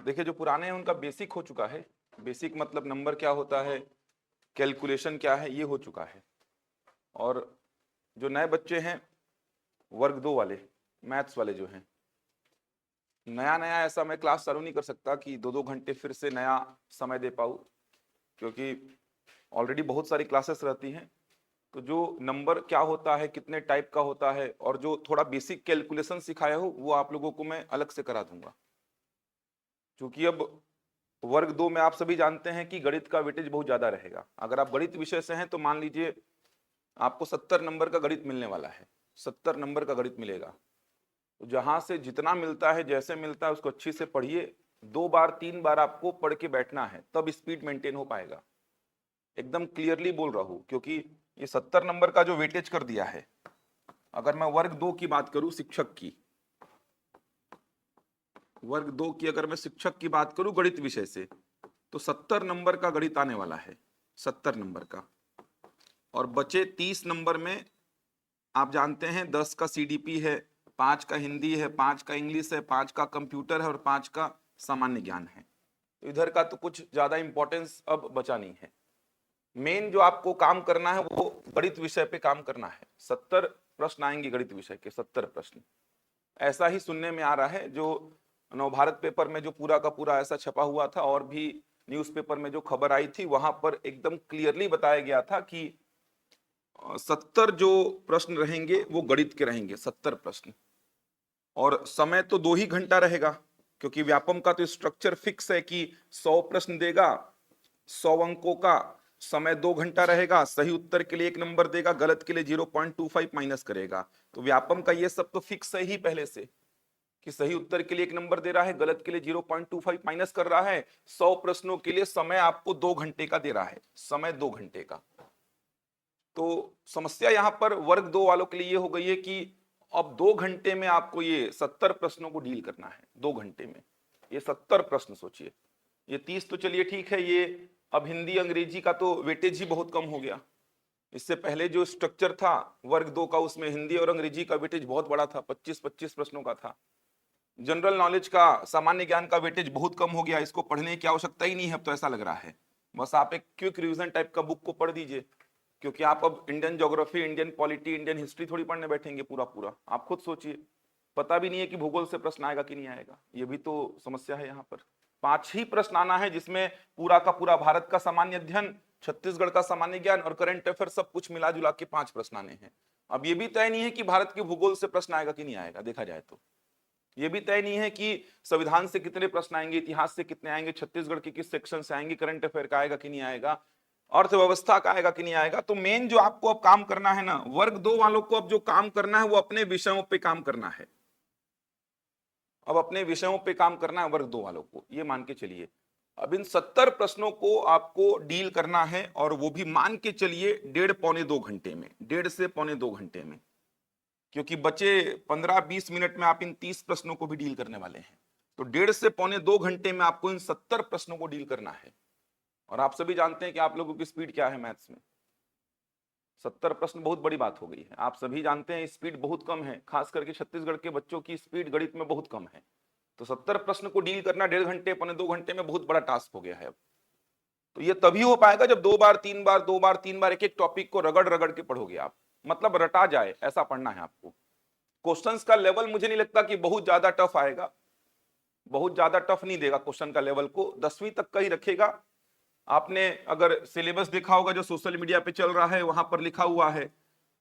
देखिए जो पुराने हैं उनका बेसिक हो चुका है। बेसिक मतलब नंबर क्या होता है, कैलकुलेशन क्या है, ये हो चुका है। और जो नए बच्चे हैं वर्ग 2 वाले, मैथ्स वाले जो हैं, नया नया ऐसा मैं क्लास चालू नहीं कर सकता कि 2-2 घंटे फिर से नया समय दे पाऊँ, क्योंकि ऑलरेडी बहुत सारी क्लासेस रहती हैं। तो जो नंबर क्या होता है, कितने टाइप का होता है, और जो थोड़ा बेसिक कैलकुलेशन सिखाया हो वो आप लोगों को मैं अलग से करा दूंगा। क्योंकि अब वर्ग 2 में आप सभी जानते हैं कि गणित का वेटेज बहुत ज्यादा रहेगा। अगर आप गणित विषय से हैं तो मान लीजिए आपको 70 नंबर का गणित मिलने वाला है, 70 नंबर का गणित मिलेगा। तो जहां से जितना मिलता है, जैसे मिलता है उसको अच्छी से पढ़िए। 2 बार 3 बार आपको पढ़ के बैठना है, तब स्पीड मेंटेन हो पाएगा। एकदम क्लियरली बोल रहा हूं, क्योंकि ये 70 नंबर का जो वेटेज कर दिया है, अगर मैं वर्ग 2 की बात करूं, शिक्षक की, वर्ग 2 की अगर मैं शिक्षक की बात करूं गणित विषय से, तो 70 नंबर का गणित आने वाला है, 70 नंबर का। और बचे 30 नंबर में आप जानते हैं 10 का सीडीपी है, 5 का हिंदी है, 5 का इंग्लिश है, 5 का कंप्यूटर है और 5 का सामान्य ज्ञान है। तो इधर का तो कुछ ज्यादा इंपॉर्टेंस अब बचा नहीं है। मेन जो आपको काम करना है वो गणित विषय पे काम करना है। 70 प्रश्न आएंगे गणित विषय के, 70 प्रश्न। ऐसा ही सुनने में आ रहा है, जो नवभारत पेपर में जो पूरा का पूरा ऐसा छपा हुआ था, और भी न्यूज़पेपर में जो खबर आई थी वहां पर एकदम क्लियरली बताया गया था कि 70 जो प्रश्न रहेंगे वो गणित के रहेंगे, 70 प्रश्न। और समय तो 2 ही घंटा रहेगा, क्योंकि व्यापम का तो स्ट्रक्चर फिक्स है कि 100 प्रश्न देगा, 100 अंकों का, समय 2 घंटा रहेगा, सही उत्तर के लिए 1 नंबर देगा, गलत के लिए 0.25 माइनस करेगा। तो व्यापम का ये सब तो फिक्स है ही पहले से, कि सही उत्तर के लिए 1 नंबर दे रहा है, गलत के लिए 0.25 माइनस कर रहा है। 100 प्रश्नों के लिए समय आपको 2 घंटे का दे रहा है, समय 2 घंटे का। तो समस्या यहां पर वर्ग 2 वालों के लिए ये हो गई है कि अब 2 घंटे में आपको ये 70 प्रश्नों को डील करना है। 2 घंटे में ये 70 प्रश्न सोचिए। ये 30 तो चलिए ठीक है, ये अब हिंदी अंग्रेजी का तो वेटेज ही बहुत कम हो गया। इससे पहले जो स्ट्रक्चर था वर्ग 2 का, उसमें हिंदी और अंग्रेजी का वेटेज बहुत बड़ा था, 25-25 प्रश्नों का था। जनरल नॉलेज का, सामान्य ज्ञान का वेटेज बहुत कम हो गया, इसको पढ़ने की आवश्यकता ही नहीं है अब तो, ऐसा लग रहा है। बस आप एक क्विक रिवीजन टाइप का बुक को पढ़ दीजिए, क्योंकि आप अब Indian geography, Indian polity, Indian history थोड़ी पढ़ने बैठेंगे पूरा पूरा। आप खुद सोचिए, पता भी नहीं है कि भूगोल से प्रश्न आएगा कि नहीं आएगा, ये भी तो समस्या है यहाँ पर। 5 ही प्रश्न आना है, जिसमें पूरा का पूरा भारत का सामान्य अध्ययन, छत्तीसगढ़ का सामान्य ज्ञान और करंट अफेयर सब कुछ मिला जुला के 5 प्रश्न आने हैं। अब ये भी तय नहीं है कि भारत के भूगोल से प्रश्न आएगा कि नहीं आएगा, देखा जाए तो ये भी तय नहीं है कि संविधान से कितने प्रश्न आएंगे, इतिहास से कितने आएंगे, छत्तीसगढ़ के किस सेक्शन से आएंगे, करंट अफेयर का आएगा कि नहीं आएगा, अर्थव्यवस्था का आएगा कि नहीं आएगा। तो मेन जो आपको अब काम करना है ना, वर्ग 2 वालों को अब जो काम करना है वो अपने विषयों पे काम करना है। अब अपने विषयों पे काम करना है वर्ग 2 वालों को, ये मान के चलिए। अब इन 70 प्रश्नों को आपको डील करना है, और वो भी मान के चलिए 1.5-2 घंटे में, 1.5 से 2.25 घंटे में। क्योंकि बचे 15-20 मिनट में आप इन 30 प्रश्नों को भी डील करने वाले हैं। तो 1.5 से 2.25 घंटे में आपको इन 70 प्रश्नों को डील करना है। और आप सभी जानते हैं कि आप लोगों की स्पीड क्या है मैथ्स में। 70 प्रश्न बहुत बड़ी बात हो गई है। आप सभी जानते हैं स्पीड बहुत कम है, खास करके छत्तीसगढ़ के बच्चों की स्पीड गणित में बहुत कम है। तो 70 प्रश्न को डील करना 1.5 घंटे, 1.25 घंटे में बहुत बड़ा टास्क हो गया है अब। तो ये तभी हो पाएगा जब 2 बार 3 बार 2 बार 3 बार एक एक टॉपिक को रगड़ रगड़ के पढ़ोगे आप, मतलब रटा जाए ऐसा पढ़ना है आपको। क्वेश्चंस का लेवल मुझे नहीं लगता कि बहुत ज्यादा टफ आएगा, बहुत ज्यादा टफ नहीं देगा क्वेश्चन का लेवल को, 10वीं तक का ही रखेगा। आपने अगर सिलेबस देखा होगा जो सोशल मीडिया पे चल रहा है, वहां पर लिखा हुआ है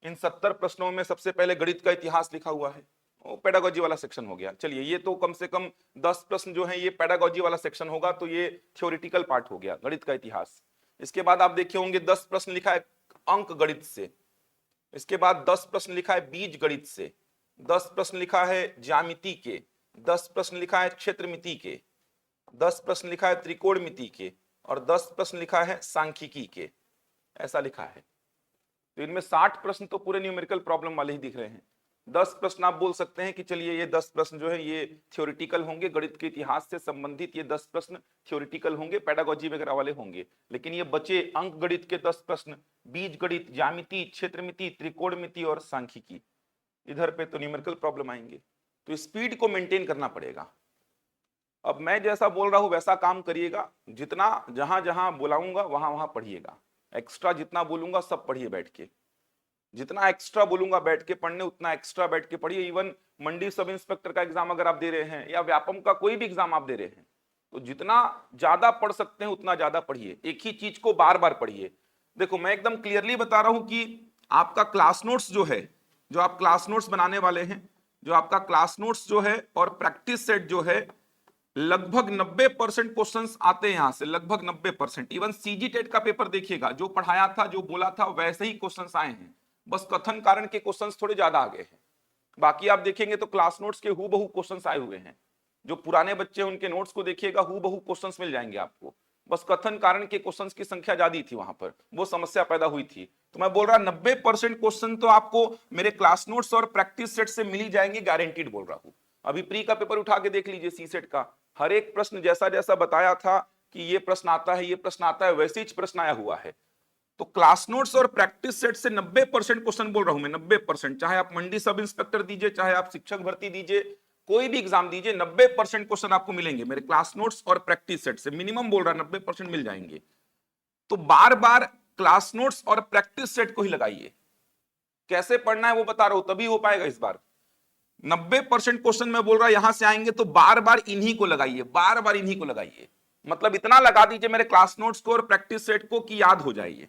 इन 70 प्रश्नों में सबसे पहले गणित का इतिहास लिखा हुआ है। वो पेडागोजी वाला सेक्शन हो गया। चलिए ये तो कम से कम 10 प्रश्न जो है ये पेडागोजी वाला सेक्शन होगा, तो ये थ्योरेटिकल पार्ट हो गया गणित का इतिहास। इसके बाद आप देखे होंगे 10 प्रश्न लिखा है अंक गणित से, इसके बाद 10 प्रश्न लिखा है बीज गणित से, 10 प्रश्न लिखा है ज्यामिति के, 10 प्रश्न लिखा है क्षेत्रमिति के, 10 प्रश्न लिखा है त्रिकोणमिति के, और 10 प्रश्न लिखा है सांख्यिकी के। ऐसा लिखा है। तो इनमें 60 प्रश्न तो पूरे न्यूमेरिकल प्रॉब्लम वाले ही दिख रहे हैं। 10 प्रश्न आप बोल सकते हैं कि चलिए ये 10 प्रश्न जो है ये थ्योरेटिकल होंगे, गणित के इतिहास से संबंधित ये 10 प्रश्न थ्योरेटिकल होंगे, पेडागोजी वगैरह वाले होंगे। लेकिन ये बचे अंक गणित के 10 प्रश्न, बीज गणित, ज्यामिति, क्षेत्रमिति, त्रिकोणमिति और सांख्यिकी, इधर पे तो न्यूमेरिकल प्रॉब्लम आएंगे। तो स्पीड को मेंटेन करना पड़ेगा। अब मैं जैसा बोल रहा हूं वैसा काम करिएगा, जितना जहां जहां बुलाऊंगा वहां वहां पढ़िएगा, एक्स्ट्रा जितना बोलूंगा सब पढ़िए बैठ के, जितना एक्स्ट्रा बोलूंगा बैठ के पढ़ने उतना एक्स्ट्रा बैठ के पढ़िए। इवन मंडी सब इंस्पेक्टर का एग्जाम अगर आप दे रहे हैं या व्यापम का कोई भी एग्जाम आप दे रहे हैं तो जितना ज्यादा पढ़ सकते हैं उतना ज्यादा पढ़िए, एक ही चीज को बार बार पढ़िए। देखो मैं एकदम क्लियरली बता रहा हूं कि आपका क्लास नोट्स जो है, जो आप क्लास नोट्स बनाने वाले हैं, जो आपका क्लास नोट्स जो है और प्रैक्टिस सेट जो है, लगभग 90% क्वेश्चंस आते हैं यहां से, लगभग 90%। इवन सीजी टेट का पेपर देखिएगा, जो पढ़ाया था जो बोला था वैसे ही क्वेश्चंस आए हैं, बस कथन कारण के क्वेश्चंस थोड़े ज्यादा आ गए हैं। बाकी आप देखेंगे तो क्लास नोट्स के हूबहू क्वेश्चंस आए हुए हैं, जो पुराने बच्चे उनके नोट्स को देखिएगा हूबहू क्वेश्चंस मिल जाएंगे आपको, बस कथन कारण के क्वेश्चंस की संख्या ज्यादा थी, वहां पर वो समस्या पैदा हुई थी। तो मैं बोल रहा 90% क्वेश्चन तो आपको मेरे क्लास नोट्स और प्रैक्टिस सेट से मिल ही जाएंगे, गारंटीड बोल रहा हूं। अभी प्री का पेपर उठा के देख लीजिए, सी सेट का हर एक प्रश्न जैसा जैसा बताया था कि ये प्रश्न आता है, ये प्रश्न आता है, वैसे ही प्रश्न आया हुआ है। तो क्लास नोट्स और प्रैक्टिस सेट से 90% क्वेश्चन बोल रहा हूं मैं, 90%। चाहे आप मंडी सब इंस्पेक्टर दीजिए, चाहे आप शिक्षक भर्ती दीजिए, कोई भी एग्जाम दीजिए, 90% क्वेश्चन आपको मिलेंगे मेरे क्लास नोट्स और प्रैक्टिस सेट से, मिनिमम बोल रहा 90% मिल जाएंगे। तो बार बार क्लास नोट्स और प्रैक्टिस सेट को ही लगाइए, कैसे पढ़ना है वो बता रहा हूं, तभी हो पाएगा इस बार। 90% क्वेश्चन में बोल रहा यहां से आएंगे तो बार बार इन्हीं को लगाइए, बार बार इन्हीं को लगाइए, मतलब इतना लगा दीजिए मेरे क्लास नोट्स को और प्रैक्टिस सेट को कि याद हो जाइए।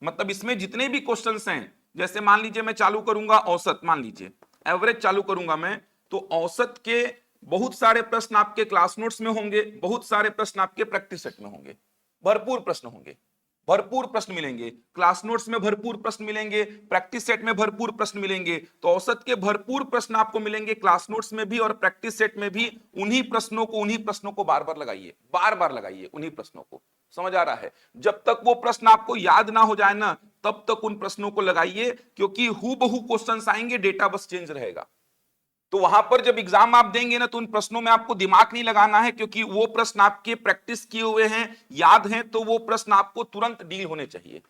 मतलब इसमें जितने भी क्वेश्चंस हैं, जैसे मान लीजिए मैं चालू करूंगा औसत, मान लीजिए एवरेज चालू करूंगा मैं, तो औसत के बहुत सारे प्रश्न आपके क्लास नोट्स में होंगे, बहुत सारे प्रश्न आपके प्रैक्टिस सेट में होंगे, भरपूर प्रश्न होंगे, भरपूर प्रश्न मिलेंगे, क्लास नोट्स में भरपूर प्रश्न मिलेंगे, प्रैक्टिस सेट में भरपूर प्रश्न मिलेंगे। तो औसत के भरपूर प्रश्न आपको मिलेंगे क्लास नोट्स में भी और प्रैक्टिस सेट में भी। उन्हीं प्रश्नों को बार बार लगाइए, बार बार लगाइए उन्हीं प्रश्नों को। समझ आ रहा है? जब तक वो प्रश्न आपको याद ना हो जाए ना, तब तक उन प्रश्नों को लगाइए, क्योंकि हूबहू क्वेश्चंस आएंगे, डेटा बस चेंज रहेगा। तो वहां पर जब एग्जाम आप देंगे ना, तो उन प्रश्नों में आपको दिमाग नहीं लगाना है, क्योंकि वो प्रश्न आपके प्रैक्टिस किए हुए हैं, याद हैं, तो वो प्रश्न आपको तुरंत डील होने चाहिए।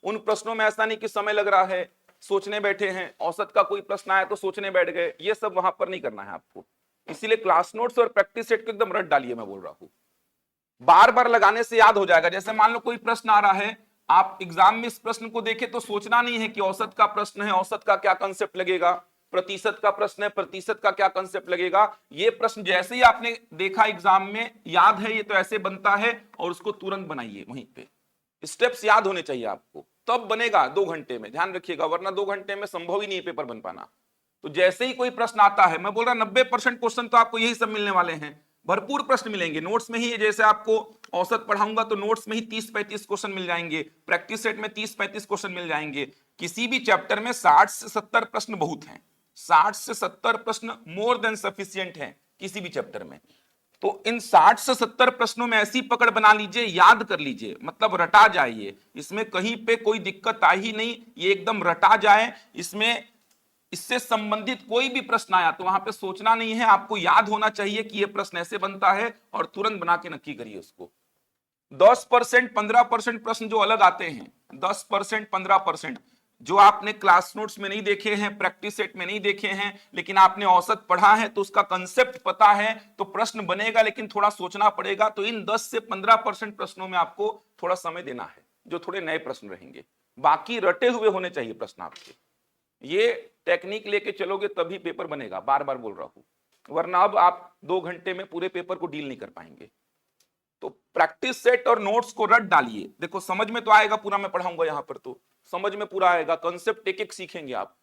उन प्रश्नों में ऐसा नहीं कि समय लग रहा है, सोचने बैठे हैं, औसत का कोई प्रश्न आया तो सोचने बैठ गए, ये सब वहां पर नहीं करना है आपको। इसीलिए क्लास नोट्स और प्रैक्टिस सेट को एकदम रट डालिए, मैं बोल रहा हूं। बार बार लगाने से याद हो जाएगा। जैसे मान लो कोई प्रश्न आ रहा है, आप एग्जाम में इस प्रश्न को देखें तो सोचना नहीं है कि औसत का प्रश्न है, औसत का क्या कंसेप्ट लगेगा, प्रतिशत का प्रश्न है, प्रतिशत का क्या कंसेप्ट लगेगा। ये प्रश्न जैसे ही आपने देखा एग्जाम में, याद है ये तो ऐसे बनता है, और उसको तुरंत बनाइए वहीं पे। स्टेप्स याद होने चाहिए आपको, तब बनेगा 2 घंटे में, ध्यान रखिएगा, वरना 2 घंटे में संभव ही नहीं है पेपर बन पाना। तो जैसे ही कोई प्रश्न आता है, मैं बोल रहा 90% क्वेश्चन तो आपको यही सब मिलने वाले हैं, भरपूर प्रश्न मिलेंगे नोट्स में ही। जैसे आपको औसत पढ़ाऊंगा तो नोट्स में ही 30-35 क्वेश्चन मिल जाएंगे, प्रैक्टिस सेट में 30-35 क्वेश्चन मिल जाएंगे। किसी भी चैप्टर में 60 से 70 प्रश्न बहुत हैं, 60 से 70 प्रश्न मोर देन सफिशियंट हैं किसी भी चैप्टर में। तो इन 60 से 70 प्रश्नों में ऐसी पकड़ बना लीजिए, याद कर लीजिए, मतलब रटा जाइए, इसमें कहीं पे कोई दिक्कत आई ही नहीं, ये एकदम रटा जाए। इसमें इससे संबंधित कोई भी प्रश्न आया तो वहां पे सोचना नहीं है, आपको याद होना चाहिए कि ये प्रश्न ऐसे बनता है, और तुरंत बना के नक्की करिए उसको। 10% 15% प्रश्न जो अलग आते हैं, 10% 15% जो आपने क्लास नोट्स में नहीं देखे हैं, प्रैक्टिस सेट में नहीं देखे हैं, लेकिन आपने औसत पढ़ा है तो उसका कंसेप्ट पता है, तो प्रश्न बनेगा, लेकिन थोड़ा सोचना पड़ेगा। तो इन 10 से 15% प्रश्नों में आपको थोड़ा समय देना है, जो थोड़े नए प्रश्न रहेंगे। बाकी रटे हुए होने चाहिए प्रश्न आपके। ये टेक्निक लेके चलोगे तभी पेपर बनेगा, बार बार बोल रहा हूं, वरना अब आप 2 घंटे में पूरे पेपर को डील नहीं कर पाएंगे। तो प्रैक्टिस सेट और नोट्स को रट डालिए। देखो समझ में तो आएगा पूरा, मैं पढ़ाऊंगा यहां पर तो समझ में पूरा आएगा, कंसेप्ट एक एक सीखेंगे आप।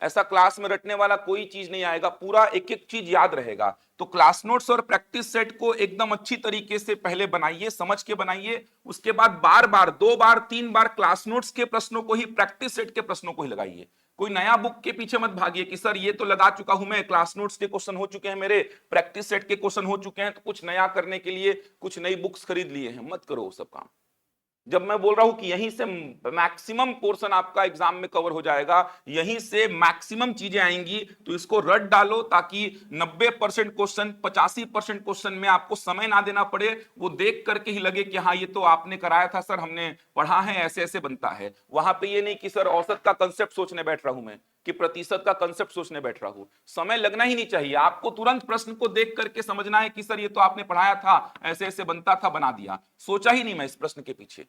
ऐसा क्लास में रटने वाला कोई चीज नहीं आएगा, पूरा एक एक चीज याद रहेगा। तो क्लास नोट्स और प्रैक्टिस सेट को एकदम अच्छी तरीके से पहले बनाइए, समझ के बनाइए। उसके बाद बार बार 2 बार 3 बार क्लास नोट्स के प्रश्नों को ही, प्रैक्टिस सेट के प्रश्नों को ही लगाइए। कोई नया बुक के पीछे मत भागिए कि सर ये तो लगा चुका हूं मैं, क्लास नोट्स के क्वेश्चन हो चुके हैं मेरे, प्रैक्टिस सेट के क्वेश्चन हो चुके हैं, तो कुछ नया करने के लिए कुछ नई बुक्स खरीद लिए हैं। मत करो वो सब काम। जब मैं बोल रहा हूं कि यहीं से मैक्सिमम पोर्शन आपका एग्जाम में कवर हो जाएगा, यहीं से मैक्सिमम चीजें आएंगी, तो इसको रट डालो ताकि 90% क्वेश्चन, 85% क्वेश्चन में आपको समय ना देना पड़े, वो देख करके ही लगे कि हाँ ये तो आपने कराया था सर, हमने पढ़ा है, ऐसे ऐसे बनता है। वहां पे ये नहीं कि सर औसत का कंसेप्ट सोचने बैठ रहा हूं मैं, कि प्रतिशत का कंसेप्ट सोचने बैठ रहा हूं। समय लगना ही नहीं चाहिए, आपको तुरंत प्रश्न को देख करके समझना है कि सर ये तो आपने पढ़ाया था, ऐसे ऐसे बनता था, बना दिया, सोचा ही नहीं मैं इस प्रश्न के पीछे।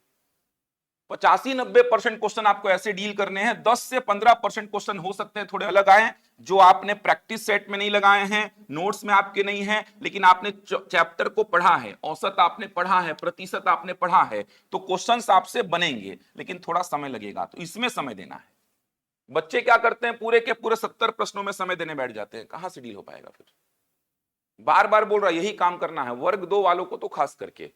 85-90% क्वेश्चन आपको ऐसे डील करने हैं। 10 से 15% क्वेश्चन हो सकते हैं थोड़े अलग आए, जो आपने प्रैक्टिस सेट में नहीं लगाए हैं, नोट्स में आपके नहीं है, लेकिन आपने चैप्टर को पढ़ा है, औसत आपने पढ़ा है, प्रतिशत आपने पढ़ा है, तो क्वेश्चंस आपसे बनेंगे, लेकिन थोड़ा समय लगेगा, तो इसमें समय देना है। बच्चे क्या करते हैं, पूरे के पूरे 70 प्रश्नों में समय देने बैठ जाते हैं, कहां से डील हो पाएगा फिर। बार बार बोल रहा यही काम करना है, वर्ग 2 वालों को तो खास करके,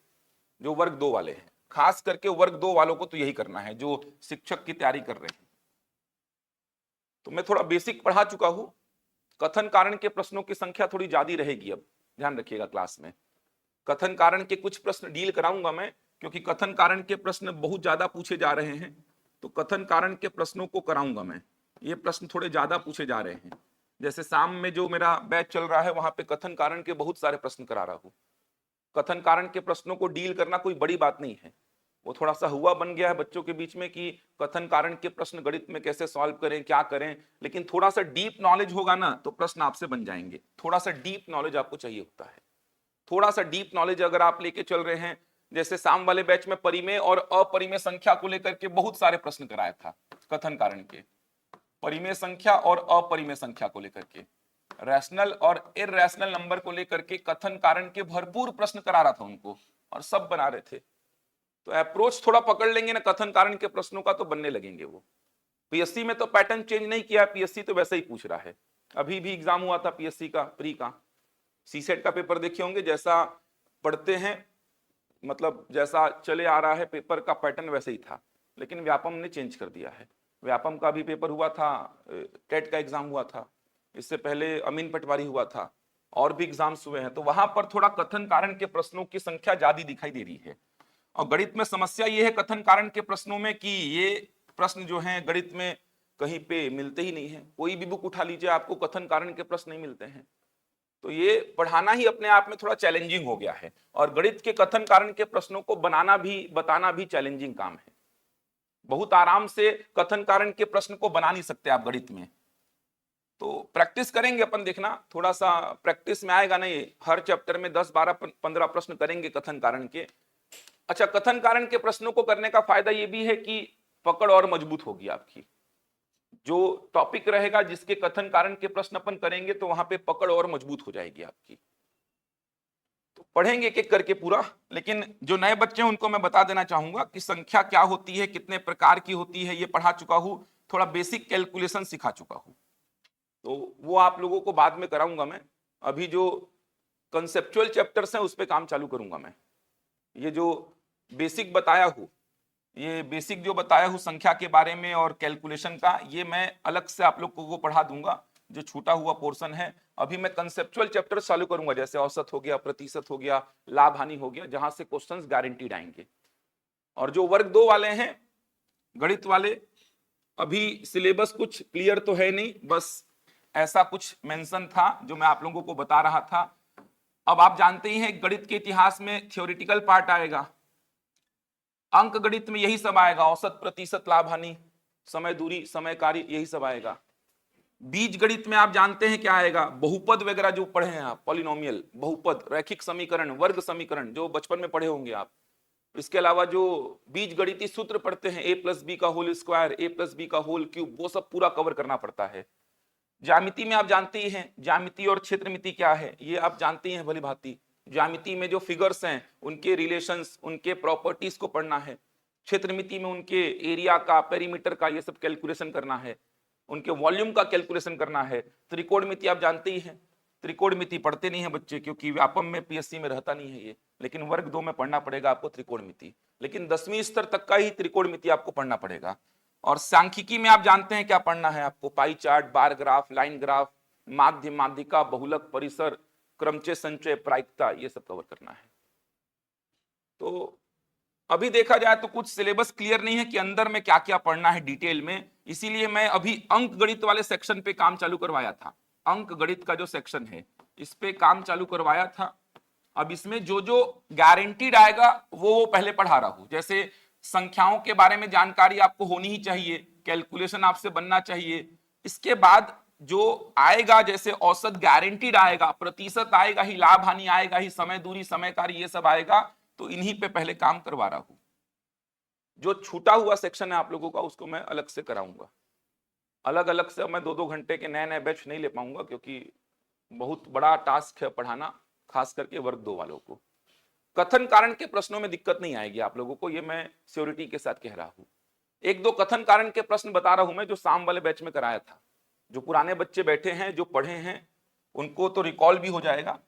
जो वर्ग 2 वाले हैं, खास करके वर्ग 2 वालों को तो यही करना है, जो शिक्षक की तैयारी कर रहे हैं। तो मैं थोड़ा बेसिक पढ़ा चुका हूं, कथन कारण के प्रश्नों की संख्या थोड़ी ज्यादा रहेगी, अब ध्यान रखिएगा क्लास में। कथन कारण के कुछ प्रश्न डील कराऊंगा मैं, क्योंकि कथन कारण के प्रश्न बहुत ज्यादा पूछे जा रहे हैं, तो कथन कारण के प्रश्नों को कराऊंगा मैं। ये प्रश्न थोड़े ज्यादा पूछे जा रहे हैं, जैसे शाम में जो मेरा बैच चल रहा है वहां पे कथन कारण के बहुत सारे प्रश्न करा रहा हूं। कथन कारण के प्रश्नों को डील करना कोई बड़ी बात नहीं है, वो थोड़ा सा हुआ बन गया है बच्चों के बीच में कि कथन कारण के प्रश्न गणित में कैसे सॉल्व करें, क्या करें, लेकिन थोड़ा सा डीप नॉलेज होगा ना तो प्रश्न आपसे बन जाएंगे। थोड़ा सा डीप नॉलेज आपको चाहिए होता है, थोड़ा सा डीप नॉलेज अगर आप लेके चल रहे हैं। जैसे शाम वाले बैच में परिमेय और अपरिमेय संख्या को लेकर के बहुत सारे प्रश्न कराया था, कथन कारण के, परिमेय संख्या और अपरिमेय संख्या को लेकर के, रैशनल और इरैशनल नंबर को लेकर के कथन कारण के भरपूर प्रश्न करा रहा था उनको, और सब बना रहे थे। तो अप्रोच थोड़ा पकड़ लेंगे ना कथन कारण के प्रश्नों का, तो बनने लगेंगे वो। पीएससी में तो पैटर्न चेंज नहीं किया, पीएससी तो वैसे ही पूछ रहा है। अभी भी एग्जाम हुआ था पीएससी का, प्री का, सीसेट का पेपर देखे होंगे, जैसा पढ़ते हैं, मतलब जैसा चले आ रहा है पेपर का पैटर्न वैसे ही था, लेकिन व्यापम ने चेंज कर दिया है। व्यापम का भी पेपर हुआ था, टेट का एग्जाम हुआ था, इससे पहले अमीन पटवारी हुआ था, और भी एग्जाम्स हुए हैं, तो वहां पर थोड़ा कथन कारण के प्रश्नों की संख्या ज्यादा दिखाई दे रही है। और गणित में समस्या ये है कथन कारण के प्रश्नों में कि ये प्रश्न जो हैं गणित में कहीं पे मिलते ही नहीं है। कोई भी बुक उठा लीजिए, आपको कथन कारण के प्रश्न नहीं मिलते हैं, तो ये पढ़ाना ही अपने आप में थोड़ा चैलेंजिंग हो गया है, और गणित के कथन कारण के प्रश्नों को बनाना भी, बताना भी चैलेंजिंग काम है। बहुत आराम से कथन कारण के प्रश्न को बना नहीं सकते आप गणित में, तो प्रैक्टिस करेंगे अपन, देखना थोड़ा सा प्रैक्टिस में आएगा नहीं, हर चैप्टर में 10, 12, 15 प्रश्न करेंगे कथन कारण के। अच्छा, कथन कारण के प्रश्नों को करने का फायदा ये भी है कि पकड़ और मजबूत होगी आपकी। जो टॉपिक रहेगा जिसके कथन कारण के प्रश्न अपन करेंगे, तो वहां पे पकड़ और मजबूत हो जाएगी आपकी। तो पढ़ेंगे एक एक करके पूरा, लेकिन जो नए बच्चे हैं उनको मैं बता देना चाहूंगा कि संख्या क्या होती है, कितने प्रकार की होती है, ये पढ़ा चुका हूं, थोड़ा बेसिक कैलकुलेशन सिखा चुका हूं, तो वो आप लोगों को बाद में कराऊंगा मैं। अभी जो कंसेप्चुअल चैप्टर्स हैं उस पर काम चालू करूंगा मैं। ये जो बेसिक बताया हूं, ये बेसिक जो बताया हूं संख्या के बारे में और कैलकुलेशन का, ये मैं अलग से आप लोग को पढ़ा दूंगा, जो छूटा हुआ पोर्शन है। अभी मैं कंसेप्चुअल चैप्टर चालू करूंगा, जैसे औसत हो गया, प्रतिशत हो गया, लाभ हानि हो गया, जहां से क्वेश्चंस गारंटीड आएंगे। और जो वर्ग 2 वाले हैं गणित वाले, अभी सिलेबस कुछ क्लियर तो है नहीं, बस ऐसा कुछ मेंशन था जो मैं आप लोगों को बता रहा था। अब आप जानते ही हैं गणित के इतिहास में थ्योरेटिकल पार्ट आएगा, अंक गणित में यही सब आएगा, औसत, प्रतिशत, लाभ हानि, समय दूरी, समय कार्य, यही सब आएगा। बीज गणित में आप जानते हैं क्या आएगा, बहुपद वगैरह जो पढ़े हैं आप, पॉलिनोमियल, बहुपद, रैखिक समीकरण, वर्ग समीकरण, जो बचपन में पढ़े होंगे आप। इसके अलावा जो बीज गणितीय सूत्र पढ़ते हैं, ए प्लस बी का होल स्क्वायर, ए प्लस बी का होल क्यूब, वो सब पूरा कवर करना पड़ता है। ज्यामिति में आप जानते ही हैं, ज्यामिति और क्षेत्रमिति क्या है ये आप जानते ही हैं भली भांति। ज्यामिति में जो फिगर्स हैं उनके रिलेशंस, उनके प्रॉपर्टीज को पढ़ना है। क्षेत्रमिति में उनके एरिया का, पेरीमीटर का, ये सब कैलकुलेशन करना है, उनके वॉल्यूम का कैलकुलेशन करना है। त्रिकोणमिति आप जानते ही हैं, त्रिकोणमिति पढ़ते नहीं है बच्चे, क्योंकि व्यापम में, पीएससी में रहता नहीं है ये, लेकिन वर्ग 2 में पढ़ना पड़ेगा आपको त्रिकोणमिति, लेकिन 10वीं स्तर तक का ही त्रिकोणमिति आपको पढ़ना पड़ेगा। और सांख्यिकी में आप जानते हैं क्या पढ़ना है आपको, pie chart, bar graph, line graph, माध्य, माध्यिका, बहुलक, परिसर, क्रमचय, संचय, प्रायिकता, ये सब कवर करना है। तो अभी देखा जाए तो कुछ सिलेबस क्लियर नहीं है कि अंदर में क्या क्या पढ़ना है डिटेल में, इसीलिए मैं अभी अंक गणित वाले सेक्शन पे काम चालू करवाया था। अंक गणित का जो सेक्शन है इस पे काम चालू करवाया था। अब इसमें जो जो गारंटीड आएगा वो पहले पढ़ा रहा हूं। जैसे संख्याओं के बारे में जानकारी आपको होनी ही चाहिए, कैलकुलेशन आपसे बनना चाहिए। इसके बाद जो आएगा जैसे औसत गारंटीड आएगा, प्रतिशत आएगा ही, लाभ हानि आएगा ही, समय दूरी समय कार्य ये सब आएगा, तो इन्हीं पे पहले काम करवा रहा हूं। जो छूटा हुआ सेक्शन है आप लोगों का उसको मैं अलग से कराऊंगा। अलग अलग से मैं 2-2 घंटे के नए नए बैच नहीं ले पाऊंगा क्योंकि बहुत बड़ा टास्क है पढ़ाना, खास करके वर्ग 2 वालों को। कथन कारण के प्रश्नों में दिक्कत नहीं आएगी आप लोगों को, ये मैं श्योरिटी के साथ कह रहा हूं। 1-2 कथन कारण के प्रश्न बता रहा हूं मैं जो शाम वाले बैच में कराया था। जो पुराने बच्चे बैठे हैं, जो पढ़े हैं, उनको तो रिकॉल भी हो जाएगा।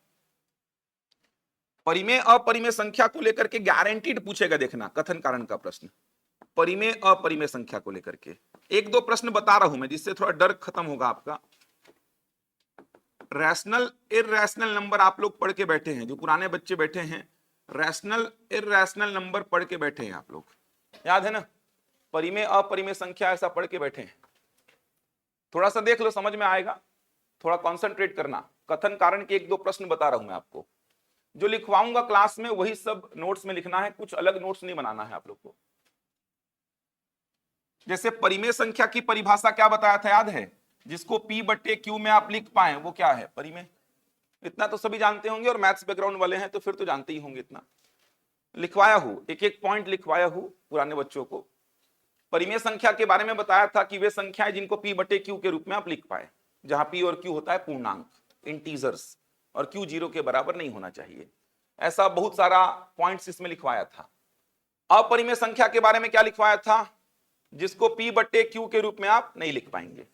परिमेय अपरिमेय संख्या को लेकर के गारंटीड पूछेगा, देखना कथन कारण का प्रश्न परिमेय अपरिमेय संख्या को लेकर के। 1-2 प्रश्न बता रहा हूं मैं जिससे थोड़ा डर खत्म होगा आपका। रैशनल इररैशनल नंबर आप लोग पढ़ के बैठे हैं, जो पुराने बच्चे बैठे हैं रैशनल इररैशनल नंबर पढ़ के बैठे हैं आप लोग, याद है ना? परिमेय अपरिमेय संख्या ऐसा पढ़ के बैठे हैं। थोड़ा सा देख लो, समझ में आएगा, थोड़ा कॉन्सेंट्रेट करना। कथन कारण के 1-2 प्रश्न बता रहा हूं मैं आपको, जो लिखवाऊंगा क्लास में वही सब नोट्स में लिखना है, कुछ अलग नोट्स नहीं बनाना है आप लोग को। जैसे परिमेय संख्या की परिभाषा क्या बताया था, याद है? जिसको P/Q में आप लिख पाए वो क्या है परिमेय। इतना तो सभी जानते होंगे, और मैथ्स बैकग्राउंड वाले हैं तो फिर तो जानते ही होंगे। इतना लिखवाया हूं, एक एक पॉइंट लिखवाया हूं पुराने बच्चों को। परिमेय संख्या के बारे में बताया था कि वे संख्याएं जिनको P/Q के रूप में आप लिख पाए, जहां P और Q होता है पूर्णांक, इंटीजर्स, और Q 0 के बराबर नहीं होना चाहिए। ऐसा बहुत सारा पॉइंट्स इसमें लिखवाया था। अपरिमेय संख्या के बारे में क्या लिखवाया था? जिसको P/Q के रूप में आप नहीं लिख पाएंगे,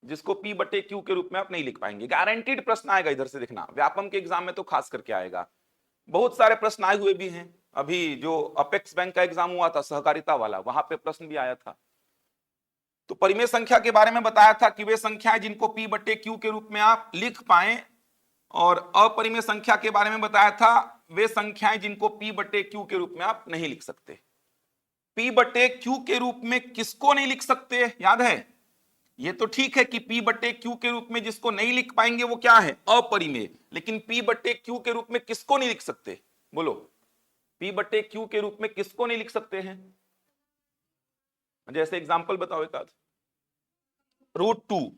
जिसको P/Q के रूप में आप नहीं लिख पाएंगे। गारंटीड प्रश्न आएगा, इधर से देखना, व्यापम के एग्जाम में तो खास करके आएगा। बहुत सारे प्रश्न आए हुए भी हैं। अभी जो अपेक्स बैंक का एग्जाम हुआ था सहकारिता वाला, वहां पे प्रश्न भी आया था। तो परिमेय संख्या के बारे में बताया था कि वे संख्याएं जिनको P/Q के रूप में आप लिख पाए, और अपरिमेय संख्या के बारे में बताया था वे संख्याएं जिनको P/Q के रूप में आप नहीं लिख सकते। P/Q के रूप में किसको नहीं लिख सकते, याद है? ये तो ठीक है कि P/Q के रूप में जिसको नहीं लिख पाएंगे वो क्या है, अपरिमेय। लेकिन P/Q के रूप में किसको नहीं लिख सकते, बोलो? P/Q के रूप में किसको नहीं लिख सकते हैं? जैसे एग्जांपल बताओ एक आध। √2,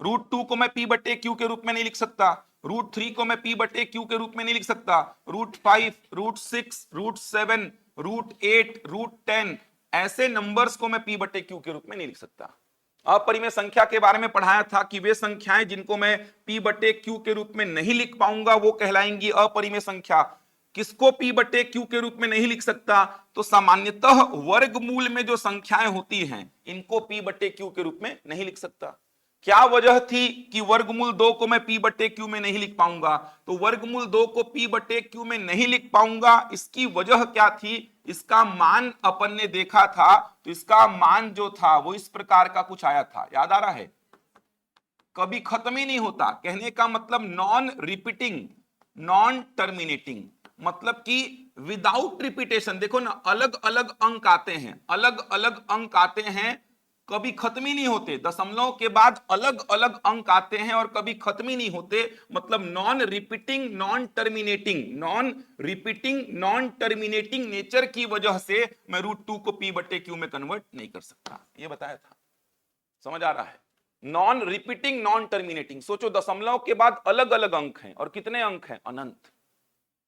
√2 को मैं P/Q के रूप में नहीं लिख सकता। √3 को मैं P/Q के रूप में नहीं लिख सकता। √5, √6, √7, √8, √10 ऐसे नंबर्स को मैं P/Q के रूप में नहीं लिख सकता। अपरिमेय संख्या के बारे में पढ़ाया था कि वे संख्याएं जिनको मैं P/Q के रूप में नहीं लिख पाऊंगा वो कहलाएंगी अपरिमेय संख्या। किसको P/Q के रूप में नहीं लिख सकता? तो सामान्यतः वर्गमूल में जो संख्याएं होती हैं इनको P/Q के रूप में नहीं लिख सकता। क्या वजह थी कि वर्गमूल 2 को मैं P/Q में नहीं लिख पाऊंगा? तो वर्गमूल 2 को P/Q में नहीं लिख पाऊंगा, इसकी वजह क्या थी? इसका मान अपन ने देखा था, तो इसका मान जो था वो इस प्रकार का कुछ आया था, याद आ रहा है? कभी खत्म ही नहीं होता। कहने का मतलब नॉन रिपीटिंग, नॉन टर्मिनेटिंग, मतलब कि विदाउट रिपीटेशन। देखो ना, अलग अलग अंक आते हैं, अलग अलग अंक आते हैं, कभी खत्म ही नहीं होते। दशमलव के बाद अलग अलग अंक आते हैं और कभी खत्म ही नहीं होते, मतलब non repeating non terminating, non repeating non terminating nature की वजह से मैं √2 को P/Q में कन्वर्ट नहीं कर सकता। यह बताया था, समझ आ रहा है? Non repeating non terminating. सोचो, दशमलव के बाद अलग अलग अंक हैं, और कितने अंक हैं? अनंत।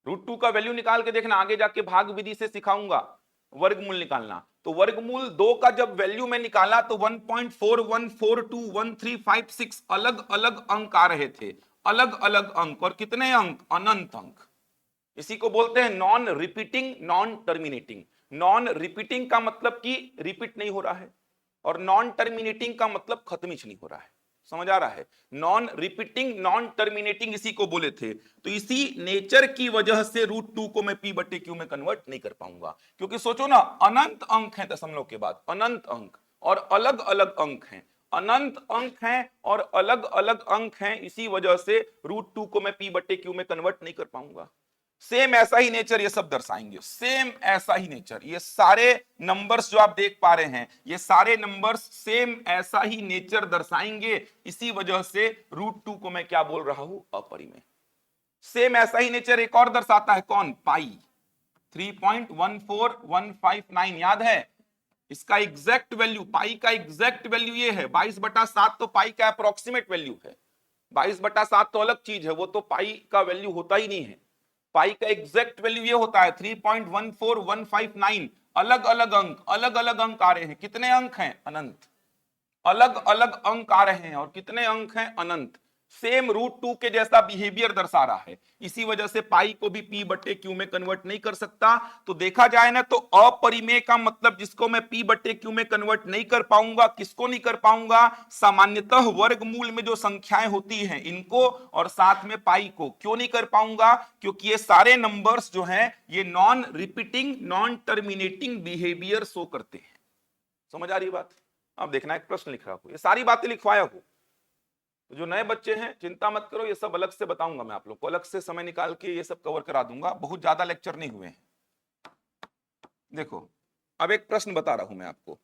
√2 का वैल्यू निकाल के देखना, आगे जाके भाग विधि से सिखाऊंगा वर्गमूल निकालना। तो वर्गमूल 2 का जब वैल्यू में निकाला तो 1.41421356 अलग अलग अंक आ रहे थे, अलग अलग अंक। और कितने अंक? अनंत अंक। इसी को बोलते हैं non repeating non terminating. Non repeating का मतलब कि रिपीट नहीं हो रहा है, और नॉन टर्मिनेटिंग का मतलब खत्म ही नहीं हो रहा है। समझ आ रहा है? नॉन रिपीटिंग नॉन टर्मिनेटिंग इसी को बोले थे। तो इसी नेचर की वजह से √2 को मैं P/Q में कन्वर्ट नहीं कर पाऊंगा, क्योंकि सोचो ना, अनंत अंक है दशमलव के बाद, अनंत अंक, और अलग अलग अंक हैं, अनंत अंक हैं और अलग अलग अंक हैं। इसी वजह से √2 को मैं P/Q में कन्वर्ट नहीं कर पाऊंगा। सेम ऐसा ही नेचर ये सब दर्शाएंगे, सेम ऐसा ही नेचर। ये सारे नंबर्स जो आप देख पा रहे हैं, ये सारे नंबर्स सेम ऐसा ही नेचर दर्शाएंगे। इसी वजह से √2 को मैं क्या बोल रहा हूं, अपरिमेय। सेम ऐसा ही नेचर एक और दर्शाता है, कौन, पाई। 3.14159 याद है, इसका एग्जैक्ट वैल्यू, पाई का एग्जैक्ट वैल्यू ये है 22/7। तो पाई का अप्रोक्सीमेट वैल्यू है, 22/7 तो अलग चीज है, वो तो पाई का वैल्यू होता ही नहीं है। पाई का एग्जैक्ट वैल्यू ये होता है 3.14159। अलग अलग अंक, अलग अलग अंक आ रहे हैं। कितने अंक हैं, अनंत। अलग अलग अंक आ रहे हैं और कितने अंक हैं, अनंत। सेम √2 के जैसा बिहेवियर दर्शा रहा है। इसी वजह से पाई को भी P/Q में कन्वर्ट नहीं कर सकता। तो देखा जाए ना, तो अपरिमेय का मतलब जिसको मैं P/Q में कन्वर्ट नहीं कर पाऊंगा, किसको नहीं कर पाऊंगा, सामान्यतः वर्गमूल में जो संख्याएं होती हैं इनको, और साथ में पाई को। क्यों नहीं कर पाऊंगा, क्योंकि ये सारे नंबर्स जो हैं ये non repeating, non terminating behaviour show करते हैं। समझ आ रही बात। अब देखना, एक प्रश्न लिख रहा हूं, ये सारी बातें लिखवाया हूं। तो जो नए बच्चे हैं चिंता मत करो, ये सब अलग से बताऊंगा मैं आप लोग को, अलग से समय निकाल के ये सब कवर करा दूंगा। बहुत ज्यादा लेक्चर नहीं हुए हैं। देखो, अब एक प्रश्न बता रहा हूं मैं आपको,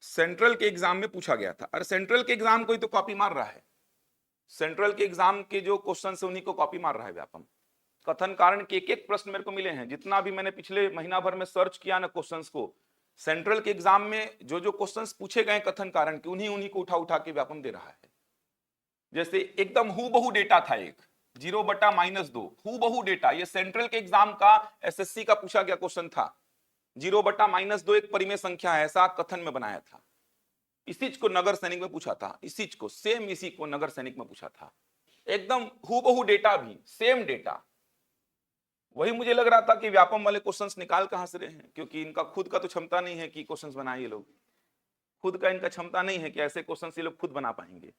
सेंट्रल के एग्जाम में पूछा गया था। अरे सेंट्रल के एग्जाम को ही तो कॉपी मार रहा है। सेंट्रल के एग्जाम के जो क्वेश्चन है उन्हीं को कॉपी मार रहा है व्यापम। कथन कारण के एक एक प्रश्न मेरे को मिले हैं, जितना भी मैंने पिछले महीना भर में सर्च किया ना क्वेश्चंस को, सेंट्रल के एग्जाम में जो जो क्वेश्चंस पूछे गए कथन कारण के, उन्हीं को उठा उठा के व्यापम दे रहा है। जैसे एकदम हूबहू डेटा था एक 0/-2, हूबहू डेटा। ये सेंट्रल के एग्जाम का एसएससी का पूछा गया क्वेश्चन था। 0/-2 एक परिमेय संख्या है, ऐसा कथन में बनाया था। इसी को नगर सैनिक में पूछा था, इसी को, सेम इसी को नगर सैनिक में पूछा था। एकदम हूबहू डेटा भी, सेम डेटा। वही मुझे लग रहा था कि व्यापम वाले क्वेश्चंस निकाल कहां से रहे हैं, क्योंकि इनका खुद का तो क्षमता नहीं है कि क्वेश्चंस बनाए ये लोग। खुद का इनका क्षमता नहीं है कि ऐसे क्वेश्चंस ये लोग खुद बना पाएंगे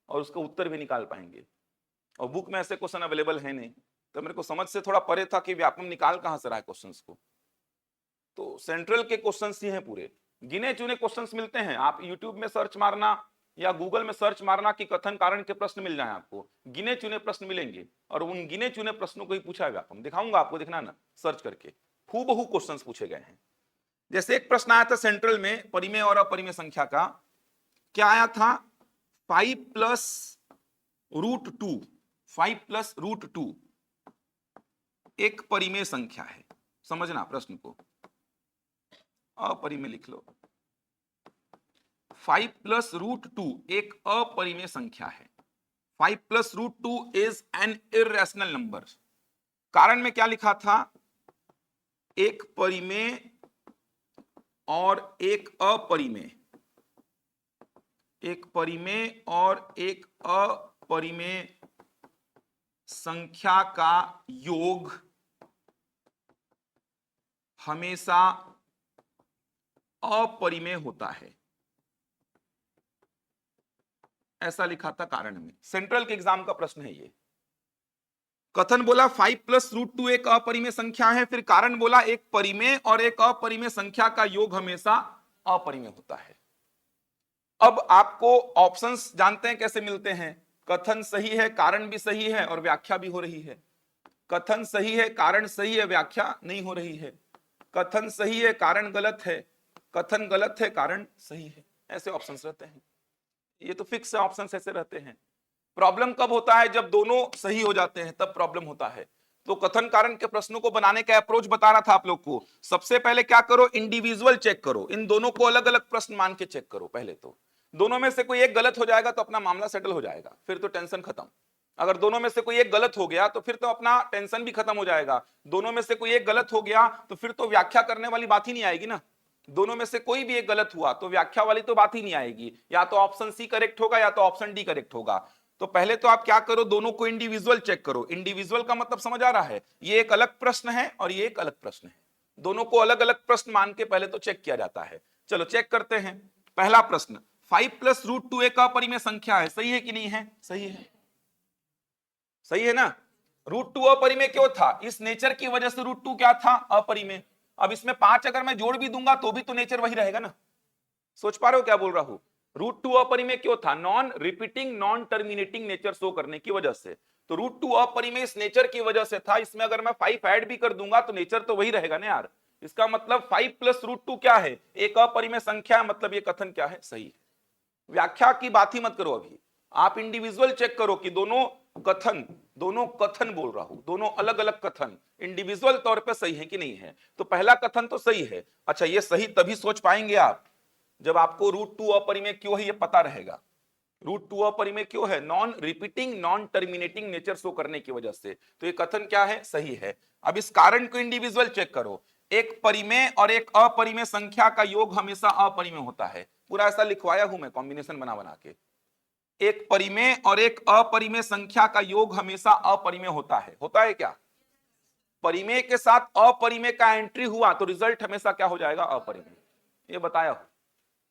और उसका उत्तर भी निकाल पाएंगे। और बुक में ऐसे क्वेश्चन अवेलेबल है नहीं, तो मेरे को समझ से थोड़ा परे था कि व्यापम निकाल कहां से रहा है क्वेश्चंस को। तो सेंट्रल के क्वेश्चंस ही हैं पूरे, गिने चुने क्वेश्चंस मिलते हैं। आप यूट्यूब में सर्च मारना या गूगल में सर्च मारना कि कथन कारण के प्रश्न मिल जाए, आपको गिने चुने प्रश्न मिलेंगे। और उन गिने चुने प्रश्नों को ही पूछा है व्यापम, दिखाऊंगा आपको, देखना ना सर्च करके, हूबहू क्वेश्चंस पूछे गए हैं। जैसे एक प्रश्न आया था सेंट्रल में परिमेय और अपरिमेय संख्या का, क्या आया था, 5 + √2, 5 + √2 एक परिमेय संख्या है। समझना प्रश्न को, अपरिमेय लिख लो। 5 + √2 एक अपरिमेय संख्या है। 5 + √2 इज एन इर्रेशनल नंबर। कारण में क्या लिखा था, एक परिमेय और एक अपरिमेय, एक परिमेय और एक अपरिमेय संख्या का योग हमेशा अपरिमेय होता है, ऐसा लिखा था कारण में। सेंट्रल के एग्जाम का प्रश्न है ये। कथन बोला 5 + √2 एक अपरिमेय संख्या है, फिर कारण बोला एक परिमेय और एक अपरिमेय संख्या का योग हमेशा अपरिमेय होता है। अब आपको ऑप्शंस जानते हैं कैसे मिलते हैं, कथन सही है, कारण भी सही है और व्याख्या भी हो रही है। कथन सही है, कारण सही है, व्याख्या नहीं हो रही है। कथन सही है, कारण गलत है, कथन गलत है, कारण सही है। ऐसे ऑप्शंस रहते हैं, ये तो फिक्स ऑप्शंस ऐसे रहते हैं। प्रॉब्लम कब होता है, जब दोनों सही हो जाते हैं, तब प्रॉब्लम होता है। तो कथन कारण के प्रश्नों को बनाने का अप्रोच बता रहा था आप लोग को। सबसे पहले क्या करो, इंडिविजुअल चेक करो, इन दोनों को अलग अलग प्रश्न मान के चेक करो। पहले तो दोनों में से कोई एक गलत हो जाएगा तो अपना मामला सेटल हो जाएगा, फिर तो टेंशन खत्म। अगर दोनों में से कोई एक गलत हो गया तो फिर तो अपना टेंशन भी खत्म हो जाएगा। दोनों में से कोई एक गलत हो गया तो फिर तो व्याख्या करने वाली बात ही नहीं आएगी ना। दोनों में से कोई भी एक गलत हुआ तो व्याख्या वाली तो बात ही नहीं आएगी, या तो ऑप्शन सी करेक्ट होगा या तो ऑप्शन डी करेक्ट होगा। तो पहले तो आप क्या करो, दोनों को इंडिविजुअल चेक करो। इंडिविजुअल का मतलब समझ आ रहा है, ये एक अलग प्रश्न है और ये एक अलग प्रश्न है। दोनों को अलग अलग प्रश्न मान के पहले तो चेक किया जाता है। चलो चेक करते हैं। पहला प्रश्न, 5 + √2 एक अपरिमेय संख्या है, सही है कि नहीं है? सही है, सही है ना। √2 अपरिमेय क्यों था, इस नेचर की वजह से √2 क्या था, अपरिमेय। अब इसमें 5 अगर मैं जोड़ भी दूंगा तो भी तो नेचर वही रहेगा ना। सोच पा रहे हो क्या बोल रहा हूं? √2 अपरिमेय क्यों था, non repeating, non terminating nature show करने की वजह से। तो √2 अपरिमेय इस नेचर की वजह से था, इसमें अगर मैं 5 ऐड भी कर दूंगा तो नेचर तो वही रहेगा ना यार। इसका मतलब 5 प्लस √2 क्या है, एक अपरिमेय संख्या है, मतलब ये कथन क्या है, सही है। व्याख्या की बात ही मत करो, अभी आप इंडिविजुअल चेक करो कि दोनों कथन बोल रहा हूं, दोनों अलग अलग कथन इंडिविजुअल तौर पे सही है कि नहीं है। तो पहला कथन तो सही है। अच्छा, ये सही तभी सोच पाएंगे आप जब आपको √2 अपरिमेय क्यों है ये पता रहेगा। √2 अपरिमेय क्यों है, non repeating non terminating nature show करने की वजह से। तो ये कथन क्या है, सही है। अब इस कारण को इंडिविजुअल चेक करो, एक परिमेय और एक अपरिमेय संख्या का योग हमेशा अपरिमेय होता है। पूरा ऐसा लिखवाया हूं मैं कॉम्बिनेशन बना बना के, एक परिमेय और एक अपरिमेय संख्या का योग हमेशा अपरिमेय होता है क्या, परिमेय के साथ अपरिमेय का एंट्री हुआ तो रिजल्ट हमेशा क्या हो जाएगा, अपरिमेय। ये बताया हो,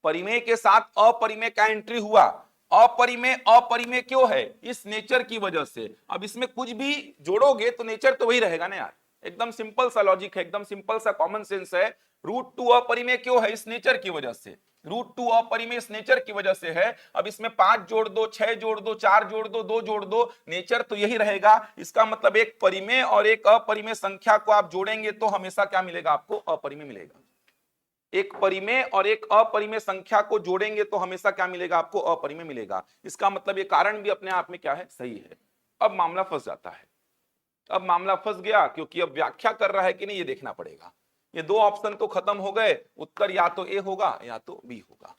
परिमेय के साथ अपरिमेय का एंट्री हुआ, अपरिमेय अपरिमेय क्यों है, इस नेचर की वजह से। अब इसमें कुछ भी जोड़ोगे तो नेचर तो वही रहेगा ना यार। एकदम सिंपल सा लॉजिक है, एकदम सिंपल सा कॉमन सेंस है। √2 अपरिमेय क्यों है, इस नेचर की वजह से। √2 अपरिमेय इस नेचर की वजह से है। अब इसमें 5 जोड़ दो, 6 जोड़ दो, 4 जोड़ दो, 2 जोड़ दो, नेचर तो यही रहेगा। इसका मतलब एक परिमेय और एक अपरिमेय संख्या को आप जोड़ेंगे तो हमेशा क्या मिलेगा आपको, अपरिमेय मिलेगा। एक परिमेय और एक अपरिमेय संख्या को जोड़ेंगे तो हमेशा क्या मिलेगा आपको, अपरिमेय मिलेगा। इसका मतलब ये कारण भी अपने आप में क्या है, सही है। अब मामला फंस जाता है, अब मामला फंस गया क्योंकि अब व्याख्या कर रहा है कि नहीं ये देखना पड़ेगा। ये दो ऑप्शन तो खत्म हो गए, उत्तर या तो ए होगा या तो बी होगा।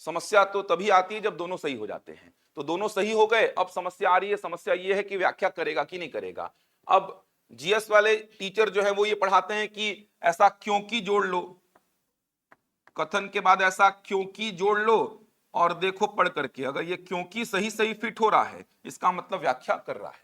समस्या तो तभी आती है जब दोनों सही हो जाते हैं। तो दोनों सही हो गए, अब समस्या आ रही है। समस्या ये है कि व्याख्या करेगा कि नहीं करेगा। अब जीएस वाले टीचर जो है वो ये पढ़ाते हैं कि ऐसा क्योंकि जोड़ लो, कथन के बाद ऐसा क्योंकि जोड़ लो और देखो पढ़ करके, अगर ये क्योंकि सही सही फिट हो रहा है इसका मतलब व्याख्या कर रहा है।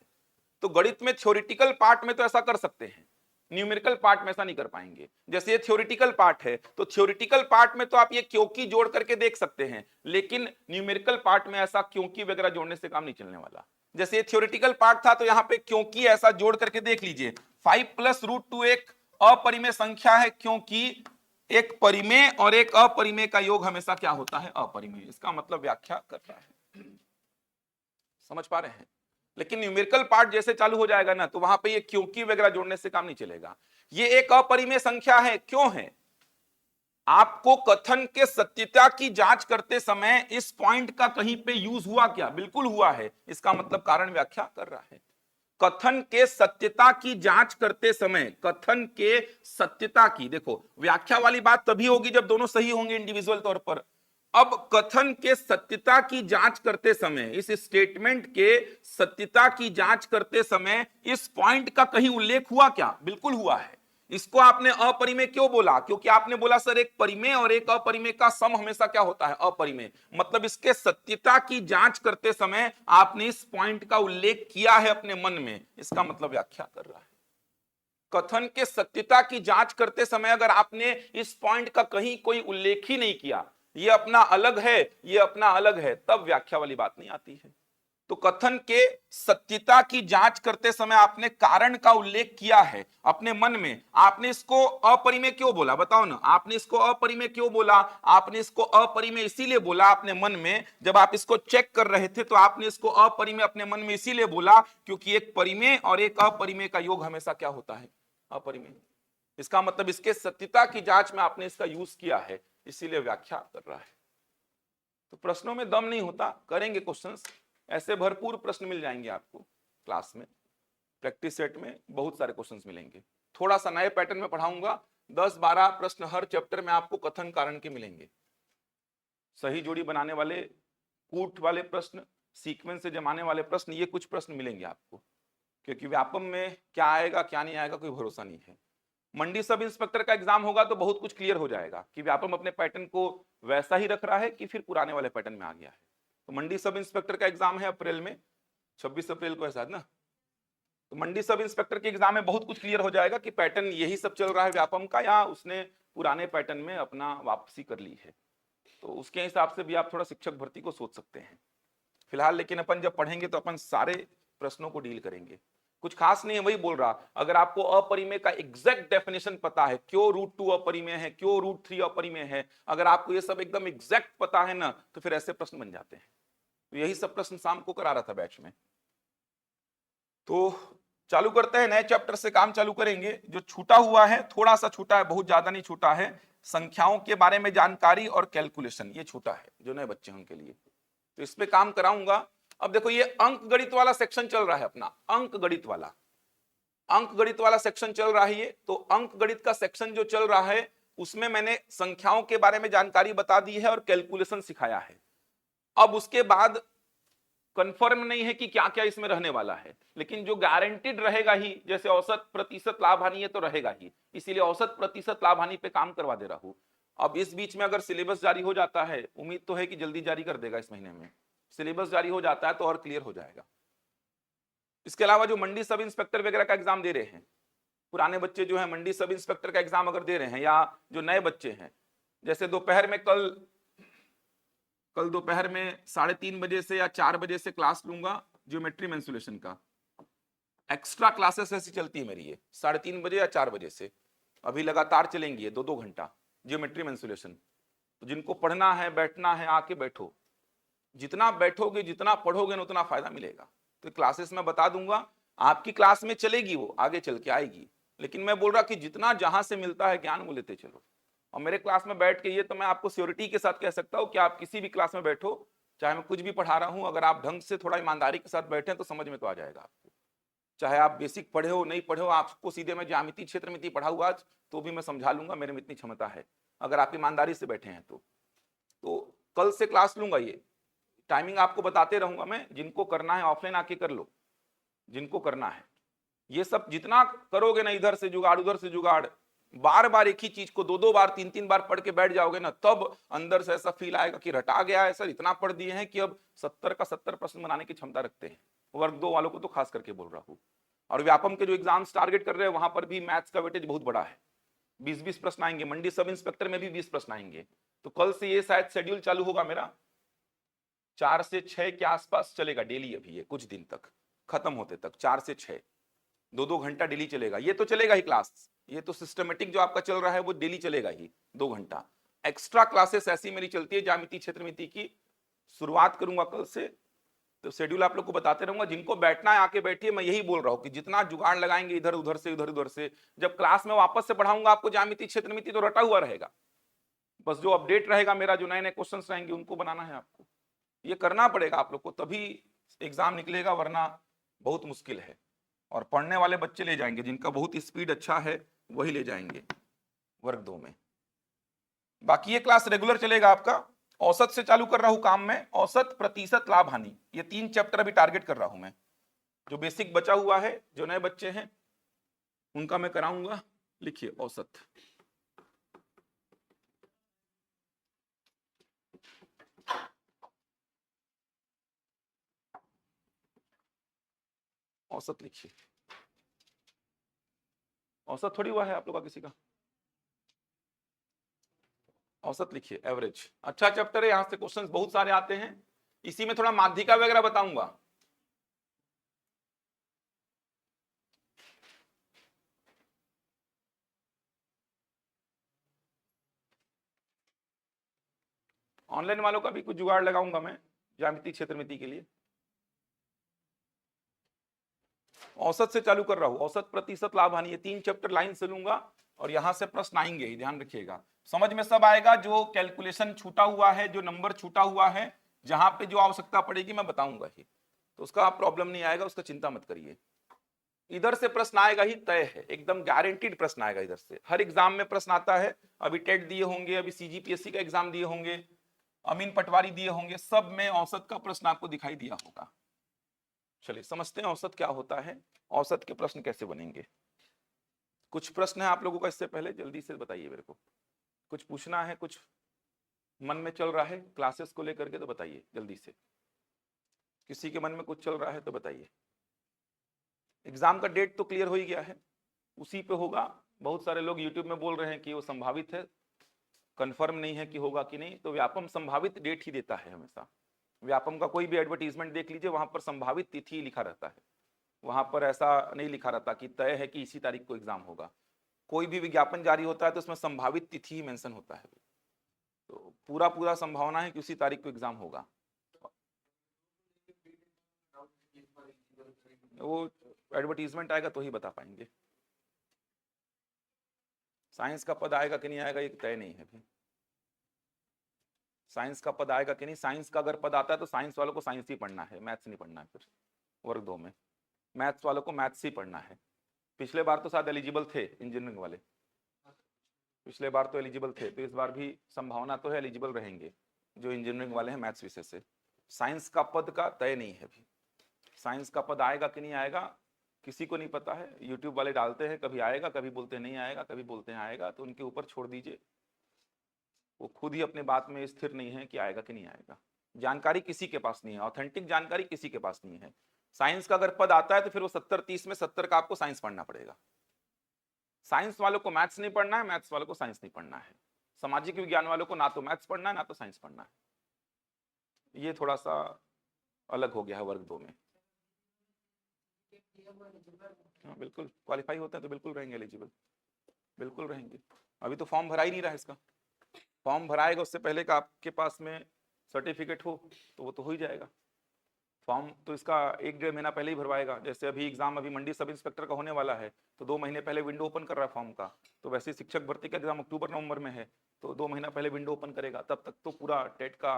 तो गणित में थ्योरेटिकल पार्ट में तो ऐसा कर सकते हैं, न्यूमेरिकल पार्ट में ऐसा नहीं कर पाएंगे। जैसे ये थ्योरेटिकल पार्ट है तो थ्योरेटिकल पार्ट में तो आप ये क्योंकि जोड़ करके देख सकते हैं, लेकिन न्यूमेरिकल पार्ट में ऐसा क्योंकि वगैरह जोड़ने से काम नहीं चलने वाला। जैसे ये थ्योरेटिकल पार्ट था तो यहाँ पे क्योंकि ऐसा जोड़ करके देख लीजिए, 5 प्लस √2 एक अपरिमेय संख्या है, क्योंकि एक परिमेय और एक अपरिमेय का योग हमेशा क्या होता है, अपरिमेय। इसका मतलब व्याख्या कर रहा है। समझ पा रहे हैं। लेकिन न्यूमेरिकल पार्ट जैसे चालू हो जाएगा ना तो वहां पे ये क्योंकि वगैरह जोड़ने से काम नहीं चलेगा। ये एक अपरिमेय संख्या है, क्यों है, आपको कथन के सत्यता की जांच करते समय इस पॉइंट का कहीं पे यूज हुआ क्या, बिल्कुल हुआ है। इसका मतलब कारण व्याख्या कर रहा है। कथन के सत्यता की जांच करते समय, कथन के सत्यता की, देखो व्याख्या वाली बात तभी होगी जब दोनों सही होंगे इंडिविजुअल तौर पर। अब कथन के सत्यता की जांच करते समय, इस स्टेटमेंट के सत्यता की जांच करते समय इस पॉइंट का कहीं उल्लेख हुआ क्या, बिल्कुल हुआ है। इसको आपने अपरिमेय क्यों बोला, क्योंकि आपने बोला सर एक परिमेय और एक अपरिमेय का सम हमेशा क्या होता है, अपरिमेय। मतलब इसके सत्यता की जांच करते समय आपने इस पॉइंट का उल्लेख किया है अपने मन में, इसका मतलब व्याख्या कर रहा है। कथन के सत्यता की जांच करते समय अगर आपने इस पॉइंट का कहीं कोई उल्लेख ही नहीं किया, ये अपना अलग है, ये अपना अलग है, तब व्याख्या वाली बात नहीं आती है। तो कथन के सत्यता की जांच करते समय आपने कारण का उल्लेख किया है अपने मन में। आपने इसको अपरिमेय क्यों बोला, बताओ ना, आपने इसको अपरिमेय क्यों बोला, आपने इसको अपरिमेय इसीलिए बोला अपने मन में। जब आप इसको चेक कर रहे थे तो आपने इसको अपरिमेय अपने मन में इसीलिए बोला क्योंकि एक परिमेय और एक अपरिमेय का योग हमेशा क्या होता है, अपरिमेय। इसका मतलब इसके सत्यता की जांच में आपने इसका यूज किया है, इसीलिए व्याख्या कर रहा है। तो प्रश्नों में दम नहीं होता, करेंगे क्वेश्चंस, ऐसे भरपूर प्रश्न मिल जाएंगे आपको क्लास में। प्रैक्टिस सेट में बहुत सारे क्वेश्चंस मिलेंगे। थोड़ा सा नए पैटर्न में पढ़ाऊंगा, 10-12 प्रश्न हर चैप्टर में आपको कथन कारण के मिलेंगे। सही जोड़ी बनाने वाले, कूट वाले प्रश्न, सीक्वेंस से जमाने वाले प्रश्न, ये कुछ प्रश्न मिलेंगे आपको। क्योंकि व्यापम में क्या आएगा क्या नहीं आएगा कोई भरोसा नहीं है। मंडी सब इंस्पेक्टर का एग्जाम होगा तो बहुत कुछ क्लियर हो जाएगा कि व्यापम अपने पैटर्न को वैसा ही रख रहा है कि फिर पुराने वाले पैटर्न में आ गया है। तो मंडी सब इंस्पेक्टर का एग्जाम है अप्रैल में, 26 अप्रैल को है शायद ना। तो मंडी सब इंस्पेक्टर के एग्जाम में बहुत कुछ क्लियर हो जाएगा कि पैटर्न यही सब चल रहा है व्यापम का, या उसने पुराने पैटर्न में अपना वापसी कर ली है। तो उसके हिसाब से भी आप थोड़ा शिक्षक भर्ती को सोच सकते हैं फिलहाल। लेकिन अपन जब पढ़ेंगे तो अपन सारे प्रश्नों को डील करेंगे, कुछ खास नहीं है, वही बोल रहा। अगर आपको अपरिमेय का एग्जैक्ट डेफिनेशन पता है, क्यों √2 अपरिमेय है, क्यों √3 अपरिमेय है, अगर आपको ये सब एकदम एग्जैक्ट पता है ना तो फिर ऐसे प्रश्न बन जाते हैं। तो यही सब प्रश्न शाम को करा रहा था बैच में। तो चालू करते हैं, नए चैप्टर से काम चालू करेंगे। जो छूटा हुआ है, थोड़ा सा छूटा है, बहुत ज्यादा नहीं छूटा है। संख्याओं के बारे में जानकारी और कैलकुलेशन, ये छूटा है जो नए बच्चे हैं उनके लिए, तो इस पे काम कराऊंगा। अब देखो ये अंक गणित वाला सेक्शन चल रहा है अपना, अंक गणित वाला सेक्शन चल रहा है ये। तो अंक गणित का सेक्शन जो चल रहा है उसमें मैंने संख्याओं के बारे में जानकारी बता दी है और कैलकुलेशन सिखाया है। अब उसके बाद कंफर्म नहीं है कि क्या क्या इसमें रहने वाला है, लेकिन जो गारंटीड रहेगा ही, जैसे औसत प्रतिशत लाभ हानि, ये तो रहेगा ही, इसीलिए औसत प्रतिशत लाभ हानि पे काम करवा दे रहा हूं। अब इस बीच में अगर सिलेबस जारी हो जाता है, उम्मीद तो है कि जल्दी जारी कर देगा, इस महीने में सिलेबस जारी हो जाता है तो और क्लियर हो जाएगा। इसके अलावा जो मंडी सब इंस्पेक्टर वगैरह का एग्जाम दे रहे हैं, पुराने बच्चे जो है मंडी सब इंस्पेक्टर का एग्जाम अगर दे रहे हैं, या जो नए बच्चे हैं, जैसे दोपहर में कल दोपहर में 3:30 बजे से या 4 बजे से क्लास लूंगा ज्योमेट्री मेंसुलेशन का। एक्स्ट्रा क्लासेस ऐसी चलती है मेरी, ये 3:30 बजे या 4 बजे से अभी लगातार चलेंगी, ये 2-2 घंटा ज्योमेट्री मेंसुलेशन। तो जिनको पढ़ना है, बैठना है, आके बैठो, जितना बैठोगे जितना पढ़ोगे ना उतना फायदा मिलेगा। तो क्लासेस में बता दूंगा, आपकी क्लास में चलेगी, वो आगे चल के आएगी, लेकिन मैं बोल रहा कि जितना जहां से मिलता है ज्ञान वो लेते चलो। और मेरे क्लास में बैठ के, ये तो मैं आपको श्योरिटी के साथ कह सकता हूं कि आप किसी भी क्लास में बैठो, चाहे मैं कुछ भी पढ़ा रहा हूं, अगर आप ढंग से थोड़ा ईमानदारी के साथ बैठे तो समझ में तो आ जाएगा आपको। चाहे आप बेसिक पढ़े हो नहीं पढ़े हो, आपको सीधे मैं ज्यामिति क्षेत्र में पढ़ा हुआ तो भी मैं समझा लूंगा, मेरे में इतनी क्षमता है, अगर आप ईमानदारी से बैठे हैं तो कल से क्लास लूंगा, ये टाइमिंग आपको बताते रहूंगा मैं। जिनको करना है ऑफलाइन आके कर लो, जिनको करना है। ये सब जितना करोगे ना, इधर से जुगाड़ उधर से जुगाड़, बार बार एक ही चीज को 2-2 बार 3-3 बार पढ़ के बैठ जाओगे ना, तब अंदर से ऐसा फील आएगा कि रटा गया है सर, इतना पढ़ दिए हैं कि अब 70 का 70 प्रश्न बनाने की क्षमता रखते हैं। वर्ग 2 वालों को तो खास करके बोल रहा हूं। और व्यापम के जो एग्जाम्स टारगेट कर रहे हैं, वहां पर भी मैथ्स का वेटेज बहुत बड़ा है, 20-20 प्रश्न आएंगे। मंडी सब इंस्पेक्टर में भी 20 प्रश्न आएंगे। तो कल से ये शायद शेड्यूल चालू होगा मेरा, 4 से 6 के आसपास चलेगा डेली। अभी ये कुछ दिन तक खत्म होते तक 4 से 6 2-2 घंटा डेली चलेगा। ये तो चलेगा ही क्लास, ये तो सिस्टमेटिक जो आपका चल रहा है वो डेली चलेगा ही 2 घंटा। एक्स्ट्रा क्लासेस ऐसी मेरी चलती है ज्यामिति क्षेत्रमिति की, शुरुआत करूंगा कल से। तो शेड्यूल आप लोग को बताते रहूंगा, जिनको बैठना है आके बैठिए। मैं यही बोल रहा हूँ कि जितना जुगाड़ लगाएंगे इधर उधर से उधर उधर से, जब क्लास में वापस से पढ़ाऊंगा आपको ज्यामिति क्षेत्रमिति, तो रटा हुआ रहेगा। बस जो अपडेट रहेगा मेरा, जो नए नए क्वेश्चन रहेंगे उनको बनाना है आपको। ये करना पड़ेगा आप लोग को, तभी एग्जाम निकलेगा, वरना बहुत मुश्किल है। और पढ़ने वाले बच्चे ले जाएंगे, जिनका बहुत स्पीड अच्छा है वही ले जाएंगे वर्ग 2 में। बाकी ये क्लास रेगुलर चलेगा आपका। औसत से चालू कर रहा हूं काम में, औसत प्रतिशत लाभ हानि, ये 3 चैप्टर अभी टारगेट कर रहा हूं मैं। जो बेसिक बचा हुआ है, जो नए बच्चे हैं उनका मैं कराऊंगा। लिखिए औसत, औसत लिखिए। औसत थोड़ी हुआ है आप लोग का किसी का, औसत लिखिए, एवरेज। अच्छा चैप्टर है, यहां से क्वेश्चंस बहुत सारे आते हैं। इसी में थोड़ा माध्यिका वगैरह बताऊंगा। ऑनलाइन वालों का भी कुछ जुगाड़ लगाऊंगा मैं ज्यामिति क्षेत्रमिति के लिए। औसत से चालू कर रहा हूं, औसत प्रतिशत लाभ हानि, ये 3 चैप्टर लाइन से लूंगा और यहां से प्रश्न आएंगे ही, ध्यान रखिएगा। समझ में सब आएगा। जो कैलकुलेशन छूटा हुआ है, जो नंबर छूटा हुआ है, जहां पे जो आवश्यकता पड़ेगी मैं बताऊंगा ही, तो उसका प्रॉब्लम नहीं आएगा, उसका चिंता मत करिए। इधर से प्रश्न आएगा ही, तय है, एकदम गारंटीड प्रश्न आएगा इधर से। हर एग्जाम में प्रश्न आता है। अभी टेट दिए होंगे, अभी सीजीपीएससी का एग्जाम दिए होंगे, अमीन पटवारी दिए होंगे, सब में औसत का प्रश्न आपको दिखाई दिया होगा। चलिए समझते हैं औसत क्या होता है, औसत के प्रश्न कैसे बनेंगे। कुछ प्रश्न है आप लोगों का इससे पहले, जल्दी से बताइए मेरे को। कुछ पूछना है, कुछ मन में चल रहा है क्लासेस को लेकर के, तो बताइए जल्दी से। किसी के मन में कुछ चल रहा है तो बताइए। एग्जाम का डेट तो क्लियर हो ही गया है, उसी पे होगा। बहुत सारे लोग यूट्यूब में बोल रहे हैं कि वो संभावित है, कंफर्म नहीं है कि होगा कि नहीं। तो व्यापम संभावित डेट ही देता है हमेशा। व्यापम का कोई भी एडवर्टीजमेंट देख लीजिए, वहां पर संभावित तिथि लिखा रहता है, वहां पर ऐसा नहीं लिखा रहता कि तय है कि इसी तारीख को एग्जाम होगा। कोई भी विज्ञापन जारी होता है तो उसमें संभावित तिथि ही मेंशन होता है। तो पूरा पूरा संभावना है कि उसी तारीख को एग्जाम होगा। वो एडवर्टीजमेंट आएगा तो ही बता पाएंगे। साइंस का पद आएगा कि नहीं आएगा ये तय नहीं है अभी। साइंस का पद आएगा कि नहीं, साइंस का अगर पद आता है तो साइंस वालों को साइंस ही पढ़ना है, मैथ्स नहीं पढ़ना है। फिर वर्ग 2 में मैथ्स वालों को मैथ्स ही पढ़ना है। पिछले बार तो शायद एलिजिबल थे इंजीनियरिंग वाले, पिछले बार तो एलिजिबल थे, तो इस बार भी संभावना तो है एलिजिबल रहेंगे जो इंजीनियरिंग वाले हैं मैथ्स विषय से। साइंस का पद का तय नहीं है अभी, साइंस का पद आएगा कि नहीं आएगा किसी को नहीं पता है। यूट्यूब वाले डालते हैं, कभी आएगा, कभी बोलते हैं नहीं आएगा, कभी बोलते हैं आएगा, तो उनके ऊपर छोड़ दीजिए, वो खुद ही अपने बात में स्थिर नहीं है कि आएगा कि नहीं आएगा। जानकारी किसी के पास नहीं है, ऑथेंटिक जानकारी किसी के पास नहीं है। साइंस का अगर पद आता है तो फिर वो 70-30 में 70 का आपको साइंस पढ़ना पड़ेगा। साइंस वालों को मैथ्स नहीं पढ़ना है, मैथ्स वालों को साइंस नहीं पढ़ना है, सामाजिक विज्ञान वालों को ना तो मैथ्स पढ़ना है ना तो साइंस पढ़ना है। ये थोड़ा सा अलग हो गया है वर्ग 2 में। हाँ बिल्कुल, क्वालिफाई होते हैं तो बिल्कुल रहेंगे एलिजिबल, बिल्कुल रहेंगे। अभी तो फॉर्म भरा ही नहीं रहा है इसका, फॉर्म भराएगा उससे पहले का आपके पास में सर्टिफिकेट हो तो वो तो हो ही जाएगा। फॉर्म तो इसका 1-1.5 महीना पहले ही भरवाएगा। जैसे अभी एग्जाम अभी मंडी सब इंस्पेक्टर का होने वाला है तो 2 महीने पहले विंडो ओपन कर रहा है फॉर्म का, तो वैसे शिक्षक भर्ती का एग्जाम अक्टूबर-नवंबर में है तो 2 महीना पहले विंडो ओपन करेगा, तब तक तो पूरा टेट का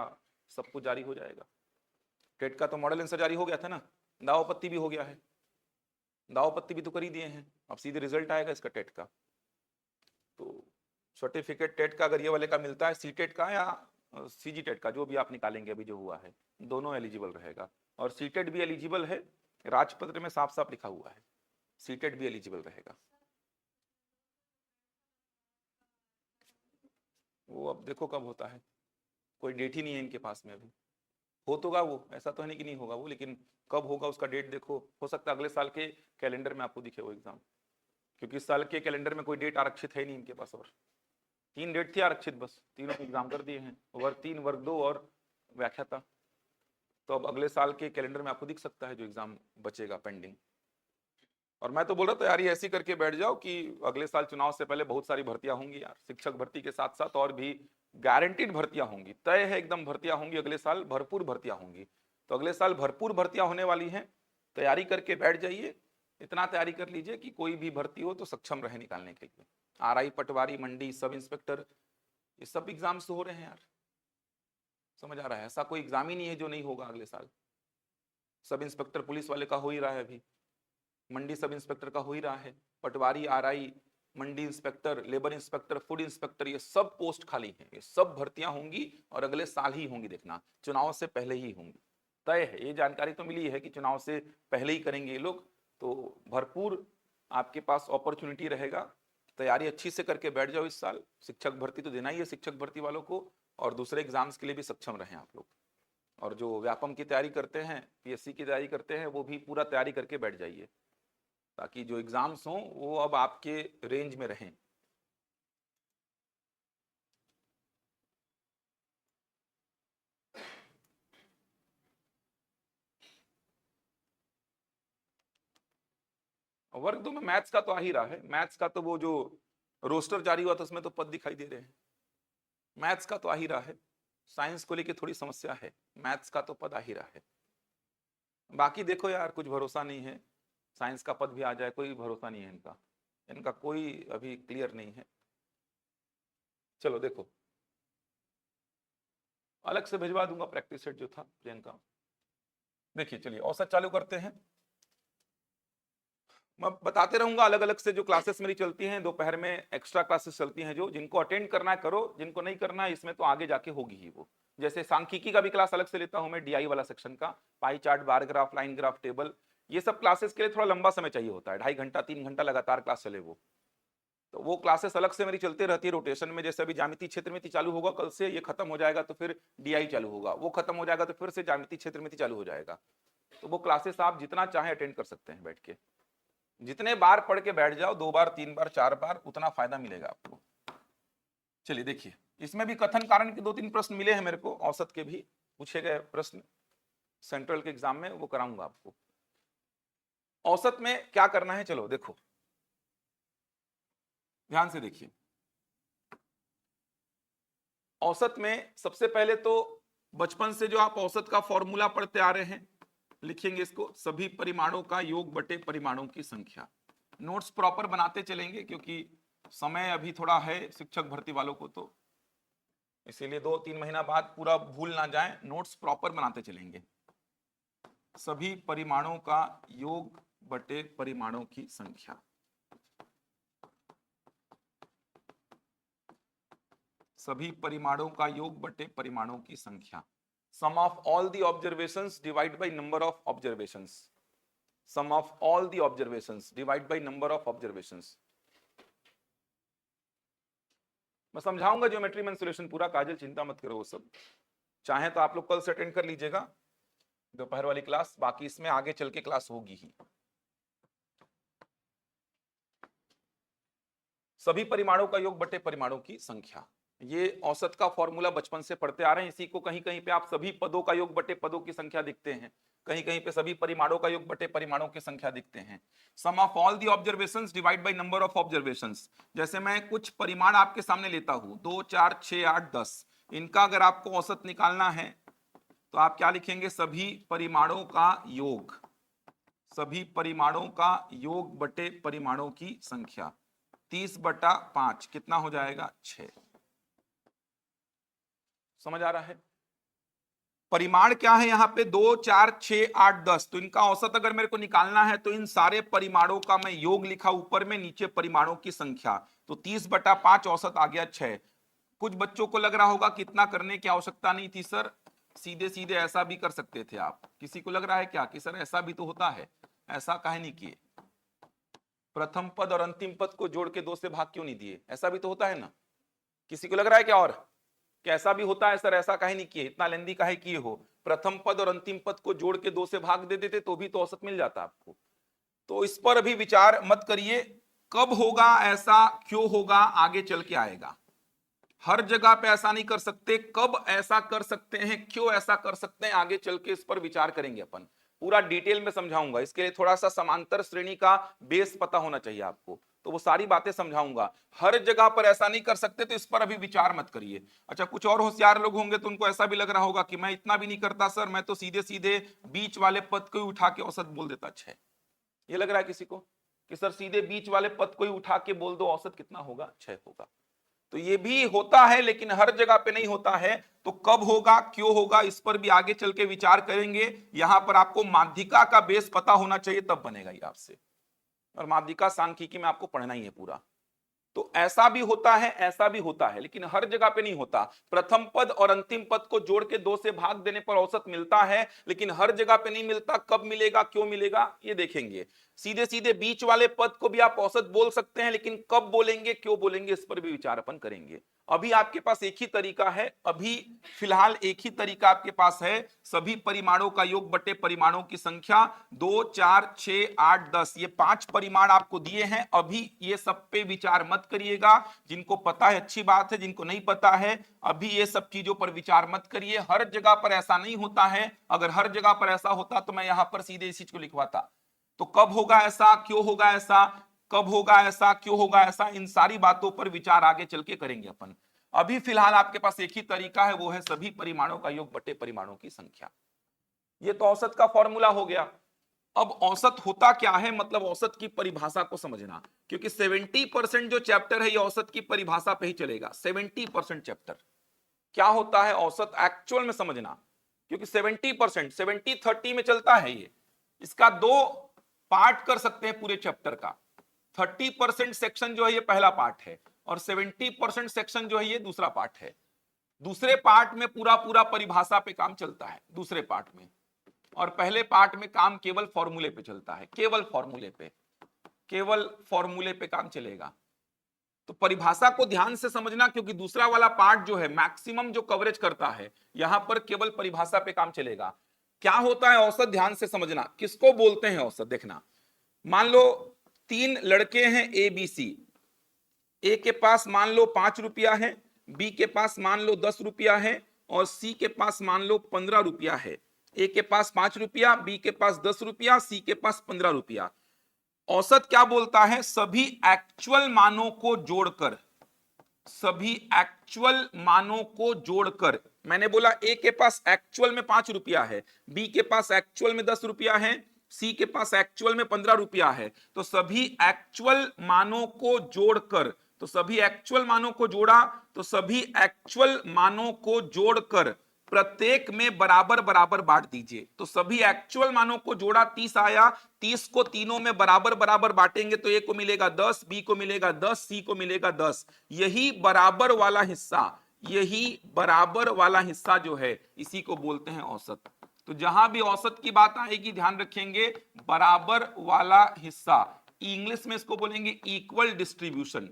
सब कुछ जारी हो जाएगा। टेट का तो मॉडल आंसर जारी हो गया था ना, दावपत्ती भी हो गया है, दावपत्ती भी तो कर ही दिए हैं, अब सीधे रिजल्ट आएगा इसका टेट का। तो सर्टिफिकेट टेट का अगर ये वाले का मिलता है, सी टेट का या सीजी टेट का, जो भी आप निकालेंगे अभी जो हुआ है, दोनों एलिजिबल रहेगा। और सी टेट भी एलिजिबल है, राजपत्र में साफ साफ लिखा हुआ है सी टेट भी एलिजिबल रहेगा। वो अब देखो कब होता है, कोई डेट ही नहीं है इनके पास में अभी। हो तो वो, ऐसा तो है नहीं कि नहीं होगा वो, लेकिन कब होगा उसका डेट देखो, हो सकता है अगले साल के कैलेंडर में आपको दिखे वो एग्जाम, क्योंकि इस साल के कैलेंडर में कोई डेट आरक्षित है नहीं इनके पास। और 3 डेट थी आरक्षित, बस तीनों एग्जाम कर दिए हैं, वर्ग 3, वर्ग 2 और व्याख्याता। तो अब अगले साल के कैलेंडर में आपको दिख सकता है जो एग्जाम बचेगा पेंडिंग। और मैं तो बोल रहा तैयारी ऐसी करके बैठ जाओ कि अगले साल चुनाव से पहले बहुत सारी भर्तियां होंगी यार, शिक्षक भर्ती के साथ साथ और भी गारंटीड भर्तियां होंगी, तय है एकदम भर्तियां होंगी अगले साल, भरपूर भर्तियां होंगी। तो अगले साल भरपूर भर्तियां होने वाली हैं, तैयारी करके बैठ जाइए। इतना तैयारी कर लीजिए कि कोई भी भर्ती हो तो सक्षम रहे निकालने के लिए। आरआई, पटवारी, मंडी, सब इंस्पेक्टर, ये सब एग्जाम्स तो हो रहे हैं यार, समझ आ रहा है? ऐसा कोई एग्जाम ही नहीं है जो नहीं होगा अगले साल। सब इंस्पेक्टर पुलिस वाले का हो ही रहा है अभी, मंडी सब इंस्पेक्टर का हो ही रहा है, पटवारी, आरआई, मंडी inspector, labour inspector, food inspector, ये सब पोस्ट खाली हैं, ये सब भर्तियां होंगी और अगले साल ही होंगी, देखना चुनाव से पहले ही होंगी, तय है। ये जानकारी तो मिली है कि चुनाव से पहले ही करेंगे ये लोग, तो भरपूर आपके पास अपॉर्चुनिटी रहेगा। तैयारी अच्छी से करके बैठ जाओ इस साल, शिक्षक भर्ती तो देना ही है शिक्षक भर्ती वालों को, और दूसरे एग्जाम्स के लिए भी सक्षम रहें आप लोग। और जो व्यापम की तैयारी करते हैं, पीएससी की तैयारी करते हैं, वो भी पूरा तैयारी करके बैठ जाइए, ताकि जो एग्जाम्स हों वो अब आपके रेंज में रहें। वर्ग 2 में मैथ्स का तो आ ही रहा है, मैथ्स का तो वो जो रोस्टर जारी हुआ था उसमें तो पद दिखाई दे रहे हैं, मैथ्स का तो आ ही रहा है। साइंस को लेके थोड़ी समस्या है, मैथ्स का तो पद आ ही रहा है। बाकी देखो यार, कुछ भरोसा नहीं है, साइंस का पद भी आ जाए, कोई भरोसा नहीं है इनका, इनका कोई अभी क्लियर नहीं है। चलो देखो, अलग से भिजवा दूंगा प्रैक्टिस सेट जो था प्रियंका। देखिए चलिए औसत चालू करते हैं। मैं बताते रहूंगा अलग अलग से जो क्लासेस मेरी चलती हैं, दोपहर में एक्स्ट्रा क्लासेस चलती हैं, जो जिनको अटेंड करना है करो, जिनको नहीं करना है इसमें तो आगे जाके होगी ही वो। जैसे सांख्यिकी का भी क्लास अलग से लेता हूं मैं, डीआई वाला सेक्शन का, pie chart, bar graph, line graph, table, ये सब क्लासेस के लिए थोड़ा लंबा समय चाहिए होता है, 2.5 घंटा 3 घंटा लगातार क्लास चले वो, तो वो क्लासेस अलग से मेरी चलती रहती है रोटेशन में। जैसे अभी ज्यामिति क्षेत्र में चालू होगा कल से, ये खत्म हो जाएगा तो फिर डीआई चालू होगा, वो खत्म हो जाएगा तो फिर से ज्यामिति क्षेत्र में चालू हो जाएगा। तो वो क्लासेस आप जितना चाहे अटेंड कर सकते हैं बैठ के, जितने बार पढ़ के बैठ जाओ, 2 बार 3 बार 4 बार, उतना फायदा मिलेगा आपको। चलिए देखिए, इसमें भी कथन कारण के 2-3 प्रश्न मिले हैं मेरे को, औसत के भी पूछे गए प्रश्न सेंट्रल के एग्जाम में, वो कराऊंगा आपको। औसत में क्या करना है, चलो देखो ध्यान से देखिए। औसत में सबसे पहले तो बचपन से जो आप औसत का फॉर्मूला पढ़ते आ रहे हैं, लिखेंगे इसको सभी परिमाणों का योग बटे परिमाणों की संख्या। नोट्स प्रॉपर बनाते चलेंगे क्योंकि समय अभी थोड़ा है शिक्षक भर्ती वालों को, तो इसीलिए 2-3 महीना बाद पूरा भूल ना जाए, नोट्स प्रॉपर बनाते चलेंगे। सभी परिमाणों का योग बटे परिमाणों की संख्या। सभी परिमाणों का योग बटे परिमाणों की संख्या। Sum of all the observations divide by number of observations. Sum of all the observations divide by number of observations. मैं समझाऊंगा ज्योमेट्री मेंसुरेशन पूरा, काजल चिंता मत करो वो सब। चाहे तो आप लोग कल से अटेंड कर लीजिएगा दोपहर वाली क्लास, बाकी इसमें आगे चल के क्लास होगी ही। सभी परिमाणों का योग बटे परिमाणों की संख्या, ये औसत का फॉर्मूला बचपन से पढ़ते आ रहे हैं। इसी को कहीं कहीं पे आप सभी पदों का योग बटे पदों की संख्या दिखते हैं, कहीं कहीं पे सभी परिमाणों का योग बटे परिमाणों की संख्या दिखते हैं। Sum of all the observations divide by number of observations. जैसे मैं कुछ परिमाण आपके सामने लेता हूं, 2, 4, 6, 8, 10, इनका अगर आपको औसत निकालना है तो आप क्या लिखेंगे? सभी परिमाणों का योग। सभी परिमाणों का योग बटे परिमाणों की संख्या। 30/5 कितना हो जाएगा? 6। समझ आ रहा है? परिमाण क्या है यहाँ पे? 2, 4, 6, 8, 10। तो इनका औसत अगर मेरे को निकालना है तो इन सारे परिमाणों का मैं योग लिखा ऊपर में, नीचे परिमाणों की संख्या। तो 30/5 औसत आ गया 6। कुछ बच्चों को लग रहा होगा कि इतना करने की आवश्यकता नहीं थी सर, सीधे सीधे ऐसा भी कर सकते थे आप। किसी को लग रहा है क्या कि सर ऐसा भी तो होता है? ऐसा काहे नहीं किए? प्रथम पद और अंतिम पद को जोड़ के 2 से भाग क्यों नहीं दिए? ऐसा भी तो होता है ना। किसी को लग रहा है क्या और कैसा भी होता है सर? ऐसा काहे नहीं किए? इतना लेंदी काहे किए हो? प्रथम पद और अंतिम पद को जोड़ के 2 से भाग दे देते तो भी तो औसत मिल जाता आपको। तो इस पर अभी विचार मत करिए। कब होगा ऐसा, क्यों होगा, आगे चल के आएगा। हर जगह पे ऐसा नहीं कर सकते। कब ऐसा कर सकते हैं, क्यों ऐसा कर सकते हैं, आगे चल के इस पर विचार करेंगे अपन। पूरा डिटेल में समझाऊंगा। इसके लिए थोड़ा सा समांतर श्रेणी का बेस पता होना चाहिए आपको, तो वो सारी बातें समझाऊंगा। हर जगह पर ऐसा नहीं कर सकते, तो इस पर अभी विचार मत करिए। अच्छा, कुछ और होशियार लोग होंगे तो उनको ऐसा भी लग रहा होगा कि मैं इतना भी नहीं करता सर, मैं तो सीधे सीधे बीच वाले पद को ही उठा के औसत बोल देता 6। ये लग रहा है किसी को कि सर सीधे बीच वाले पद को ही उठा के बोल दो औसत कितना होगा? 6 होगा। तो ये भी होता है लेकिन हर जगह पे नहीं होता है। तो कब होगा, क्यों होगा, इस पर भी आगे चल के विचार करेंगे। यहां पर आपको माध्यिका का बेस पता होना चाहिए, तब बनेगा ये आपसे। और माध्यिका सांख्यिकी में आपको पढ़ना ही है पूरा। तो ऐसा भी होता है, ऐसा भी होता है, लेकिन हर जगह पे नहीं होता। प्रथम पद और अंतिम पद को जोड़ के 2 से भाग देने पर औसत मिलता है, लेकिन हर जगह पे नहीं मिलता। कब मिलेगा, क्यों मिलेगा, ये देखेंगे। सीधे सीधे बीच वाले पद को भी आप औसत बोल सकते हैं, लेकिन कब बोलेंगे, क्यों बोलेंगे, इस पर भी विचार अपन करेंगे। अभी आपके पास एक ही तरीका है, अभी फिलहाल एक ही तरीका आपके पास है। सभी परिमाणों का योग बटे परिमाणों की संख्या। 2, 4, 6, 8, 10, ये 5 परिमाण आपको दिए हैं। अभी ये सब पे विचार मत करिएगा। जिनको पता है अच्छी बात है, जिनको नहीं पता है अभी ये सब चीजों पर विचार मत करिए। हर जगह पर ऐसा नहीं होता है। अगर हर जगह पर ऐसा होता तो मैं यहां पर सीधे इस चीज को लिखवाता। तो कब होगा ऐसा, क्यों होगा ऐसा, कब होगा ऐसा, क्यों होगा ऐसा, इन सारी बातों पर विचार आगे चल के करेंगे अपन। अभी फिलहाल आपके पास एक ही तरीका है, वो है सभी परिमाणों का योग बटे परिमाणों की संख्या। ये तो औसत का फॉर्मूला हो गया। अब औसत होता क्या है, मतलब औसत की परिभाषा को समझना, क्योंकि 70% जो चैप्टर है ये औसत की परिभाषा पे ही चलेगा। 70% चैप्टर क्या होता है औसत एक्चुअल में समझना, क्योंकि 70% 70-30 में चलता है ये। इसका 2 पार्ट कर सकते हैं पूरे चैप्टर का। 30% सेक्शन जो है ये पहला पार्ट है, और 70% सेक्शन जो है ये दूसरा पार्ट है। दूसरे पार्ट में पूरा पूरा परिभाषा पे काम चलता है दूसरे पार्ट में, और पहले पार्ट में काम केवल फॉर्मूले पे चलता है। केवल फॉर्मूले पे, केवल फॉर्मूले पे काम चलेगा। तो परिभाषा को ध्यान से समझना, क्योंकि दूसरा वाला पार्ट जो है मैक्सिमम जो कवरेज करता है, यहां पर केवल परिभाषा पे काम चलेगा। क्या होता है औसत, ध्यान से समझना। किसको बोलते हैं औसत, देखना। मान लो 3 लड़के हैं ए बी सी। ए के पास मान लो 5 रुपया है, बी के पास मान लो 10 रुपया है, और सी के पास मान लो 15 रुपया है। ए के पास 5 रुपया, बी के पास 10 रुपया, सी के पास 15 रुपया। औसत क्या बोलता है? सभी एक्चुअल मानों को जोड़कर, सभी एक्चुअल मानों को जोड़कर मैंने बोला ए के पास एक्चुअल में 5 रुपया है, बी के पास एक्चुअल में 10 रुपया है, सी के पास एक्चुअल में 15 रुपया है। तो सभी एक्चुअल मानों को जोड़कर, तो सभी एक्चुअल मानों को जोड़ा, तो सभी एक्चुअल मानों को जोड़कर प्रत्येक में बराबर बराबर बांट दीजिए। तो सभी एक्चुअल मानों को जोड़ा, 30 आया, 30 को तीनों में बराबर बराबर बांटेंगे तो ए को मिलेगा 10, बी को मिलेगा 10, सी को मिलेगा 10। यही बराबर वाला हिस्सा, यही बराबर वाला हिस्सा जो है इसी को बोलते हैं औसत। तो जहां भी औसत की बात आएगी ध्यान रखेंगे बराबर वाला हिस्सा, इंग्लिश में इसको बोलेंगे इक्वल डिस्ट्रीब्यूशन,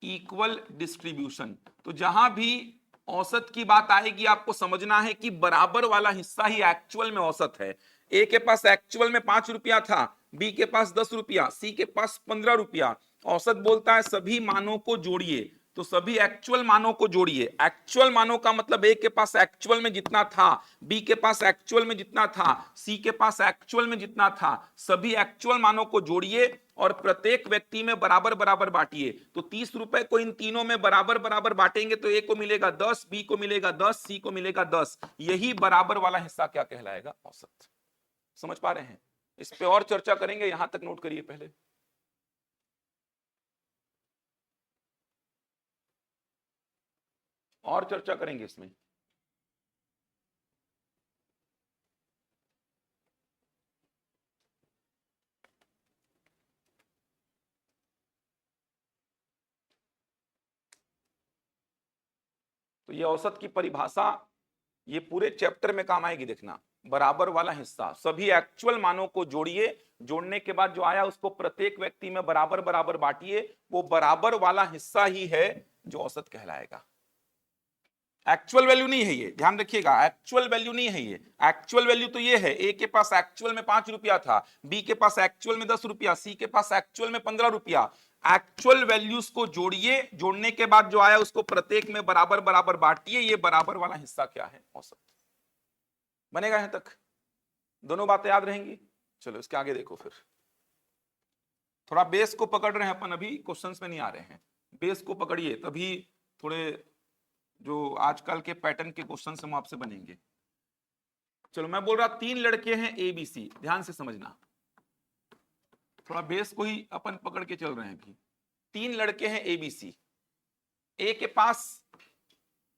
इक्वल डिस्ट्रीब्यूशन। तो जहां भी औसत की बात आएगी आपको समझना है कि बराबर वाला हिस्सा ही एक्चुअल में औसत है। ए के पास एक्चुअल में 5 रुपया था, बी के पास 10 रुपया, सी के पास 15 रुपया। औसत बोलता है सभी मानों को जोड़िए, तो सभी एक्चुअल मानों को जोड़िए। एक्चुअल मानों का मतलब ए के पास एक्चुअल में जितना था, बी के पास एक्चुअल में जितना था, सी के पास एक्चुअल में जितना था, सभी एक्चुअल मानों को जोड़िए और प्रत्येक व्यक्ति में बराबर बराबर बांटिए। तो 30 रुपए को इन तीनों में बराबर बराबर बांटेंगे तो ए को मिलेगा 10, बी को मिलेगा 10, सी को मिलेगा 10। यही बराबर वाला हिस्सा क्या कहलाएगा? औसत। समझ पा रहे हैं? इस पे और चर्चा करेंगे, यहां तक नोट करिए पहले। और चर्चा करेंगे इसमें। तो ये औसत की परिभाषा ये पूरे चैप्टर में काम आएगी। देखना, बराबर वाला हिस्सा, सभी एक्चुअल मानों को जोड़िए, जोड़ने के बाद जो आया उसको प्रत्येक व्यक्ति में बराबर बराबर बांटिए, वो बराबर वाला हिस्सा ही है जो औसत कहलाएगा। एक्चुअल वैल्यू नहीं है ये, ध्यान रखिएगा, एक्चुअल वैल्यू नहीं है ये। एक्चुअल वैल्यू तो ये है, ए के पास एक्चुअल में 5 रुपया था, बी के पास एक्चुअल में 10 रुपया, सी के पास एक्चुअल में 15 रुपया। एक्चुअल वैल्यूज को जोड़िए, जोड़ने के बाद जो आया उसको प्रत्येक में बराबर बराबर बांटिए, ये बराबर वाला हिस्सा क्या है? औसत। बनेगा यहां तक? दोनों बातें याद रहेंगी? चलो इसके आगे देखो। फिर थोड़ा बेस को पकड़ रहे हैं अपन, अभी क्वेश्चंस में नहीं आ रहे हैं। बेस को पकड़िए, तभी थोड़े जो आजकल के पैटर्न के क्वेश्चन हम आपसे बनेंगे। चलो मैं बोल रहा 3 लड़के हैं ABC, ध्यान से समझना, थोड़ा बेस को ही अपन पकड़ के चल रहे हैं। भी 3 लड़के हैं ABC, ए के पास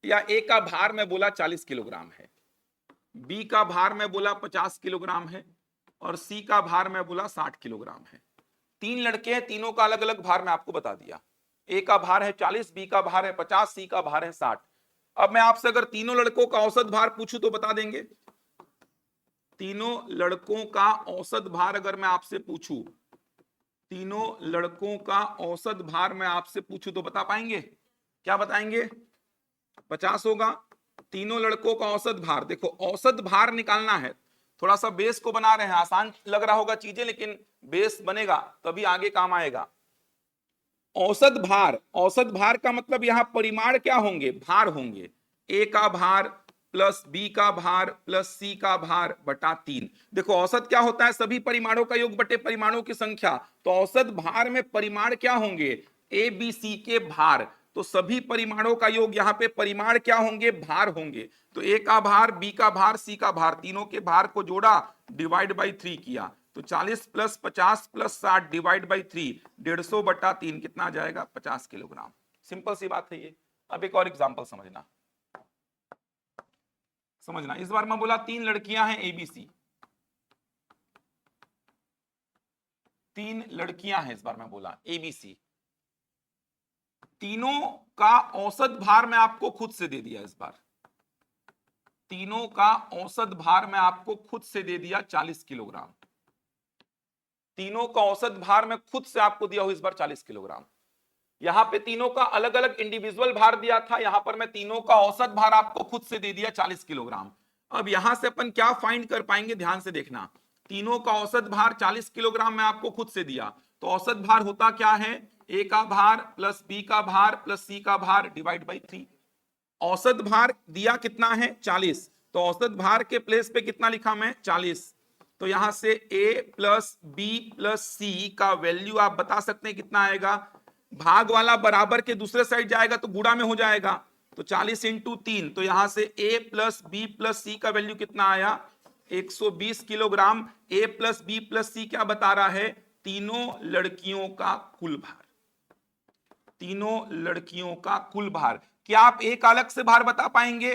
या ए का भार में बोला 40 किलोग्राम है, बी का भार में बोला 50 किलोग्राम है और सी का भार में बोला 60 किलोग्राम है। 3 लड़के हैं, तीनों का अलग अलग भार मैं आपको बता दिया। ए का भार है 40, बी का भार है 50, सी का भार है 60। अब मैं आपसे अगर तीनों लड़कों का औसत भार पूछूं तो बता देंगे? तीनों लड़कों का औसत भार अगर मैं आपसे पूछूं, तीनों लड़कों का औसत भार मैं आपसे पूछूं तो बता पाएंगे? क्या बताएंगे? 50 होगा। तीनों लड़कों का औसत भार, देखो औसत भार निकालना है, थोड़ा सा बेस को बना रहे हैं, आसान लग रहा होगा चीजें, लेकिन बेस बनेगा तभी आगे काम आएगा। औसत भार, औसत भार का मतलब यहां परिमाण क्या होंगे? भार होंगे। ए का भार प्लस बी का भार प्लस सी का भार बटा 3। देखो औसत क्या होता है? सभी परिमाणों का योग बटे परिमाणों की संख्या। तो औसत भार में परिमाण क्या होंगे? ए बी सी के भार। तो सभी परिमाणों का योग, यहां पे परिमाण क्या होंगे? भार होंगे। तो ए का भार, बी का भार, सी का भार, तीनों के भार को जोड़ा, डिवाइड बाई 3 किया, तो 40 प्लस 50 प्लस 60 डिवाइड बाई 3, 150 बटा 3 कितना आ जाएगा? 50 किलोग्राम। सिंपल सी बात है ये। अब एक और एग्जांपल समझना, समझना। इस बार मैं बोला 3 लड़कियां हैं ABC, 3 लड़कियां हैं इस बार मैं बोला ABC। तीनों का औसत भार मैं आपको खुद से दे दिया इस बार, तीनों का औसत भार मैं आपको खुद से दे दिया 40 किलोग्राम। तीनों का औसत भार मैं खुद से आपको दिया हूं इस बार 40 किलोग्राम। यहां पे तीनों का अलग अलग इंडिविजुअल भार दिया था, यहां पर मैं तीनों का औसत भार आपको खुद से दे दिया 40 किलोग्राम। अब यहां से अपन क्या फाइंड कर पाएंगे? ध्यान से देखना, तीनों का औसत भार 40 किलोग्राम मैं आपको खुद से दिया, तो औसत भार होता क्या है? ए का भार प्लस बी का भार प्लस सी का भार डिवाइड बाई 3। औसत भार दिया कितना है? 40, तो औसत भार के प्लेस पे कितना लिखा मैं? 40। तो यहां से ए प्लस बी प्लस सी का वैल्यू आप बता सकते हैं कितना आएगा? भाग वाला बराबर के दूसरे साइड जाएगा तो गुणा में हो जाएगा, तो 40 इंटू 3, तो यहां से A plus B plus C का वैल्यू कितना आया 120 kilogram. A plus B plus C क्या बता रहा है, तीनों लड़कियों का कुल भार, तीनों लड़कियों का कुल भार। क्या आप A का अलग से भार बता पाएंगे,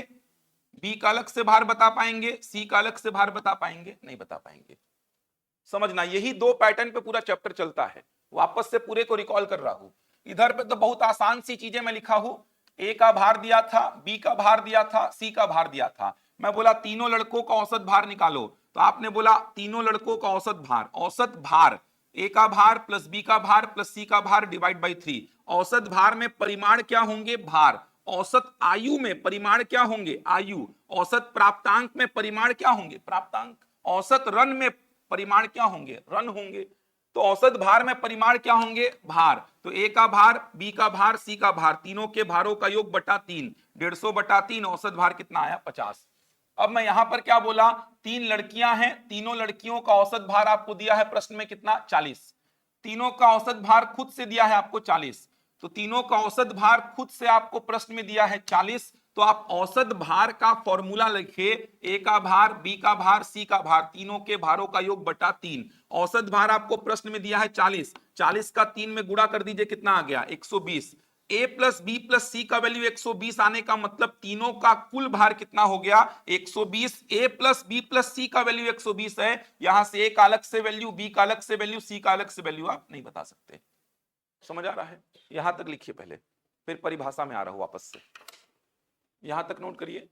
बी का अलग से भार बता पाएंगे, सी का अलग से भार बता पाएंगे, नहीं बता पाएंगे। समझना, यही दो पैटर्न पे पूरा चैप्टर चलता है। वापस से पूरे को रिकॉल कर रहा हूं। इधर पे तो बहुत आसान सी चीजें मैं लिखा हूं, ए का भार दिया था, बी का भार दिया था, सी का भार दिया था। मैं बोला तीनों लड़कों का औसत भार निकालो, तो आपने बोला तीनों लड़कों का औसत भार, औसत भार ए का भार प्लस बी का भार प्लस सी का भार डिवाइड बाई 3। औसत भार में परिमाण क्या होंगे, भार। औसत आयु में परिमाण क्या होंगे, आयु। औसत प्राप्तांक में परिमाण क्या होंगे, प्राप्तांक। औसत रन में परिमाण क्या होंगे, रन होंगे। तो औसत भार में परिमाण क्या होंगे, भार। तो ए का भार, बी का भार, सी का भार, तीनों के भारों का योग बटा 3, 150 बटा 3, औसत भार कितना आया 50। अब मैं यहां पर क्या बोला, 3 लड़कियां हैं, तीनों लड़कियों का औसत भार आपको दिया है प्रश्न में कितना 40। तीनों का औसत भार खुद से दिया है आपको 40, तो तीनों का औसत भार खुद से आपको प्रश्न में दिया है 40। तो आप औसत भार का फॉर्मूला लिखिए, ए का भार, बी का भार, सी का भार, तीनों के भारों का योग बटा 3। औसत भार आपको प्रश्न में दिया है 40, 40 का 3 में गुणा कर दीजिए, कितना आ गया 120। ए प्लस बी प्लस सी का वैल्यू 120 आने का मतलब तीनों का कुल भार कितना हो गया 120। ए प्लस बी प्लस सी का वैल्यू 120 है, यहां से ए का अलग से वैल्यू, बी का अलग से वैल्यू, सी का अलग से वैल्यू आप नहीं बता सकते। समझ आ रहा है, यहां तक लिखिए पहले, फिर परिभाषा में आ रहा हूं वापस से। यहां तक नोट करिए,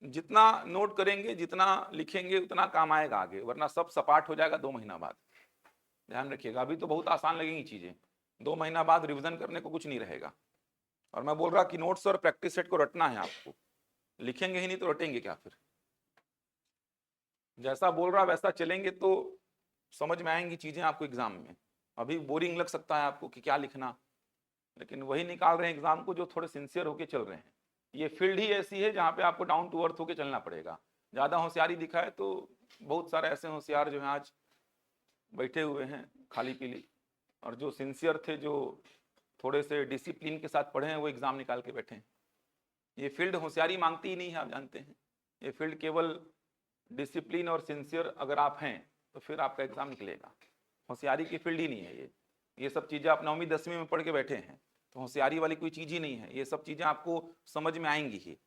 जितना नोट करेंगे जितना लिखेंगे उतना काम आएगा आगे, वरना सब सपाट हो जाएगा 2 महीना बाद। ध्यान रखिएगा, अभी तो बहुत आसान लगेंगी चीजें, 2 महीना बाद रिवीजन करने को कुछ नहीं रहेगा। और मैं बोल रहा कि नोट्स और प्रैक्टिस सेट को रटना है आपको, लिखेंगे ही नहीं तो रटेंगे क्या फिर। जैसा बोल रहा वैसा चलेंगे तो समझ में आएंगी चीजें आपको एग्जाम में। अभी बोरिंग लग सकता है आपको कि क्या लिखना, लेकिन वही निकाल रहे हैं एग्जाम को जो थोड़े सिंसियर होके चल रहे हैं। ये फील्ड ही ऐसी है जहाँ पे आपको डाउन टू अर्थ होके चलना पड़ेगा। ज़्यादा होशियारी दिखाए तो बहुत सारे ऐसे होशियार जो हैं आज बैठे हुए हैं खाली पीली, और जो सिंसियर थे, जो थोड़े से डिसिप्लिन के साथ पढ़े हैं, वो एग्ज़ाम निकाल के बैठे हैं। ये फील्ड होशियारी मांगती ही नहीं है, आप जानते हैं। ये फील्ड केवल डिसिप्लिन और सिंसियर अगर आप हैं तो फिर आपका एग्ज़ाम निकलेगा। होशियारी की फील्ड ही नहीं है ये सब चीज़ें आप 9वीं 10वीं में पढ़ के बैठे हैं, तो होशियारी वाली कोई चीज़ ही नहीं है। ये सब चीज़ें आपको समझ में आएंगी ही।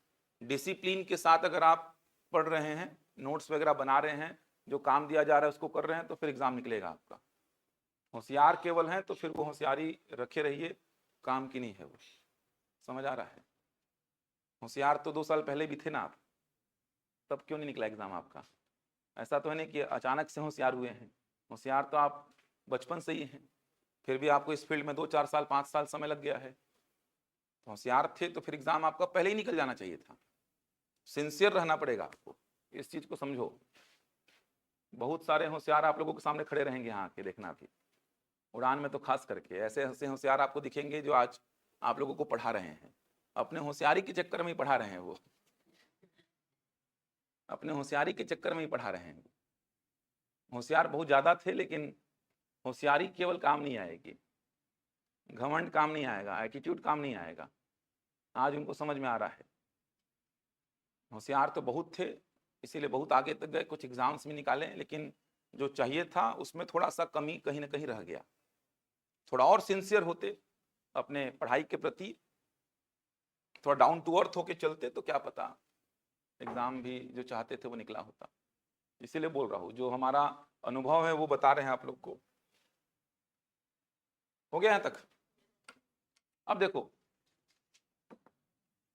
डिसिप्लिन के साथ अगर आप पढ़ रहे हैं, नोट्स वगैरह बना रहे हैं, जो काम दिया जा रहा है उसको कर रहे हैं, तो फिर एग्ज़ाम निकलेगा आपका। होशियार केवल हैं तो फिर वो होशियारी रखे रहिए, काम की नहीं है वो। समझ आ रहा है। होशियार तो 2 साल पहले भी थे ना आप, तब क्यों नहीं निकला एग्ज़ाम आपका। ऐसा तो है नहीं कि अचानक से होशियार हुए हैं, होशियार तो आप बचपन से ही हैं, फिर भी आपको इस फील्ड में 2-4 साल 5 साल समय लग गया है। तो होशियार थे तो फिर एग्ज़ाम आपका पहले ही निकल जाना चाहिए था। सिंसियर रहना पड़ेगा आपको, इस चीज़ को समझो। बहुत सारे होशियार आप लोगों के सामने खड़े रहेंगे यहाँ आके, देखना भी उड़ान में तो खास करके ऐसे ऐसे होशियार आपको दिखेंगे जो आज आप लोगों को पढ़ा रहे हैं। अपने होशियारी के चक्कर में ही पढ़ा रहे हैं, वो अपने होशियारी के चक्कर में ही पढ़ा रहे हैं। होशियार बहुत ज़्यादा थे, लेकिन होशियारी केवल काम नहीं आएगी, घमंड काम नहीं आएगा, एटीट्यूड काम नहीं आएगा। आज उनको समझ में आ रहा है। होशियार तो बहुत थे, इसीलिए बहुत आगे तक गए, कुछ एग्जाम्स भी निकाले, लेकिन जो चाहिए था उसमें थोड़ा सा कमी कहीं ना कहीं रह गया। थोड़ा और सिंसियर होते अपने पढ़ाई के प्रति, थोड़ा डाउन टू अर्थ होके चलते, तो क्या पता एग्जाम भी जो चाहते थे वो निकला होता। इसीलिए बोल रहा हूँ, जो हमारा अनुभव है वो बता रहे हैं आप लोग को। हो गया यहाँ तक। अब देखो,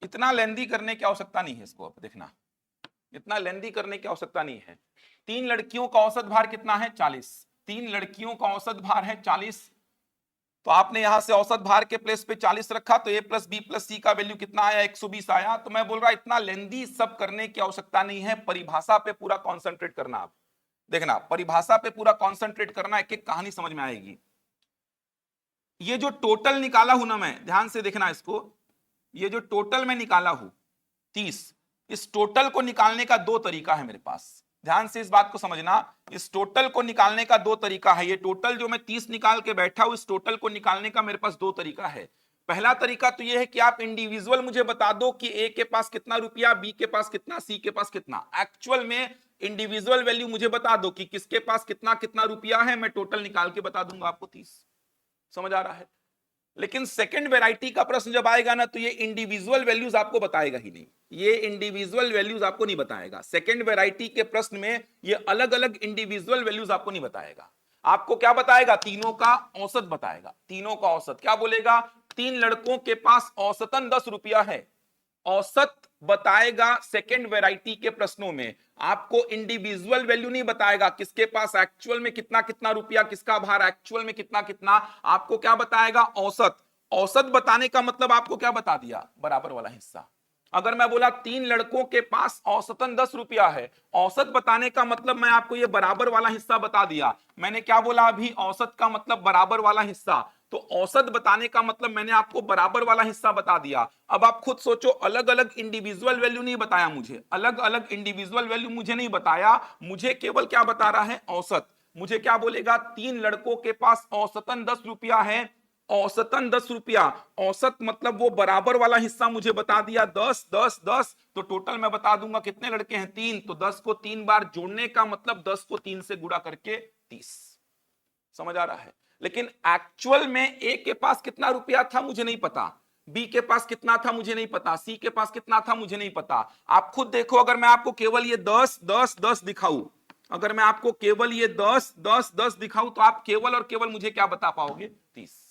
इतना लेंदी करने की आवश्यकता नहीं है इसको। अब देखना, इतना लेंदी करने की आवश्यकता नहीं है। 3 लड़कियों का औसत भार कितना है 40। 3 लड़कियों का औसत भार है 40, तो आपने यहां से औसत भार के प्लेस पे 40 रखा, तो ए प्लस बी प्लस सी का वैल्यू कितना आया 120 आया। तो मैं बोल रहा इतना लेंदी सब करने की आवश्यकता नहीं है, परिभाषा पे पूरा कॉन्सेंट्रेट करना। आप देखना, परिभाषा पे पूरा कॉन्सेंट्रेट करना, एक एक कहानी समझ में आएगी। ये जो टोटल निकाला हूं ना मैं, ध्यान से देखना इसको, ये जो टोटल मैं निकाला हूं 30, इस टोटल को निकालने का 2 तरीका है मेरे पास। ध्यान से इस बात को समझना, इस टोटल को निकालने का 2 तरीका है। ये टोटल जो मैं 30 निकाल के बैठा हूं, इस टोटल को निकालने का मेरे पास 2 तरीका है। पहला तरीका तो यह है कि आप इंडिविजुअल मुझे बता दो कि ए के पास कितना रुपया, बी के पास कितना, सी के पास कितना। एक्चुअल में इंडिविजुअल वैल्यू मुझे बता दो कि किसके पास कितना कितना रुपया है, मैं टोटल निकाल के बता दूंगा आपको 30। समझ आ रहा है? लेकिन सेकंड वैरायटी का प्रश्न जब आएगा ना, तो ये इंडिविजुअल वैल्यूज आपको बताएगा ही नहीं, ये इंडिविजुअल वैल्यूज आपको नहीं बताएगा। सेकंड वैरायटी के प्रश्न में ये अलग अलग इंडिविजुअल वैल्यूज आपको नहीं बताएगा। आपको क्या बताएगा? तीनों का औसत बताएगा। तीनों का औसत क्या बोलेगा? 3 लड़कों के पास औसतन 10 रुपया है, औसत बताएगा सेकंड वैरायटी के प्रश्नों में। आपको इंडिविजुअल वैल्यू नहीं बताएगा, किसके पास एक्चुअल में कितना कितना रुपया, किसका भार एक्चुअल में कितना कितना। आपको क्या बताएगा? औसत। औसत बताने का मतलब आपको क्या बता दिया? बराबर वाला हिस्सा। अगर मैं बोला 3 लड़कों के पास औसतन 10 रुपया है, औसत बताने का मतलब मैं आपको ये बराबर वाला हिस्सा बता दिया। मैंने क्या बोला अभी? औसत का मतलब बराबर वाला हिस्सा। तो औसत बताने का मतलब मैंने आपको बराबर वाला हिस्सा बता दिया। अब आप खुद सोचो, अलग अलग इंडिविजुअल वैल्यू नहीं बताया मुझे, अलग अलग इंडिविजुअल वैल्यू मुझे नहीं बताया, मुझे केवल क्या बता रहा है? औसत। मुझे क्या बोलेगा? 3 लड़कों के पास औसतन 10 रुपया है, औसतन 10 रुपया। औसत मतलब वो बराबर वाला हिस्सा मुझे बता दिया 10 10 10। तो टोटल मैं बता दूंगा कितने लड़के हैं? 3। तो 10 को 3 बार जोड़ने का मतलब 10 को 3 से गुणा करके 30। समझ आ रहा है? लेकिन एक्चुअल में ए के पास कितना रुपया था मुझे नहीं पता, बी के पास कितना था मुझे नहीं पता, सी के पास कितना था मुझे नहीं पता। आप खुद देखो, अगर मैं आपको केवल ये 10 10 10 दिखाऊं, अगर मैं आपको केवल ये 10 10 10 दिखाऊं, तो आप केवल और केवल मुझे क्या बता पाओगे? 30।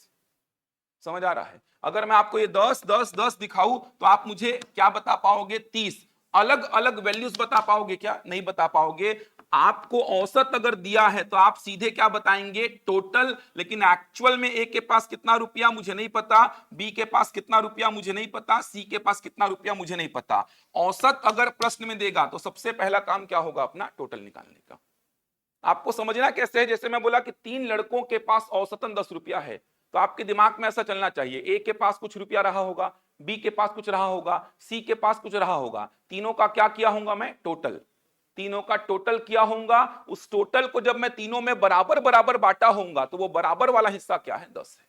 समझ आ रहा है? अगर मैं आपको ये 10 10 10 दिखाऊं, तो आप मुझे क्या बता पाओगे? 30। अलग अलग वैल्यूज बता पाओगे क्या? नहीं बता पाओगे। आपको औसत अगर दिया है तो आप सीधे क्या बताएंगे? टोटल। लेकिन एक्चुअल में ए के पास कितना रुपया मुझे नहीं पता, बी के पास कितना रुपया मुझे नहीं पता, सी के पास कितना रुपया मुझे नहीं पता। औसत अगर प्रश्न में देगा तो सबसे पहला काम क्या होगा? अपना टोटल निकालने का। आपको समझना कैसे है? जैसे मैं बोला कि 3 लड़कों के पास औसतन 10 रुपया है, तो आपके दिमाग में ऐसा चलना चाहिए, ए के पास कुछ रुपया रहा होगा, बी के पास कुछ रहा होगा, सी के पास कुछ रहा होगा। तीनों का क्या किया होगा? मैं टोटल। तीनों का टोटल किया होगा। उस टोटल को जब मैं तीनों में बराबर बराबर बांटा होगा, तो वो बराबर वाला हिस्सा क्या है? 10 है।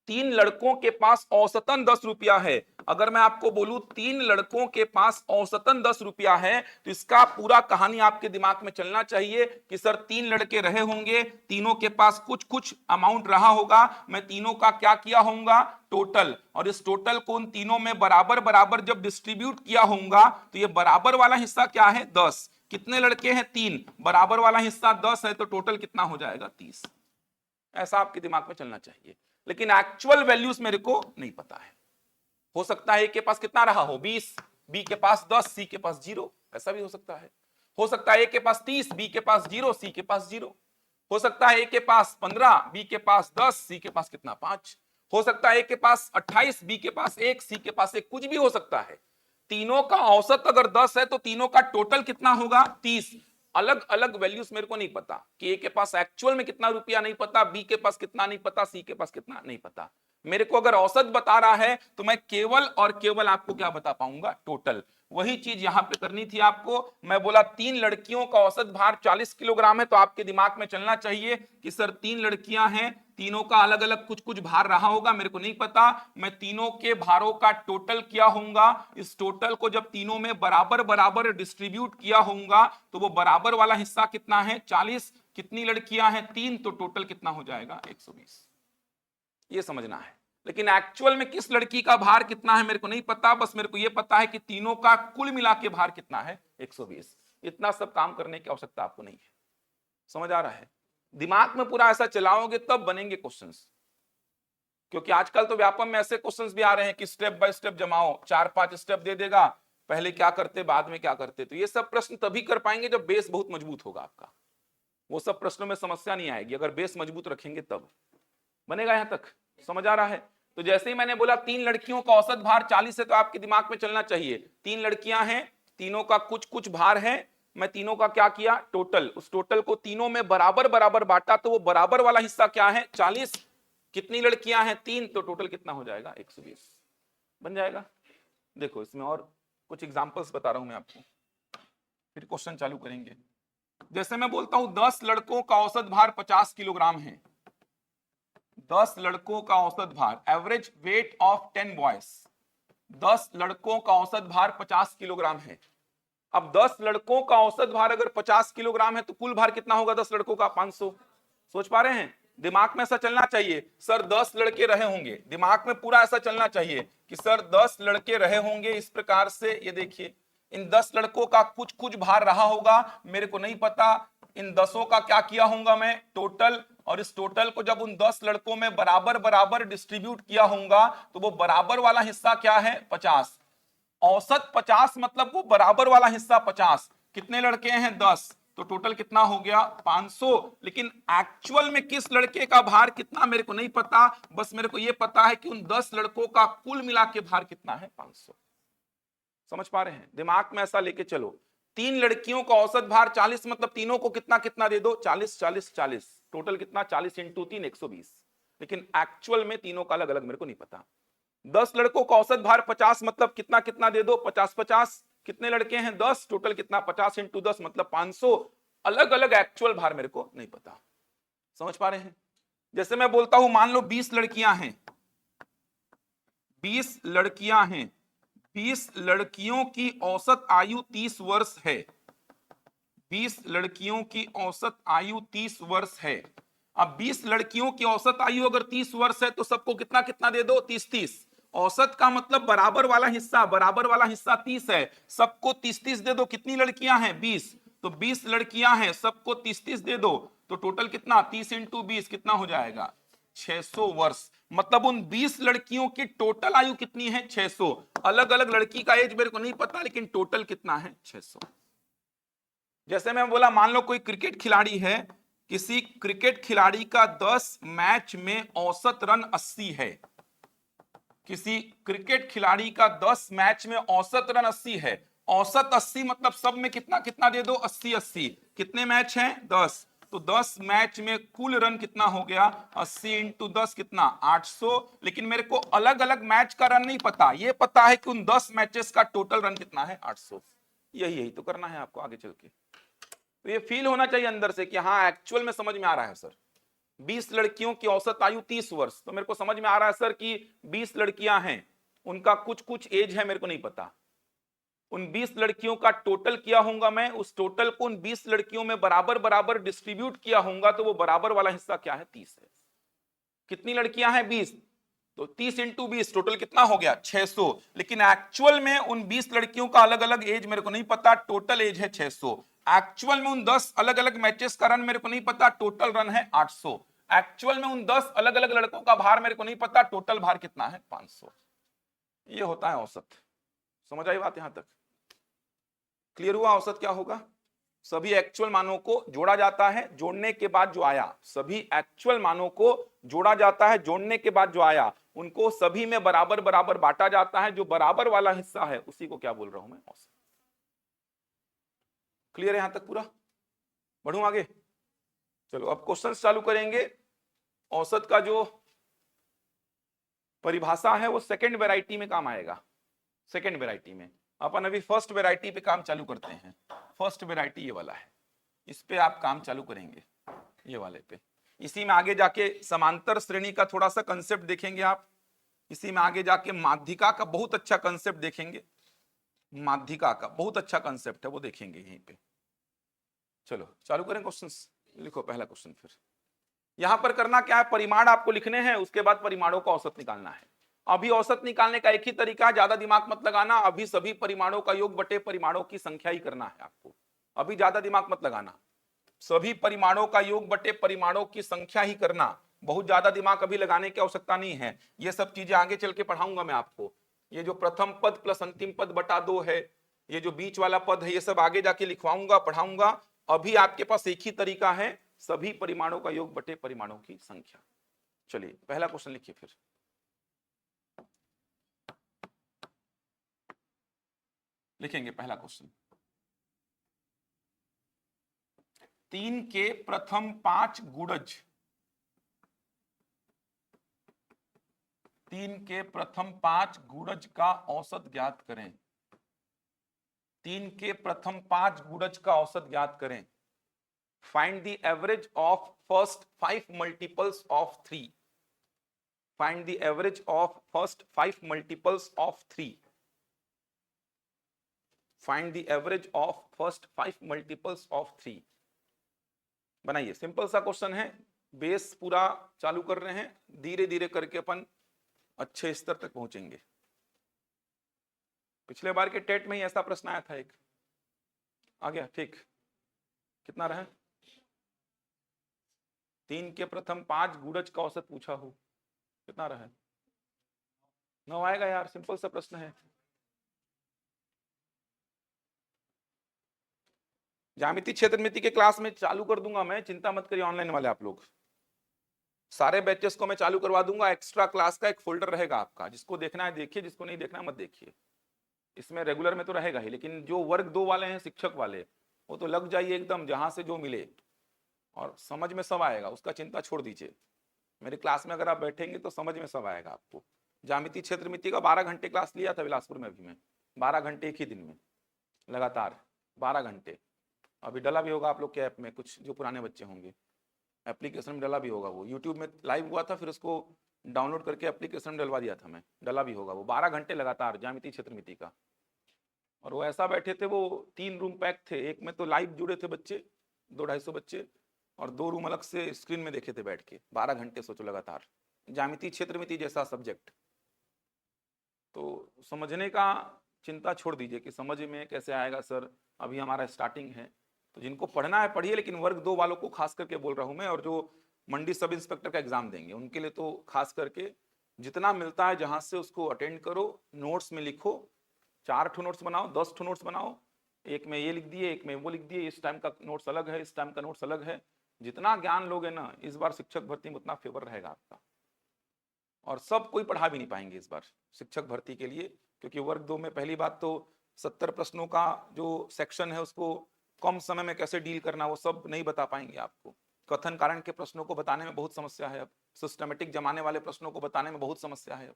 3 लड़कों के पास औसतन 10 रुपया है। अगर मैं आपको बोलूं 3 लड़कों के पास औसतन 10 रुपया है, तो इसका पूरा कहानी आपके दिमाग में चलना चाहिए कि सर 3 लड़के रहे होंगे, तीनों के पास कुछ कुछ अमाउंट रहा होगा, मैं तीनों का क्या किया होगा? टोटल। और इस टोटल को उन तीनों में बराबर बराबर जब डिस्ट्रीब्यूट किया होगा, तो ये बराबर वाला हिस्सा क्या है? 10। कितने लड़के हैं? 3। बराबर वाला हिस्सा 10 है, तो टोटल कितना हो जाएगा? 30। ऐसा आपके दिमाग में चलना चाहिए। लेकिन एक्चुअल वैल्यूज मेरे को नहीं पता है। हो सकता है ए के पास कितना रहा हो? 20, बी के पास 10, सी के पास 0। ऐसा भी हो सकता है। हो सकता है ए के पास 30, बी के पास 0, सी के पास 0। हो सकता है ए के पास 15, बी के पास 10, सी के पास कितना? 5। हो सकता है ए के पास 28, बी के पास 1, सी के पास 1। कुछ भी हो सकता है। तीनों का औसत अगर 10 है, तो तीनों का टोटल कितना होगा? 30। अलग अलग वैल्यूज मेरे को नहीं पता कि ए के पास एक्चुअल में कितना रुपया नहीं पता, बी के पास कितना नहीं पता, सी के पास कितना नहीं पता। मेरे को अगर औसत बता रहा है, तो मैं केवल और केवल आपको क्या बता पाऊंगा? टोटल। वही चीज यहां पे करनी थी आपको। मैं बोला 3 लड़कियों का औसत भार 40 किलोग्राम है, तो आपके दिमाग में चलना चाहिए कि सर 3 लड़कियां हैं, तीनों का अलग अलग कुछ कुछ भार रहा होगा, मेरे को नहीं पता। मैं तीनों के भारों का टोटल किया होगा। इस टोटल को जब तीनों में बराबर बराबर डिस्ट्रीब्यूट किया होगा, तो वो बराबर वाला हिस्सा कितना है? 40। कितनी लड़कियां हैं? 3। तो टोटल कितना हो जाएगा? 120। ये समझना है। लेकिन एक्चुअल में किस लड़की का भार कितना है मेरे को नहीं पता, बस मेरे को ये पता है कि तीनों का कुल मिला के भार कितना है? 120। इतना सब काम करने की आवश्यकता आपको नहीं है। समझ आ रहा है? दिमाग में पूरा ऐसा चलाओगे तब बनेंगे क्वेश्चंस। क्योंकि आजकल तो व्यापम में ऐसे क्वेश्चंस भी आ रहे हैं कि स्टेप बाय स्टेप जमाओ, 4-5 स्टेप दे देगा, पहले क्या करते बाद में क्या करते। तो ये सब प्रश्न तभी कर पाएंगे जब बेस बहुत मजबूत होगा आपका। वो सब प्रश्नों में समस्या नहीं आएगी, अगर बेस मजबूत रखेंगे तब बनेगा। यहां तक समझ आ रहा है? तो जैसे ही मैंने बोला 3 लड़कियों का औसत भार 40 है, तो आपके दिमाग में चलना चाहिए 3 लड़कियां हैं, तीनों का कुछ कुछ भार है, मैं तीनों का क्या किया? टोटल। उस टोटल को तीनों में बराबर बराबर बांटा, तो वो बराबर वाला हिस्सा क्या है? 40। कितनी लड़कियां हैं? 3। तो टोटल कितना हो जाएगा? 120। बन जाएगा। देखो इसमें और कुछ एग्जांपल्स बता रहा हूं मैं आपको, फिर क्वेश्चन चालू करेंगे। जैसे मैं बोलता हूं 10 लड़कों का औसत भार 50 किलोग्राम है, 10 लड़कों का औसत भार, एवरेज वेट ऑफ 10 बॉयज, 10 लड़कों का औसत भार 50 किलोग्राम है। अब 10 लड़कों का औसत भार अगर 50 किलोग्राम है तो कुल भार कितना होगा 10 लड़कों का? 500। सोच पा रहे हैं? दिमाग में ऐसा चलना चाहिए, सर 10 लड़के रहे होंगे, दिमाग में पूरा ऐसा चलना चाहिए कि सर 10 लड़के रहे होंगे इस प्रकार से। ये देखिए, इन 10 लड़कों का कुछ कुछ भार रहा होगा, मेरे को नहीं पता। इन 10 का क्या किया होगा मैं? टोटल। और इस टोटल को जब उन 10 लड़कों में बराबर बराबर डिस्ट्रीब्यूट किया होगा तो वो बराबर वाला हिस्सा क्या है? 50। औसत 50 मतलब वो बराबर वाला हिस्सा 50। कितने लड़के हैं? 10। तो टोटल कितना हो गया? 500। लेकिन एक्चुअल में किस लड़के का भार कितना मेरे को नहीं पता, बस मेरे को ये पता है कि उन 10 लड़कों का कुल मिला के भार कितना है? 500। समझ पा रहे हैं? दिमाग में ऐसा लेके चलो। 3 लड़कियों का औसत भार 40 मतलब तीनों को कितना कितना दे दो? 40 40 40। टोटल कितना? 40 इंटू 3 120। लेकिन एक्चुअल में तीनों का अलग अलग मेरे को नहीं पता। 10 लड़कों का औसत भार 50 मतलब कितना कितना दे दो? 50 50। कितने लड़के हैं? 10। टोटल कितना? 50 इंटू 10 मतलब 500। अलग अलग एक्चुअल भार मेरे को नहीं पता। समझ पा रहे हैं? जैसे मैं बोलता हूं मान लो 20 लड़कियां हैं, 20 लड़कियां हैं, 20 लड़कियों की औसत आयु 30 वर्ष है। 20 लड़कियों की औसत आयु 30 वर्ष है। अब 20 लड़कियों की औसत आयु अगर 30 वर्ष है तो सबको कितना कितना दे दो? 30 30। औसत का मतलब बराबर वाला हिस्सा, बराबर वाला हिस्सा 30 है, सबको 30 30 दे दो। कितनी लड़कियां हैं? 20। तो 20 लड़कियां हैं, सबको 30 30 दे दो। तो टोटल कितना? 30 इंटू 20 कितना हो जाएगा? 600 वर्ष। मतलब उन 20 लड़कियों की टोटल आयु कितनी है? 600। अलग अलग लड़की का एज मेरे को नहीं पता, लेकिन टोटल कितना है? 600। जैसे मैं बोला मान लो कोई क्रिकेट खिलाड़ी है, किसी क्रिकेट खिलाड़ी का 10 मैच में औसत रन 80 है। किसी क्रिकेट खिलाड़ी का 10 मैच में औसत रन 80 है। औसत 80 मतलब सब में कितना कितना दे दो? 80 80। कितने मैच हैं? 10। तो 10 मैच में कुल रन कितना हो गया? 80 इंटू 10 कितना? 800। लेकिन मेरे को अलग अलग मैच का रन नहीं पता, ये पता है कि उन 10 मैचेस का टोटल रन कितना है? 800। यही यही तो करना है आपको आगे चल के। तो ये फील होना चाहिए अंदर से कि हाँ एक्चुअल में समझ में आ रहा है सर। 20 लड़कियों की औसत आयु 30 वर्ष, तो मेरे को समझ में आ रहा है सर कि 20 लड़कियां हैं, उनका कुछ कुछ एज है, मेरे को नहीं पता। उन 20 लड़कियों का टोटल किया होगा मैं, उस टोटल को उन 20 लड़कियों में बराबर बराबर डिस्ट्रीब्यूट किया होगा तो वो बराबर वाला हिस्सा क्या है? 30 है। कितनी लड़कियां हैं? 20। तो 30 इंटू 20 टोटल कितना हो गया? 600। लेकिन एक्चुअल में उन 20 लड़कियों का अलग अलग एज मेरे को नहीं पता, टोटल एज है 600। एक्चुअल में उन 10 अलग अलग मैचेस का रन मेरे को नहीं पता, टोटल रन है 800। एक्चुअल में उन 10 अलग अलग लड़कों का भार मेरे को नहीं पता, टोटल भार कितना है? 500। ये होता है औसत। समझ आई बात? यहां तक क्लियर हुआ? औसत क्या होगा? सभी एक्चुअल मानों को जोड़ा जाता है, जोड़ने के बाद जो आया, सभी एक्चुअल मानों को जोड़ा जाता है, जोड़ने के बाद जो आया उनको सभी में बराबर बराबर बांटा जाता है। जो बराबर वाला हिस्सा है उसी को क्या बोल रहा हूं मैं? औसत। क्लियर है यहां तक पूरा? बढ़ूं आगे? चलो अब क्वेश्चंस चालू करेंगे। औसत का जो परिभाषा है वो सेकंड वैरायटी में काम आएगा। सेकंड वैरायटी में अपन अभी फर्स्ट वैरायटी पे काम चालू करते हैं। फर्स्ट वैरायटी ये वाला है, इस पे आप काम चालू करेंगे, ये वाले पे। इसी में आगे जाके समांतर श्रेणी का थोड़ा सा कंसेप्ट देखेंगे आप। इसी में आगे जाके माध्यिका का बहुत अच्छा कंसेप्ट देखेंगे। माध्यिका का बहुत अच्छा कंसेप्ट है, वो देखेंगे यहीं पे। चलो चालू करें क्वेश्चंस। लिखो पहला क्वेश्चन। फिर यहां पर करना क्या है? परिमाण आपको लिखने हैं, उसके बाद परिमाणों का औसत निकालना है। अभी औसत निकालने का एक ही तरीका है, ज्यादा दिमाग मत लगाना। अभी सभी परिमाणों का योग बटे परिमाणों की संख्या ही करना है आपको। अभी ज्यादा दिमाग मत लगाना, सभी परिमाणों का योग बटे परिमाणों की संख्या ही करना। बहुत ज्यादा दिमाग अभी लगाने की आवश्यकता नहीं है, ये सब चीजें आगे चल के पढ़ाऊंगा मैं आपको। ये जो प्रथम पद प्लस अंतिम पद बटा 2 है, ये जो बीच वाला पद है, ये सब आगे जाके लिखवाऊंगा, पढ़ाऊंगा। अभी आपके पास एक ही तरीका है, सभी परिमाणों का योग बटे परिमाणों की संख्या। चलिए पहला क्वेश्चन लिखिए। फिर लिखेंगे पहला क्वेश्चन। 3 के प्रथम 5 गुणज, 3 के प्रथम 5 गुणज का औसत ज्ञात करें। 3 के प्रथम 5 गुणज का औसत ज्ञात करें। Find the average of first 5 multiples of 3। Find the average of first 5 multiples of 3। Find the average of first 5 multiples of 3। बनाइए, सिंपल सा क्वेश्चन है, बेस पूरा चालू कर रहे हैं, धीरे धीरे करके अपन अच्छे स्तर तक पहुंचेंगे। पिछले बार के टेट में ही ऐसा प्रश्न आया था, एक आ गया। ठीक, कितना रहा? 3 के प्रथम 5 गुणज का औसत पूछा हो, कितना रहा? 9 आएगा यार, सिंपल सा प्रश्न है। ज्यामिति क्षेत्रमिति के क्लास में चालू कर दूंगा मैं, चिंता मत करिए ऑनलाइन वाले आप लोग। सारे बैचेस को मैं चालू करवा दूंगा, एक्स्ट्रा क्लास का एक फोल्डर रहेगा आपका, जिसको देखना है देखिए, जिसको नहीं देखना है मत देखिए। इसमें रेगुलर में तो रहेगा ही, लेकिन जो वर्ग 2 वाले हैं शिक्षक वाले, वो तो लग जाइए एकदम, जहां से जो मिले और समझ में सब आएगा, उसका चिंता छोड़ दीजिए। मेरी क्लास में अगर आप बैठेंगे तो समझ में सब आएगा आपको। ज्यामिति क्षेत्रमिति का 12 घंटे क्लास लिया था बिलासपुर में अभी मैं, 12 घंटे एक ही दिन में लगातार 12 घंटे। अभी डला भी होगा आप लोग के ऐप में, कुछ जो पुराने बच्चे होंगे एप्लीकेशन में डला भी होगा, वो यूट्यूब में लाइव हुआ था, फिर उसको डाउनलोड करके एप्लीकेशन में डलवा दिया था मैं, डला भी होगा वो। 12 घंटे लगातार ज्यामिति क्षेत्रमिति का, और वो ऐसा बैठे थे, वो 3 रूम पैक थे, एक में तो लाइव जुड़े थे बच्चे 200-250 बच्चे, और 2 रूम अलग से स्क्रीन में देखे थे बैठ के, 12 घंटे सोचो लगातार ज्यामिति क्षेत्रमिति जैसा सब्जेक्ट। तो समझने का चिंता छोड़ दीजिए कि समझ में कैसे आएगा सर, अभी हमारा स्टार्टिंग है। तो जिनको पढ़ना है पढ़िए, लेकिन वर्ग 2 वालों को खास करके बोल रहा हूं मैं, और जो मंडी सब इंस्पेक्टर का एग्जाम देंगे उनके लिए तो खास करके जितना मिलता है जहां से उसको अटेंड करो, नोट्स में लिखो, 4 ठो नोट्स बनाओ, 10 ठो नोट्स बनाओ, एक में ये लिख दिए, एक में वो लिख दिए, इस टाइम का नोट्स अलग है, इस टाइम का नोट्स अलग है। जितना ज्ञान लोगे ना, इस बार शिक्षक भर्ती में उतना फेवर रहेगा आपका, और सब कोई पढ़ा भी नहीं पाएंगे इस बार शिक्षक भर्ती के लिए, क्योंकि वर्ग 2 में पहली बात तो 70 प्रश्नों का जो सेक्शन है उसको कम समय में कैसे डील करना वो सब नहीं बता पाएंगे आपको। कथन कारण के प्रश्नों को बताने में बहुत समस्या है, अब सिस्टमेटिक जमाने वाले प्रश्नों को बताने में बहुत समस्या है अब।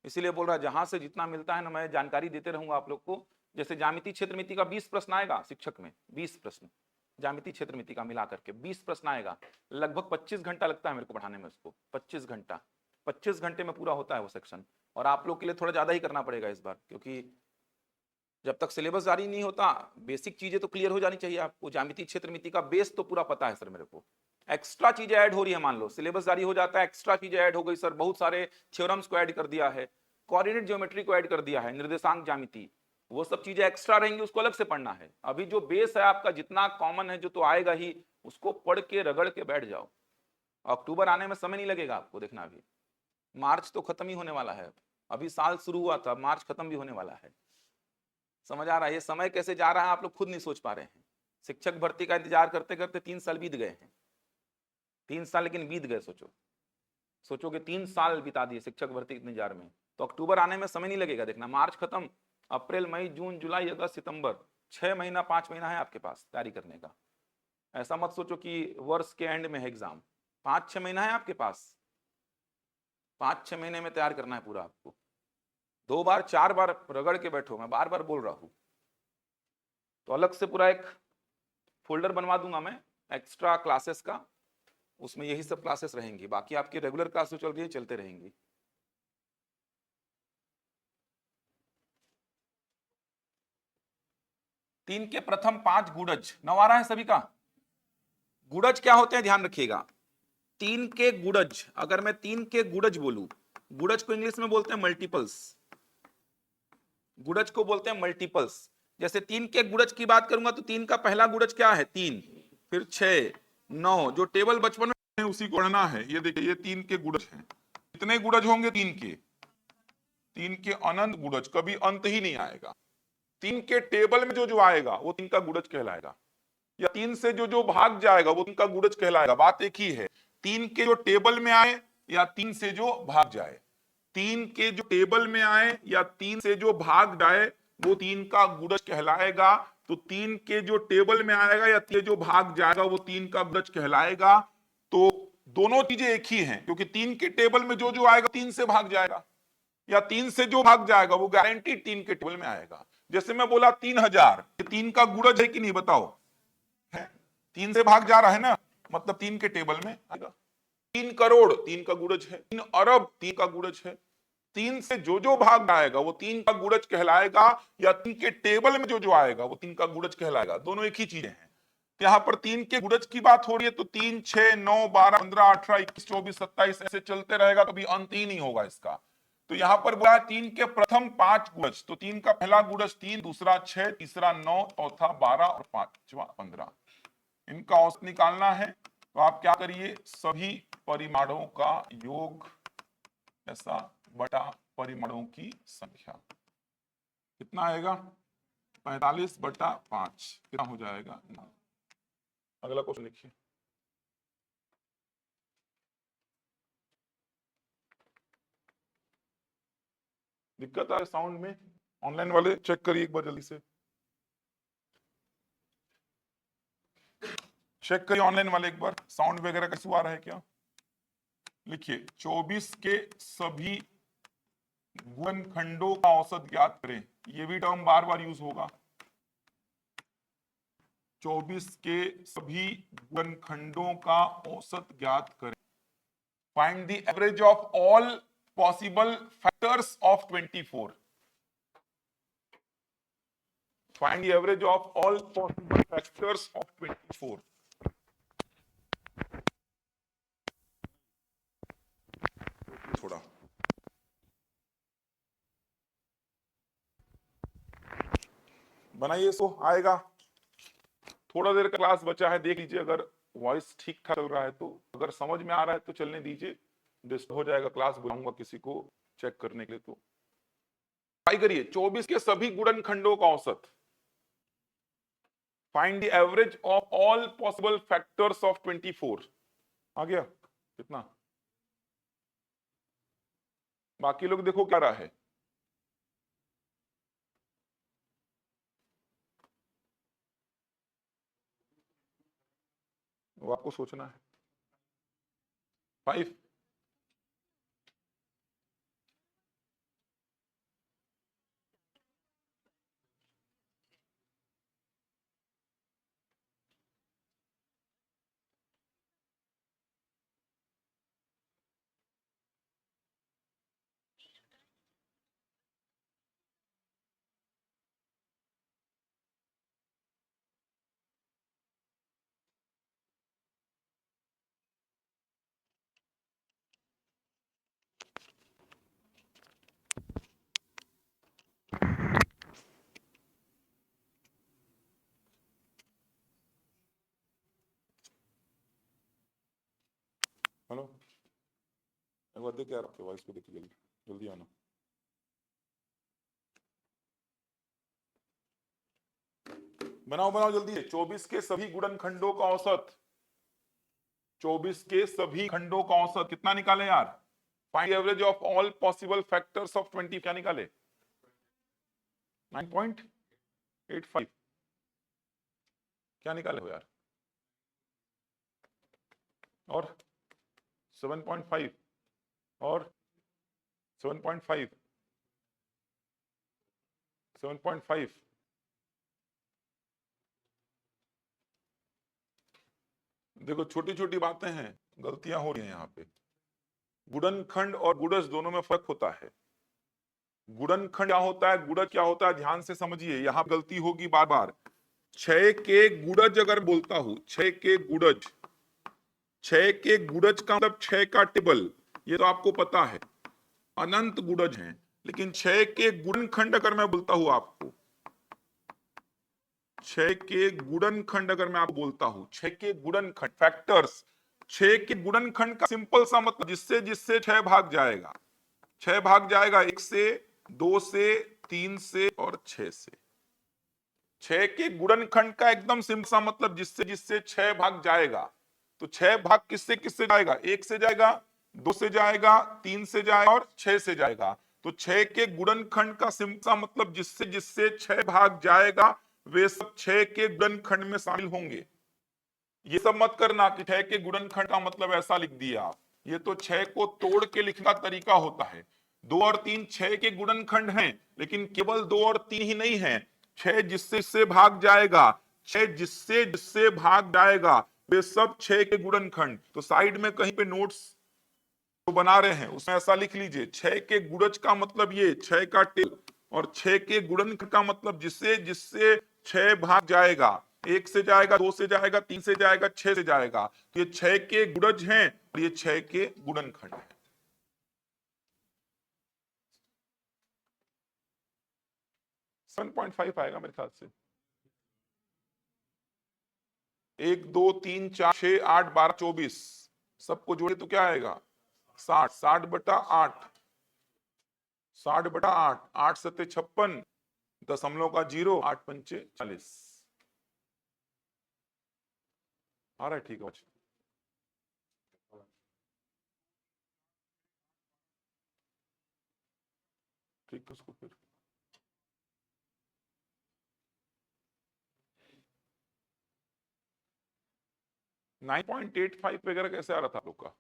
इसीलिए बोल रहा है, जहां से जितना मिलता है ना, मैं जानकारी देते रहूंगा आप लोग को। जैसे ज्यामिति क्षेत्रमिति का 20 प्रश्न आएगा शिक्षक में, 20 प्रश्न ज्यामिति क्षेत्रमिति का मिला करके 20 प्रश्न आएगा, लगभग 25 घंटा लगता है मेरे को पढ़ाने में उसको, 25 घंटा, 25 घंटे में पूरा होता है वो सेक्शन। और आप लोग के लिए थोड़ा ज्यादा ही करना पड़ेगा इस बार, क्योंकि जब तक सिलेबस जारी नहीं होता बेसिक चीजें तो क्लियर हो जानी चाहिए आपको। ज्यामिति क्षेत्रमिति का बेस तो पूरा पता है सर मेरे को, एक्स्ट्रा चीजें ऐड हो रही है, मान लो सिलेबस जारी हो जाता है, एक्स्ट्रा चीजें ऐड हो गई सर, बहुत सारे थ्योरम्स को ऐड कर दिया है, कोऑर्डिनेट ज्योमेट्री को ऐड कर दिया है, निर्देशांक ज्यामिति, वो सब चीजें एक्स्ट्रा रहेंगी, उसको अलग से पढ़ना है। अभी जो बेस है आपका जितना कॉमन है जो तो आएगा ही, उसको पढ़ के रगड़ के बैठ जाओ। अक्टूबर आने में समय नहीं लगेगा आपको, देखना अभी मार्च तो खत्म ही होने वाला है, अभी साल शुरू हुआ था, मार्च खत्म भी होने वाला है। समझ आ रहा है ये समय कैसे जा रहा है, आप लोग खुद नहीं सोच पा रहे हैं। शिक्षक भर्ती का इंतजार करते करते 3 साल बीत गए हैं, 3 साल लेकिन बीत गए। सोचो कि 3 साल बिता दिए शिक्षक भर्ती के इंतजार में, तो अक्टूबर आने में समय नहीं लगेगा, देखना मार्च खत्म, अप्रैल मई जून जुलाई अगस्त सितंबर, 6 महीना 5 महीना है आपके पास तैयारी करने का। ऐसा मत सोचो कि वर्ष के एंड में है एग्जाम, 5-6 महीना है आपके पास, 5-6 महीने में तैयार करना है पूरा आपको। 2 बार 4 बार रगड़ के बैठो, मैं बार बार बोल रहा हूं। तो अलग से पूरा एक फोल्डर बनवा दूंगा मैं एक्स्ट्रा क्लासेस का, उसमें यही सब क्लासेस रहेंगी, बाकी आपकी रेगुलर क्लास जो चल रही है चलते रहेंगी। तीन के प्रथम 5 गुणज, 9 आ रहा है सभी का? गुणज क्या होते हैं ध्यान रखिएगा, 3 के गुणज, अगर मैं 3 के गुणज बोलूं, गुणज को इंग्लिश में बोलते हैं मल्टीपल्स, गुणज को बोलते हैं मल्टीपल्स। जैसे 3 के गुणज की बात करूंगा तो 3 का पहला गुणज क्या है 3, फिर 6, 9, जो टेबल बचपन में उसी को पढ़ना है। ये देखिए ये 3 के गुणज हैं, कितने गुणज होंगे 3 के? 3 के अनंत गुणज, कभी अंत ही नहीं आएगा। 3 के टेबल में जो जो आएगा वो 3 का गुणज कहलाएगा, या 3 से जो जो भाग जाएगा वो 3 का गुणज कहलाएगा। बात एक ही है, 3 के जो टेबल में आए या 3 से जो भाग जाए, 3 के जो टेबल में आए या 3 से जो भाग जाए वो 3 का गुणज कहलाएगा। तो 3 के जो टेबल में आएगा या 3 जो भाग जाएगा वो 3 का गुणज कहलाएगा। तो दोनों चीजें एक ही हैं, क्योंकि 3 के टेबल में जो जो आएगा 3 से भाग जाएगा, या 3 से जो भाग जाएगा वो गारंटी 3 के टेबल में आएगा। जैसे मैं बोला 3000, 3 का गुणज है कि नहीं बताओ? है, 3 से भाग जा रहा है ना, मतलब 3 के टेबल में आएगा। 3 करोड़ 3 का गुणज है, 3 अरब 3 का गुणज है। 3 से जो भाग आएगा वो 3 का गुणज कहलाएगा, या 3 के टेबल में जो आएगा वो 3 का गुणज कहलाएगा। दोनों एक ही चीजें हैं। यहाँ पर 3 के गुणज की बात हो रही है तो 3, 6, 9, 12, 15, 18, 21, 24, 27 ऐसे चलते रहेगा, कभी अंत ही नहीं होगा इसका। तो यहाँ पर बोला 3 के प्रथम 5 गुणज, तो 3 का पहला गुणज 3, दूसरा 6, तीसरा 9, चौथा 12 और पांचवा 15। इनका औसत निकालना है तो आप क्या करिए, सभी परिमाणों का योग ऐसा बटा परिमाणों की संख्या, कितना आएगा 45/5, कितना हो जाएगा 9। अगला क्वेश्चन लिखिए। दिक्कत आ रही है साउंड में? ऑनलाइन वाले चेक करिए एक बार जल्दी से, चेक करिए ऑनलाइन वाले एक बार, साउंड वगैरह का इशू आ रहा है क्या? लिखिए 24 के सभी गुणनखंडों का औसत ज्ञात करें। ये भी टर्म बार बार यूज होगा। 24 के सभी गुणनखंडों का औसत ज्ञात करें। Find the average of all possible factors of 24। Find the average of all possible factors of 24। थोड़ा बनाइए, इसको आएगा। थोड़ा देर का क्लास बचा है, देख लीजिए, अगर वॉइस ठीक ठाक चल रहा है तो, अगर समझ में आ रहा है तो चलने दीजिए, डिस्टर्ब हो जाएगा क्लास, बुलाऊंगा किसी को चेक करने के लिए। तो ट्राई करिए 24 के सभी गुणनखंडों का औसत। Find the average of all possible factors of 24। आ गया कितना? बाकी लोग देखो क्या रहा है। वो आपको सोचना है। 5। हेलो, एक बार देखिए आपके वॉइस को, देखिए जल्दी जल्दी आना। बनाओ बनाओ जल्दी। 24 के सभी गुणनखंडों का औसत, 24 के सभी खंडों का औसत कितना निकाले यार? Find average of all possible factors of 20, क्या निकाले? 9.85। क्या निकाले हो यार? और 7.5 और 7.5 7.5। देखो छोटी छोटी बातें हैं, गलतियां हो रही हैं यहाँ पे। गुणनखंड और गुणज दोनों में फर्क होता है। गुणनखंड क्या होता है, गुणज क्या होता है, ध्यान से समझिए, यहाँ गलती होगी बार बार। 6 के गुणज अगर बोलता हूं, 6 के गुणज, 6 के गुणज का मतलब 6 का टेबल, ये तो आपको पता है, अनंत गुणज हैं। लेकिन 6 के गुणनखंड अगर मैं बोलता हूं आपको, 6 के गुणनखंड अगर मैं आपको बोलता हूं, 6 के गुणनखंड फैक्टर्स, 6 के गुणनखंड का सिंपल सा मतलब जिससे जिससे 6 भाग जाएगा, 6 भाग जाएगा, 1 से, 2 से, 3 से और 6 से। 6 के गुणनखंड का एकदम सिंपल सा मतलब जिससे जिससे 6 भाग जाएगा। तो 6 भाग किससे किससे जाएगा? 1 से जाएगा, 2 से जाएगा, 3 से जाएगा और 6 से जाएगा। तो 6 के गुणनखंड का सिंपल सा मतलब जिससे जिससे 6 भाग जाएगा वे सब 6 के गुणनखंड में शामिल होंगे। ये सब मत करना कि 6 के गुणनखंड का मतलब ऐसा लिख दिया आप, ये तो 6 को तोड़ के लिखने का तरीका होता है। 2 और 3 6 के गुणनखंड हैं, लेकिन केवल 2 और 3 ही नहीं है, 6 जिससे जिससे भाग जाएगा, 6 जिससे जिससे भाग जाएगा ये सब 6 के गुणनखंड। तो साइड में कहीं पे नोट्स तो बना रहे हैं उसमें ऐसा लिख लीजिए, 6 के गुणज का मतलब ये 6 का टेल, और 6 के गुणनखंड का मतलब जिससे जिससे 6 भाग जाएगा, 1 से जाएगा, 2 से जाएगा, 3 से जाएगा, 6 से जाएगा। तो ये 6 के गुणज हैं और ये 6 के गुणनखंड हैं। 7.5 आएगा मेरे ख्याल से। 1 2 3 4 6 8 12 24 सबको जोड़े तो क्या आएगा? 60। 60/8, 60/8, 8 सत्ते 56, दशमलव का 0, 8 पंचे 40। आ रहा है? ठीक है, ठीक है। उसको फिर 9.85 वगैरह कैसे आ रहा था आप लोग का?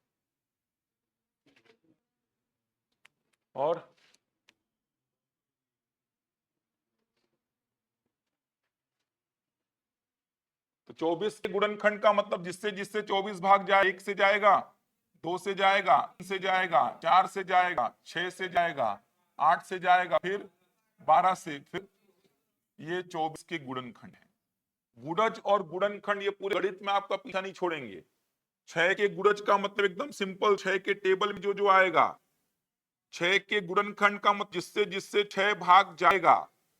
और तो 24 के गुणनखंड का मतलब जिससे जिससे 24 भाग जाए, 1 से जाएगा, 2 से जाएगा, 3 से जाएगा, 4 से जाएगा, 6 से जाएगा, 8 से जाएगा, फिर 12 से, फिर ये 24 के गुणनखंड है। गुणज और गुणनखंड ये पूरे गणित में आपका पीछा नहीं छोड़ेंगे। 6 के गुणज का मतलब एकदम सिंपल, 6 के टेबल में जो जो आएगा। 6 के गुणनखंड का मतलब जिससे जिससे 6 भाग जाएगा।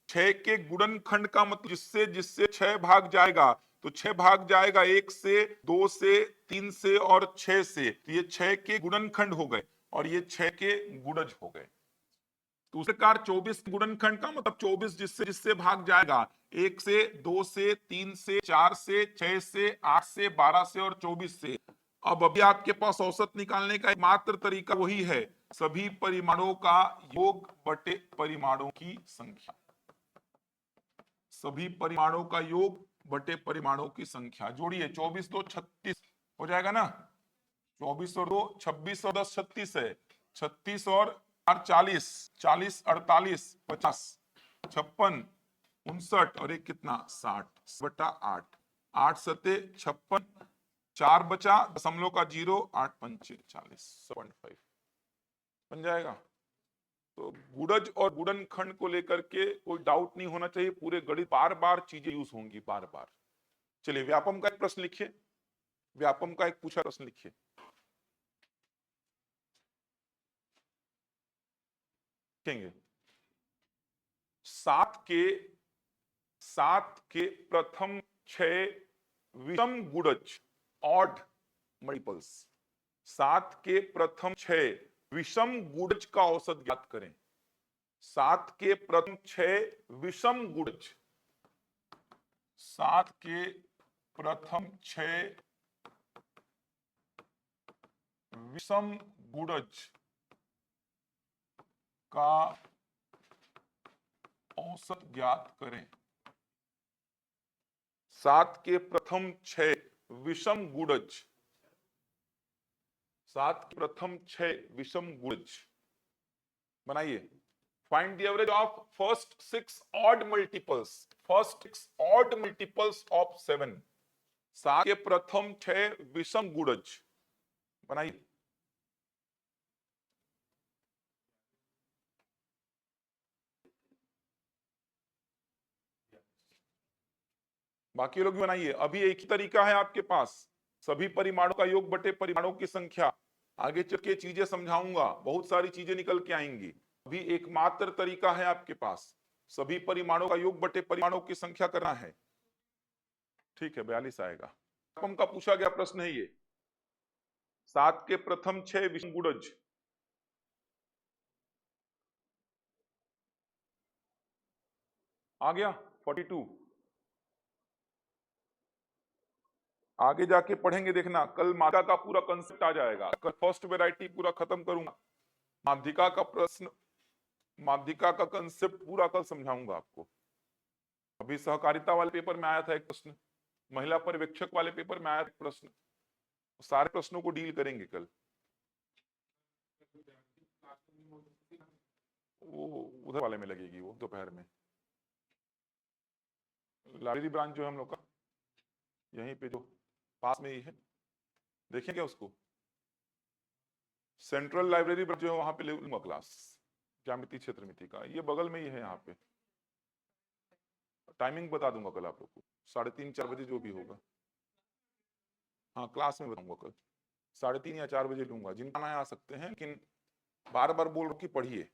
6 के गुणनखंड का मतलब जिससे जिससे 6 भाग जाएगा। तो 6 भाग जाएगा 1 से, 2 से, 3 से और 6 से। तो ये 6 के गुणनखंड हो गए और ये 6 के गुणज हो गए। तो उस प्रकार 24 गुणनखंड का मतलब 24 जिससे जिससे भाग जाएगा, 1 से, 2 से, 3 से, 4 से, 6 से, 8 से, 12 से और 24 से। अब अभी आपके पास औसत निकालने का एकमात्र तरीका वही है, सभी परिमाणों का योग बटे परिमाणों की संख्या। सभी परिमाणों का योग बटे परिमाणों की संख्या। जोड़िए, 24 2 36 हो जाएगा ना? 24 और 2 26 और 10 36 है। 36 और 4 40, 40 48 50, 56 59 और एक कितना 60/8, 8 सत्ते 56, 4 बचा, दशमलव का 0, 8 पंचे 40, 7.5 बन जाएगा। तो गुणज और गुणनखंड को लेकर के कोई डाउट नहीं होना चाहिए। पूरे गणित बार बार चीजें यूज होंगी, बार बार। चलिए, व्यापम का एक प्रश्न लिखिए। व्यापम का एक पूछा प्रश्न लिखिए। लिखेंगे 7 के प्रथम 6 विषम गुणज, ऑड मल्टीपल्स। 7 के प्रथम 6 विषम गुणज का औसत ज्ञात करें। 7 के प्रथम 6 विषम गुणज, 7 के प्रथम 6 विषम गुणज का औसत ज्ञात करें। 7 के प्रथम 6 विषम गुणज, 7 के प्रथम 6 विषम गुणज बनाइए। Find the average of first 6 odd multiples, first 6 odd multiples of 7। 7 के प्रथम 6 विषम गुणज बनाइए। बाकी लोग भी बनाइए। अभी एक ही तरीका है आपके पास, सभी परिमाणों का योग बटे परिमाणों की संख्या। आगे चल के चीजें समझाऊंगा, बहुत सारी चीजें निकल के आएंगी। अभी एकमात्र तरीका है आपके पास, सभी परिमाणों का योग बटे परिमाणों की संख्या करना है। ठीक है, 42 आएगा। व्यापम का पूछा गया प्रश्न है ये। 7 के प्रथम 6 विषम गुणज, आ गया 42। आगे जाके पढ़ेंगे, देखना कल माध्यिका का पूरा कंसेप्ट आ जाएगा। कल फर्स्ट वैरायटी पूरा खत्म करूंगा, माध्यिका का प्रश्न, माध्यिका का कंसेप्ट पूरा कल समझाऊंगा आपको। अभी सहकारिता वाले पेपर में आया था एक प्रश्न, महिला पर्यवेक्षक वाले पेपर में आया था एक प्रश्न, सारे प्रश्नों को डील करेंगे कल। वो उधर वाले में लगेगी, वो दोपहर में। लाइब्रेरी ब्रांच जो है हम लोग का, यहीं पे जो पास में ही है, देखें क्या उसको, सेंट्रल लाइब्रेरी जो है वहां पे लूंगा क्लास, ज्यामिति क्षेत्रमिति का, ये बगल में ही है। यहाँ पे टाइमिंग बता दूंगा कल आप लोग को, 3:30-4 बजे जो भी होगा। हाँ क्लास में बताऊंगा कल 3:30 या 4 बजे लूंगा। जिनका आना आ सकते हैं, लेकिन बार बार बोल रहा हूं कि पढ़िए,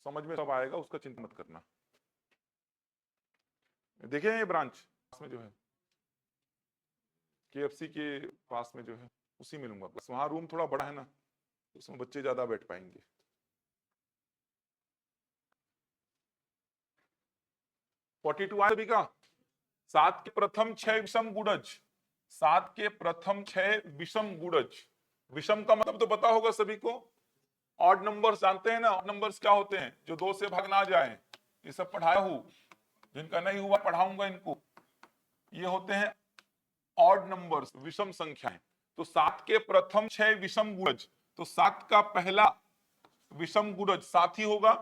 समझ में सब आएगा, उसका चिंता मत करना। देखे ये ब्रांच में जो है KFC के पास में जो है, उसी में लूंगा। बस वहां रूम थोड़ा बड़ा है ना, उसमें बच्चे ज्यादा बैठ पाएंगे। सभी का 7 के प्रथम 6 विषम गुणज, 7 के प्रथम 6 विषम गुणज। विषम का मतलब तो पता होगा सभी को, ऑड नंबर्स जानते हैं ना, ऑड नंबर्स क्या होते हैं, जो 2 से भाग ना जाए, ये सब पढ़ाया हूं, जिनका नहीं हुआ पढ़ाऊंगा इनको। ये होते हैं ऑड नंबर्स, विषम संख्याएं। तो 7 के प्रथम 6 विषम गुणज, तो 7 का पहला विषम गुणज 7 ही होगा,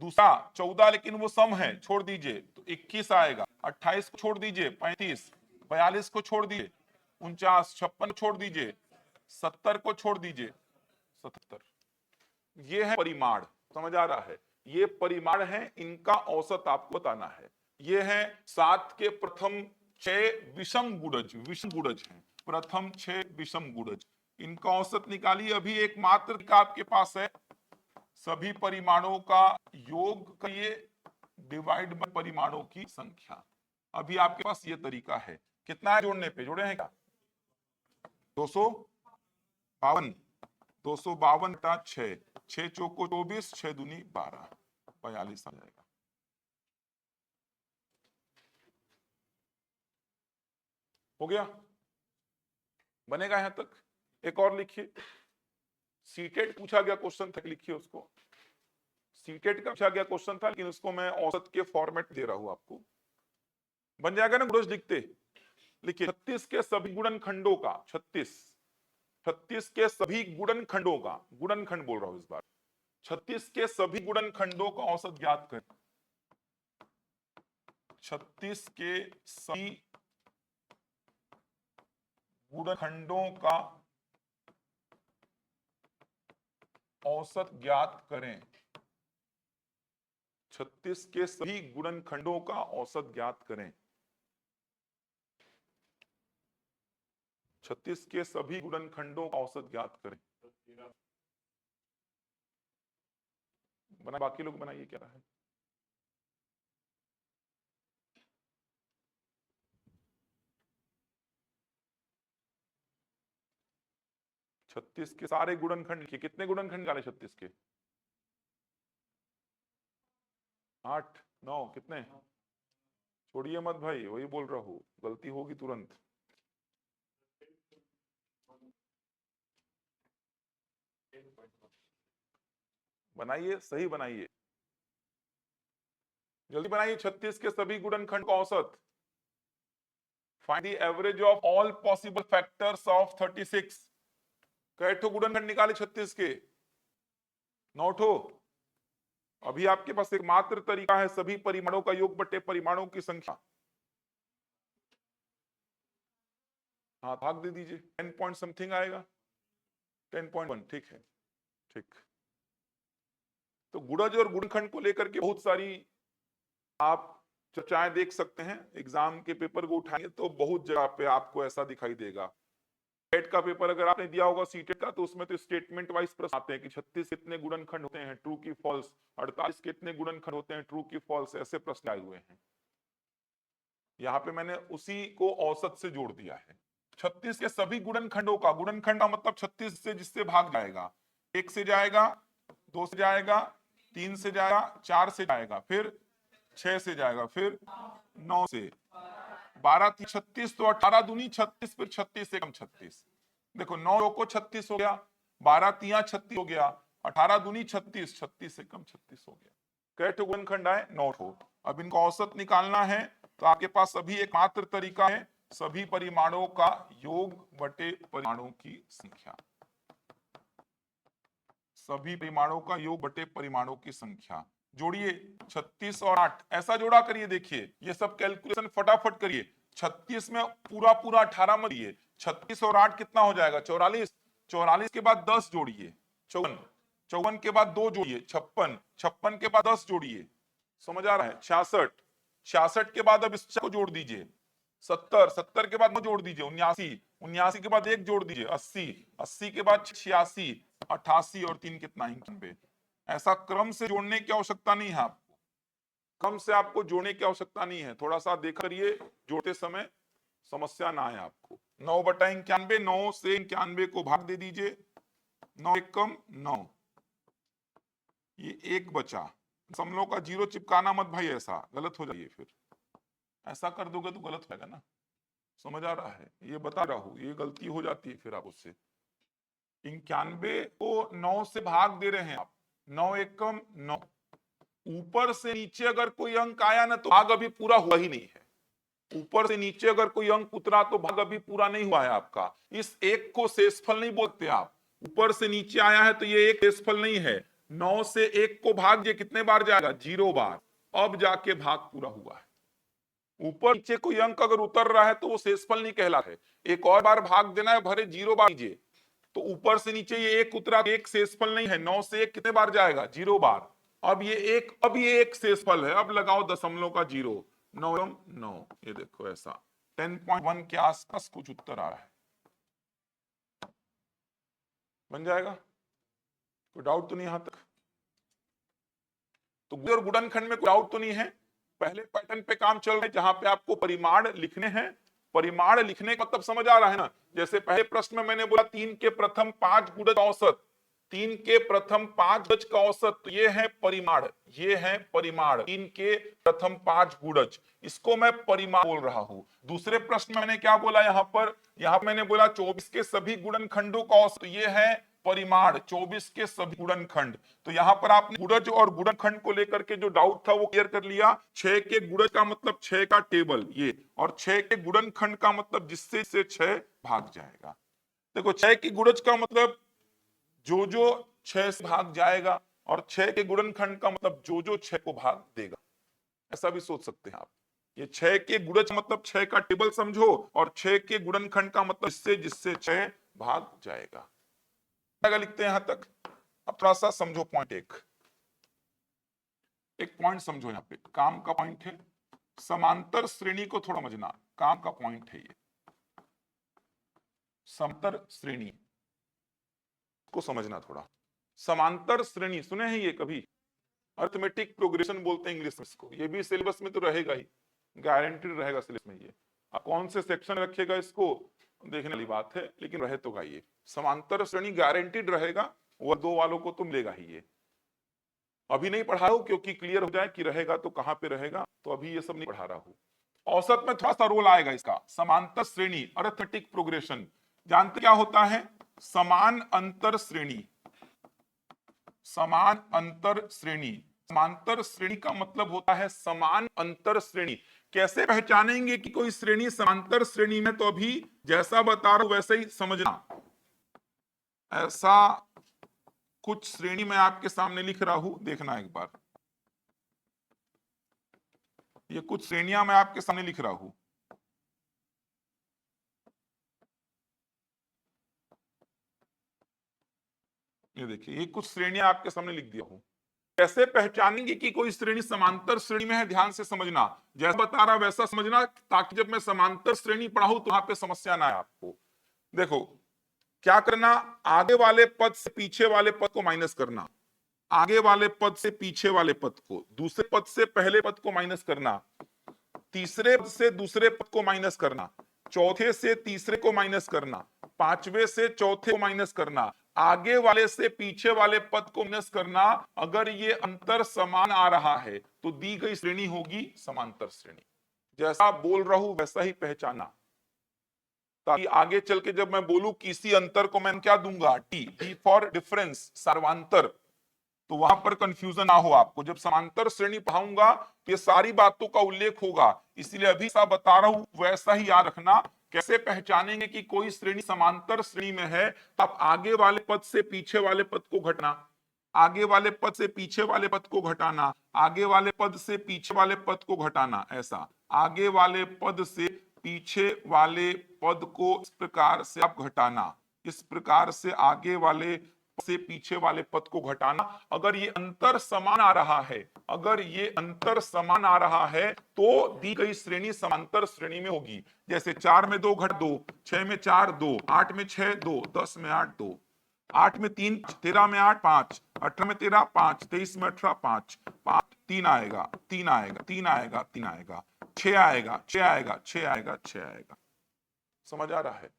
दूसरा 14, लेकिन वो सम है, छोड़ दीजिए, तो 21 आएगा। 28 को छोड़ दीजिए, 35, 42 को छोड़ दीजिए, 49, 56 को छोड़ दीजिए, 70 को छोड़ दीजिए, 77। ये है परिमाण, समझ आ रहा है, ये परिमाण है, इनका औसत आपको बताना है। ये है 7 के प्रथम 6 विषम गुणज, विषम गुणज है, प्रथम 6 विषम गुणज, इनका औसत निकालिए। अभी एक मात्र का आपके पास है, सभी परिमाणों का योग करिए डिवाइड बाय परिमाणों की संख्या। अभी आपके पास ये तरीका है, कितना है जोड़ने पे, जोड़े हैं क्या, 252, 252/6, 6 चौको 24, 6 दूनी 12, 42 आ जाएगा। हो गया, बनेगा यहां तक। एक और लिखिए, सीटेट पूछा गया क्वेश्चन था, लिखिए उसको, सीटेट का पूछा गया क्वेश्चन था, लेकिन उसको मैं औसत के फॉर्मेट दे रहा हूं आपको। बन जाएगा ना, गुणज लिखते, लिखिए 36 के सभी गुणनखंडों का, 36 के सभी गुणनखंडों का, गुणनखंड बोल रहा हूं इस बार, 36 के सभी गुणनखंडों का औसत ज्ञात करें। 36 के सभी गुणनखंडों का औसत ज्ञात करें। 36 के सभी गुणनखंडों का औसत ज्ञात करें। 36 के सभी गुणनखंडों का औसत ज्ञात करें। बना, बाकी लोग बनाइए क्या है। छत्तीस के सारे गुणनखंड लिखिए, कितने गुणनखंड निकाले 36 के, 8, 9, कितने, छोड़िए मत भाई, वही बोल रहा हूं, गलती होगी तुरंत। बनाइए, सही बनाइए, जल्दी बनाइए। 36 के सभी गुणनखंड का औसत, find the average of all possible factors of 36। कई ठो गुणनखंड निकाले 36 के, 9 ठो। अभी आपके पास एक मात्र तरीका है, सभी परिमाणों का योग बटे परिमाणों की संख्या। हाँ भाग दे दीजिए, 10 पॉइंट समथिंग आएगा, 10.1, ठीक है, ठीक। तो गुणज और गुणनखंड को लेकर के बहुत सारी आप चर्चाएं देख सकते हैं, एग्जाम के पेपर को उठाएंगे तो बहुत जगह पे आपको ऐसा दिखाई देगा। टेट का पेपर अगर आपने दिया होगा सीटेट का, तो उसमें तो स्टेटमेंट वाइज प्रश्न आते हैं कि 36 कितने गुणनखंड होते हैं, ट्रू की फॉल्स, 48 कितने गुणनखंड होते हैं, ट्रू की फॉल्स, ऐसे प्रश्न आए हुए हैं। यहाँ पे मैंने उसी को औसत से जोड़ दिया है। 36 के सभी गुणनखंडों का, गुणनखंड का मतलब 36 से जिससे भाग जाएगा, 1 से जाएगा, 2 से जाएगा, 3 से जाएगा, 4 से जाएगा, फिर 6 से जाएगा, फिर 9 से, 12 3 36, तो 18 दूनी 36, फिर 36 से कम 36। देखो 9 को 36 हो गया, 12 3 36 हो गया, 18 दूनी 36, 36 से कम 36 हो गया। कै ठो गुणनखंड आए, 9 ठो। अब इनका औसत निकालना है, तो आपके पास अभी एक मात्र तरीका है, सभी परिमाणों का योग बटे परिमाणों की संख्या। सभी परिमाणों का योग बटे परिमाणों की संख्या जोड़िए, 36 और 8 ऐसा जोड़ा करिए। देखिए ये सब कैलकुलेशन फटाफट करिए, 36 में पूरा पूरा 18 मत दिए, 36 और 8 कितना हो जाएगा 44, 44 के बाद 10 जोड़िए 54, 54 के बाद 2 जोड़िए 56, 56 के बाद 10 जोड़िए, समझ आ रहा है 66, 66 के बाद अब इस को जोड़ दीजिए 70, 70 के बाद 9 जोड़ दीजिए 79, 79 के बाद 1 जोड़ दीजिए 80, 80 के बाद 86, 88 और 3 कितना 91। ऐसा क्रम से जोड़ने की आवश्यकता नहीं है आपको, क्रम से आपको जोड़ने की आवश्यकता नहीं है, थोड़ा सा देख करिए जोड़ते समय समस्या ना आए आपको। 9/91, 9 से 91 को भाग दे दीजिए, 9 एकम 9, ये 1 बचा, दशमलव का 0 चिपकाना मत भाई, ऐसा गलत हो जाइए, फिर ऐसा कर दोगे तो गलत होगा ना, समझ आ रहा है, ये बता रहा हूं, ये गलती हो जाती है फिर आप उससे। 91 को 9 से भाग दे रहे हैं आप, 9 एकम 9, ऊपर से नीचे अगर कोई अंक आया ना तो भाग अभी पूरा हुआ ही नहीं है, ऊपर से नीचे अगर कोई अंक उतरा तो भाग अभी पूरा नहीं हुआ है आपका, इस एक को शेषफल नहीं बोलते आप, ऊपर से नीचे आया है तो ये एक शेषफल नहीं है, 9 से 1 को भाग दिए कितने बार जाएगा 0 बार, अब जाके भाग पूरा हुआ है। ऊपर नीचे कोई अंक अगर उतर रहा है तो वो शेषफल नहीं कहलाता है, एक और बार भाग देना है, भरे 0 बार कीजिए, तो ऊपर से नीचे ये 1 उतरा, एक शेषफल नहीं है, 9 से 1 कितने बार जाएगा 0 बार, अब ये एक शेषफल है, अब लगाओ दशमलव का 0, 9 9, ये देखो ऐसा 10.1 के आसपास कुछ उत्तर आ रहा है, बन जाएगा, कोई डाउट तो नहीं यहां तक? तो और गुणनखंड में कोई डाउट तो नहीं है, पहले पैटर्न पे काम चल रहा है जहां पे आपको परिमाण लिखने हैं, परिमाण लिखने का मतलब समझ आ रहा है ना, जैसे पहले प्रश्न में मैंने बोला 3 के प्रथम 5 गुणज का औसत, 3 के प्रथम 5 गुणज का औसत, तो ये है परिमाण, ये है परिमाण 3 के प्रथम 5 गुणज, इसको मैं परिमाण बोल रहा हूं। दूसरे प्रश्न में मैंने क्या बोला, यहां मैंने बोला 24 के सभी गुणनखंडों का औसत, तो ये है परिमाण 24 के सभी गुणनखंड, तो यहां पर आपने गुणज और गुणनखंड को लेकर के जो डाउट था वो क्लियर कर लिया। 6 के गुणज का मतलब 6 का टेबल ये, और 6 के गुणनखंड का मतलब जिससे से 6 भाग जाएगा। देखो 6 की गुणज का मतलब जो 6 से भाग जाएगा, और 6 के गुणनखंड का मतलब जो 6 को भाग देगा, ऐसा भी सोच सकते हैं आप। ये 6 के गुणज मतलब 6 का टेबल समझो, और 6 के गुणनखंड का मतलब जिससे 6 भाग जाएगा। क्या लिखते हैं यहां तक? अब थोड़ा सा समझो पॉइंट, एक पॉइंट समझो, यहां पे काम का पॉइंट है, समांतर श्रेणी को थोड़ा समझना, काम का पॉइंट है ये, समांतर श्रेणी को समझना थोड़ा। समांतर श्रेणी सुने हैं ये कभी? अरिथमेटिक प्रोग्रेशन बोलते हैं इंग्लिश में इसको, ये भी सिलेबस में तो रहेगा ही, गारंटीड रहेगा सिलेबस में ये। अब कौन से सेक्शन रखेगा इसको देखने वाली बात है, लेकिन रहे तो ये समांतर श्रेणी गारंटीड रहेगा, वो 2 वालों को तो मिलेगा ही ये। अभी नहीं पढ़ा रहा हूं क्योंकि क्लियर हो जाए कि रहेगा तो कहां पे रहेगा, तो अभी ये सब नहीं पढ़ा रहा हूं। औसत में थोड़ा सा रोल आएगा इसका, समांतर श्रेणी अरिथमेटिक प्रोग्रेशन जानते क्या होता है? समान अंतर श्रेणी, समान अंतर श्रेणी, समांतर श्रेणी का मतलब होता है समान अंतर श्रेणी। कैसे पहचानेंगे कि कोई श्रेणी समांतर श्रेणी में? तो अभी जैसा बता रहा हूं वैसे ही समझना। ऐसा कुछ श्रेणी मैं आपके सामने लिख रहा हूं, देखना एक बार, ये कुछ श्रेणियां मैं आपके सामने लिख रहा हूं, ये देखिए ये कुछ श्रेणियां आपके सामने लिख दिया हूं। कैसे पहचानेंगे कि कोई श्रेणी समांतर श्रेणी में है? ध्यान से समझना, जैसा बता रहा वैसा समझना, ताकि जब मैं समांतर श्रेणी पढ़ाऊं तो वहां पे समस्या ना आए आपको। देखो क्या करना, आगे वाले पद से पीछे वाले पद को माइनस करना, आगे वाले पद से पीछे वाले पद को, दूसरे पद से पहले पद को माइनस करना, तीसरे पद से दूसरे पद को माइनस करना, चौथे से तीसरे को माइनस करना, पांचवे से चौथे को माइनस करना, आगे वाले से पीछे वाले पद को माइनस करना। अगर ये अंतर समान आ रहा है तो दी गई श्रेणी होगी समांतर श्रेणी। जैसा बोल रहा हूं वैसा ही पहचाना, ताकि आगे चल के जब मैं बोलूं किसी अंतर को मैं क्या दूंगा, टी फॉर डिफरेंस, सर्वांतर, तो वहां पर कंफ्यूजन ना हो आपको। जब समांतर श्रेणी पढ़ाऊंगा तो ये सारी बातों का उल्लेख होगा, इसलिए अभी सा बता रहा हूं वैसा ही याद रखना। कैसे पहचानेंगे कि कोई श्रेणी समांतर श्रेणी में है? अब आगे वाले पद से पीछे वाले पद को घटाना, आगे वाले पद से पीछे वाले पद को घटाना, आगे वाले पद से पीछे वाले पद को घटाना, ऐसा आगे वाले पद से पीछे वाले पद को इस प्रकार से आप घटाना, इस प्रकार से आगे वाले से पीछे वाले पद को घटाना। अगर ये अंतर समान आ रहा है, अगर ये अंतर समान आ रहा है तो दी गई श्रेणी समांतर श्रेणी में होगी। जैसे 4 में 2 घट 2, 6 में 4 2, 8 में 6 2, 10 में 8 2, 8 में 3, 13 में 8 5, 18 में 13 5, 23 में 18 5, 5 3 आएगा, 3 आएगा, 3 आएगा, 3 आएगा, 6 आएगा, 6 आएगा, 6 आएगा, 6 आएगा। समझ आ रहा है?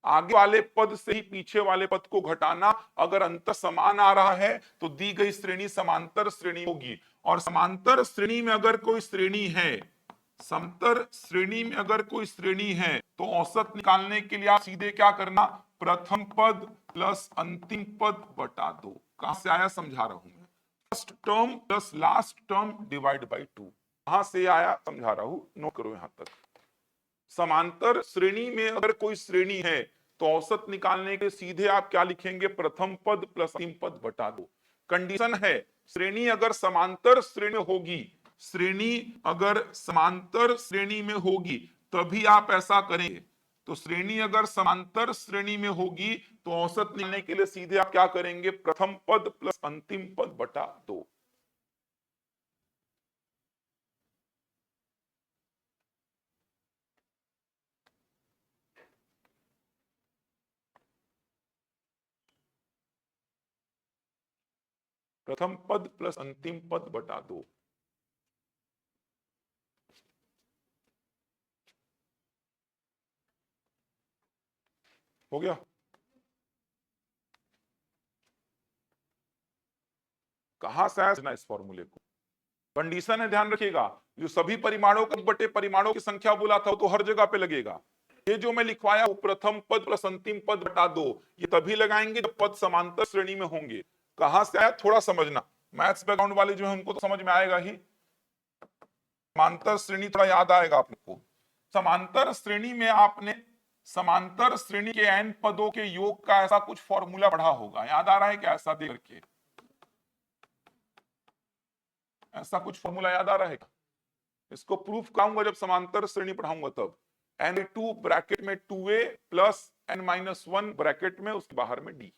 आगे वाले पद से ही पीछे वाले पद को घटाना। अगर अंतर समान आ रहा है तो दी गई श्रेणी समांतर श्रेणी होगी। और समांतर श्रेणी में अगर कोई श्रेणी है, समांतर श्रेणी में अगर कोई श्रेणी है तो औसत निकालने के लिए आप सीधे क्या करना, प्रथम पद प्लस अंतिम पद बटा 2। कहां से आया समझा रहा हूं मैं, first term plus last term divide by 2। कहां से आया समझा रहा हूं, नोट करो यहां तक। समांतर श्रेणी में अगर कोई श्रेणी है तो औसत निकालने के सीधे आप क्या लिखेंगे, प्रथम पद प्लस अंतिम पद बटा 2। कंडीशन है श्रेणी अगर समांतर श्रेणी होगी, श्रेणी अगर समांतर श्रेणी में होगी तभी आप ऐसा करेंगे। तो श्रेणी अगर समांतर श्रेणी में होगी तो औसत निकालने के लिए सीधे आप क्या करेंगे, प्रथम पद प्लस अंतिम पद बटा 2। प्रथम पद प्लस अंतिम पद बटा 2। हो गया? कहां से आया इस फॉर्मूले को, कंडीशन है ध्यान रखिएगा, जो सभी परिमाणों का बटे परिमाणों की संख्या बोला था वो तो हर जगह पे लगेगा। ये जो मैं लिखवाया वो प्रथम पद प्लस अंतिम पद बटा 2, ये तभी लगाएंगे जब पद समांतर श्रेणी में होंगे। कहां से आया थोड़ा समझना, मैथ्स बैकग्राउंड वाले जो है उनको तो समझ में आएगा ही। समांतर श्रेणी थोड़ा याद आएगा आप लोग को। समांतर श्रेणी में आपने समांतर श्रेणी के n पदों के योग का ऐसा कुछ फॉर्मूला पढ़ा होगा, याद आ रहा है क्या? ऐसा देख करके ऐसा कुछ फॉर्मूला याद आ रहा है? इसको प्रूफ कराऊंगा जब समांतर श्रेणी पढ़ाऊंगा तब। n2 ब्रैकेट में 2a प्लस n-1 ब्रैकेट में उसके बाहर में d,